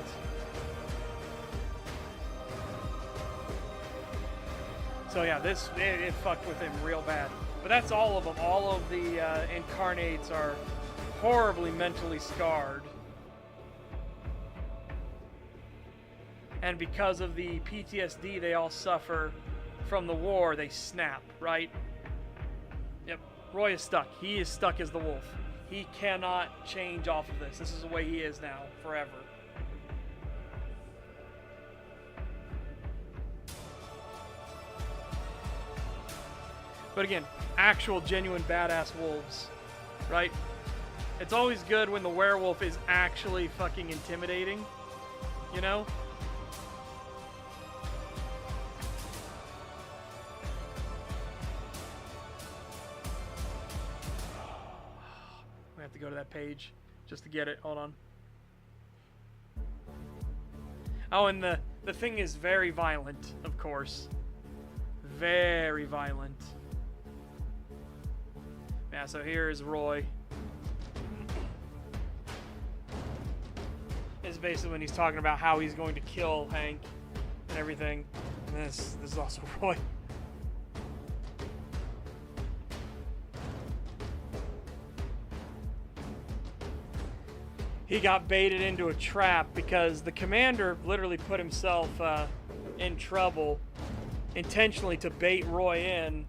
So yeah, it fucked with him real bad. But that's all of them. All of the incarnates are horribly mentally scarred. And because of the PTSD they all suffer from the war, they snap, right? Yep, Roy is stuck. He is stuck as the wolf. He cannot change off of this. This is the way he is now, forever. But again, actual, genuine, badass wolves, right? It's always good when the werewolf is actually fucking intimidating, you know? We have to go to that page just to get it. Hold on. Oh, and the thing is very violent, of course. Very violent. Yeah, so here is Roy. This is basically when he's talking about how he's going to kill Hank and everything. And this is also Roy. He got baited into a trap because the commander literally put himself in trouble intentionally to bait Roy in.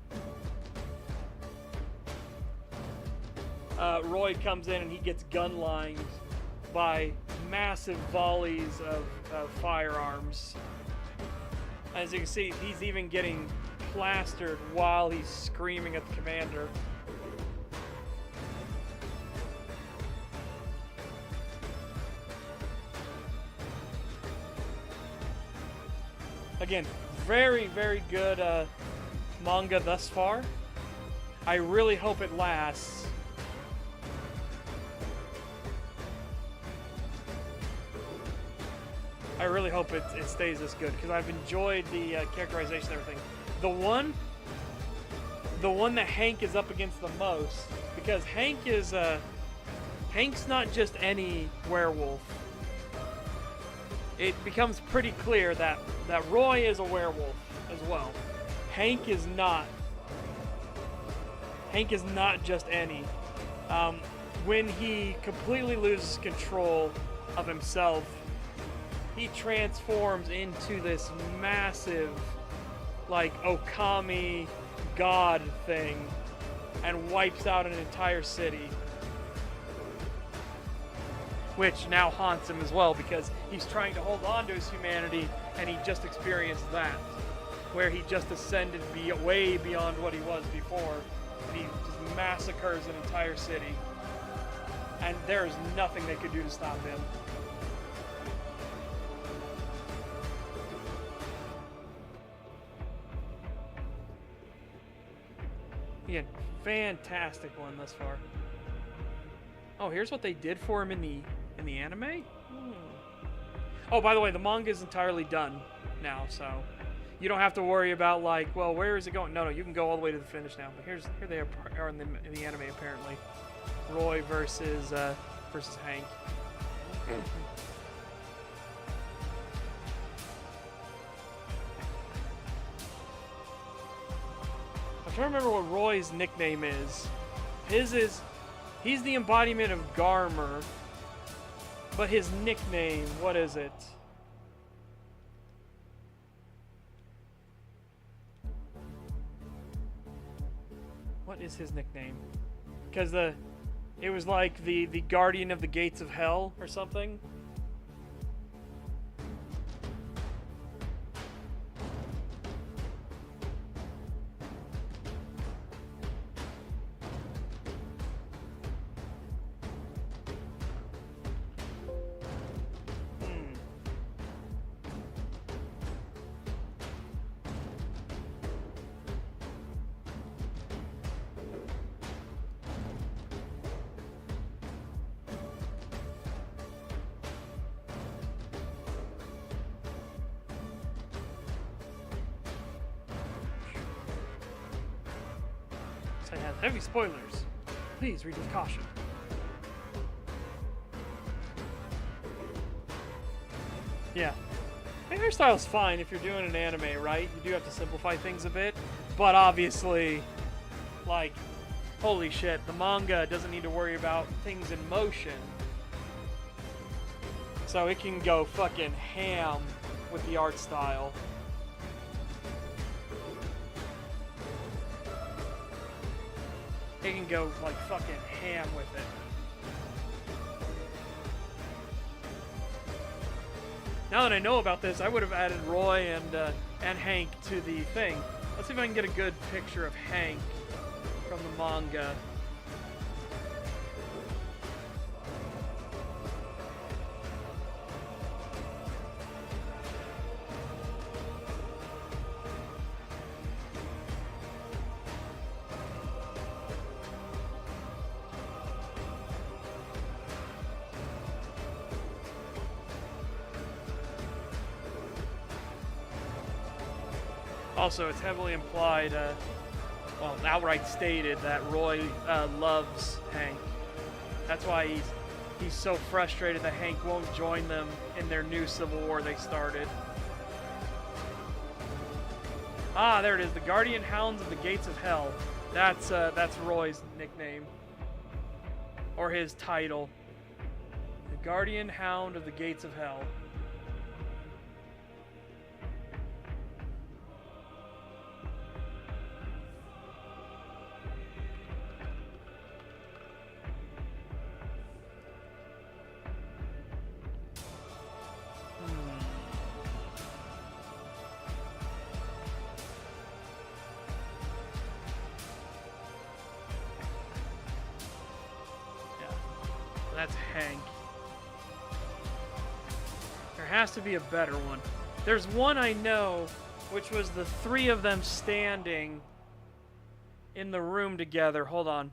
Roy comes in and he gets gun-lined by massive volleys of firearms. As you can see, he's even getting plastered while he's screaming at the commander. Again, very, very good manga thus far. I really hope it lasts. I really hope it stays this good because I've enjoyed the characterization and everything. The one that Hank is up against the most, because Hank's not just any werewolf. It becomes pretty clear that Roy is a werewolf as well. Hank is not. Hank is not just any. When he completely loses control of himself, he transforms into this massive, like, Okami god thing and wipes out an entire city. Which now haunts him as well because he's trying to hold on to his humanity and he just experienced that. Where he just ascended way beyond what he was before. And he just massacres an entire city. and there is nothing they could do to stop him. He had a fantastic one thus far. Oh, here's what they did for him in the anime? Oh, by the way, the manga is entirely done now, so you don't have to worry about, like, well, where is it going? No, you can go all the way to the finish now. But here they are in the anime, apparently. Roy versus Hank. I'm trying to remember what Roy's nickname is. He's the embodiment of Garmer, but his nickname, what is it? What is his nickname? Because it was like the guardian of the gates of hell or something. It has heavy spoilers. Please read with caution. Yeah. The hairstyle's fine if you're doing an anime, right? You do have to simplify things a bit. But obviously, like, holy shit, the manga doesn't need to worry about things in motion. So it can go fucking ham with the art style. It can go like fucking ham with it. Now that I know about this, I would have added Roy and Hank to the thing. Let's see if I can get a good picture of Hank from the manga. Also, it's heavily implied, well, outright stated that Roy loves Hank. That's why he's so frustrated that Hank won't join them in their new civil war they started. Ah, there it is, the Guardian Hounds of the Gates of Hell. That's Roy's nickname, or his title. The Guardian Hound of the Gates of Hell. That's Hank. There has to be a better one. There's one I know, which was the three of them standing in the room together. Hold on.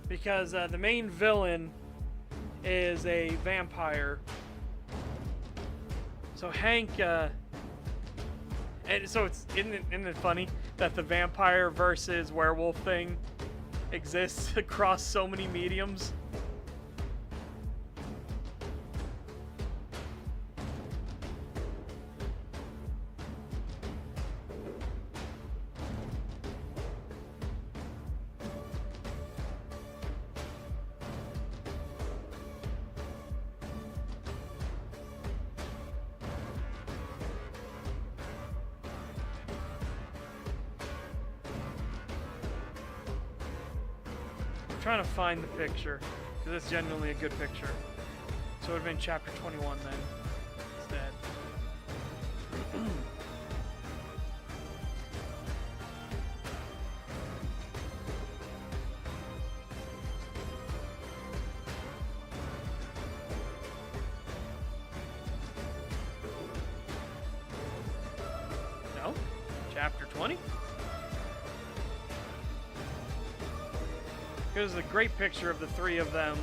Because the main villain is a vampire. So Hank, and so isn't it funny that the vampire versus werewolf thing exists across so many mediums? Trying to find the picture, because it's genuinely a good picture. So it would have been chapter 21 then, instead. No? Chapter 20? Here's a great picture of the three of them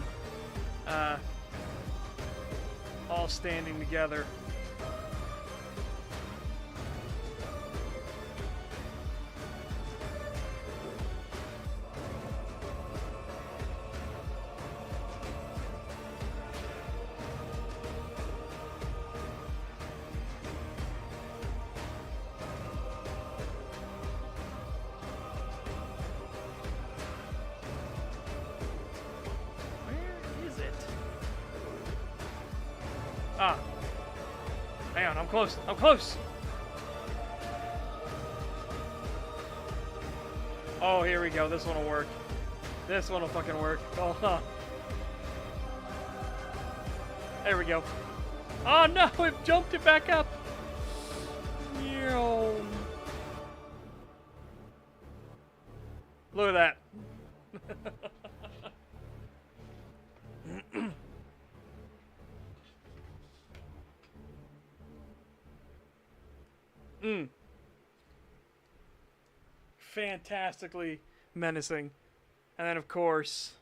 all standing together. Ah. Hang on, I'm close. I'm close. Oh, here we go. This one will work. This one will fucking work. Oh, huh. There we go. Oh, no. It jumped it back up. Look at that. Fantastically menacing. And then, of course,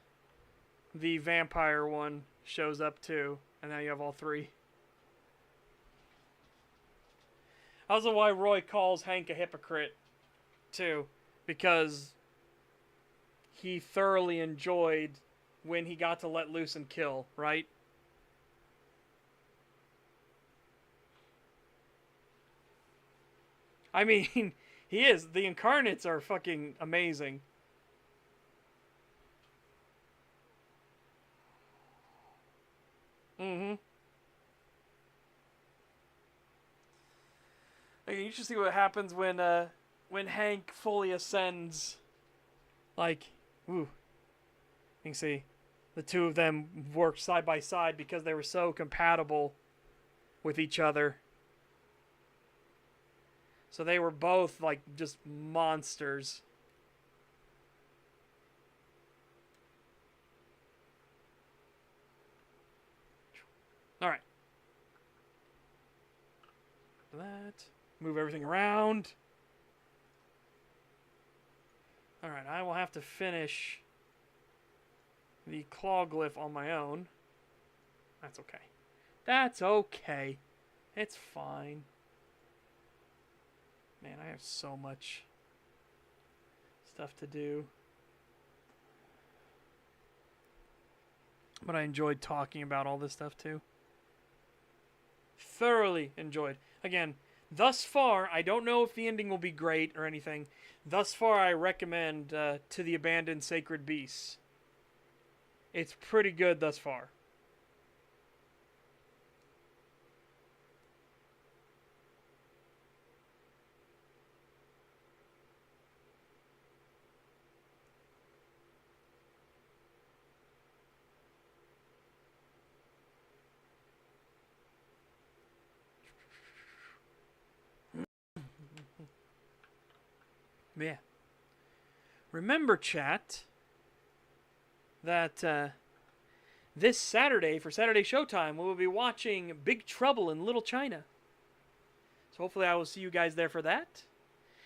the vampire one shows up too. And now you have all three. Also, why Roy calls Hank a hypocrite too. Because he thoroughly enjoyed when he got to let loose and kill, right? I mean, he is. The incarnates are fucking amazing. Mm-hmm. Like, you should see what happens when Hank fully ascends. Like, ooh. You can see the two of them worked side by side because they were so compatible with each other. So they were both, like, just monsters. Alright. That. Move everything around. Alright, I will have to finish the claw glyph on my own. That's okay. That's okay. It's fine. Man, I have so much stuff to do. But I enjoyed talking about all this stuff too. Thoroughly enjoyed. Again, thus far, I don't know if the ending will be great or anything. Thus far, I recommend To the Abandoned Sacred Beasts. It's pretty good thus far. Yeah. Remember, chat, that this Saturday, for Saturday Showtime, we will be watching Big Trouble in Little China. So hopefully I will see you guys there for that.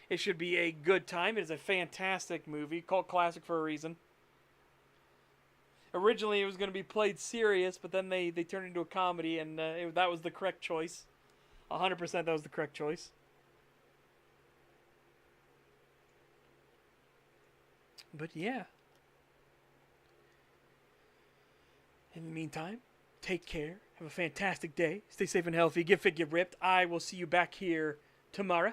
It should be a good time. It is a fantastic movie, cult classic for a reason. Originally, it was going to be played serious, but then they turned it into a comedy, and that was the correct choice. 100% that was the correct choice. But yeah. In the meantime, take care. Have a fantastic day. Stay safe and healthy. Get fit, get ripped. I will see you back here tomorrow.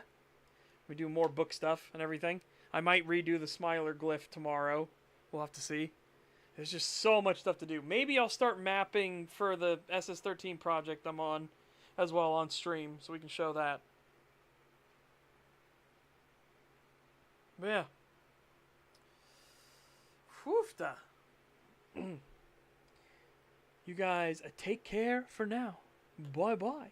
We do more book stuff and everything. I might redo the Smiler glyph tomorrow. We'll have to see. There's just so much stuff to do. Maybe I'll start mapping for the SS13 project I'm on as well on stream, so we can show that. But yeah. Woofda. You guys take care for now. Bye-bye.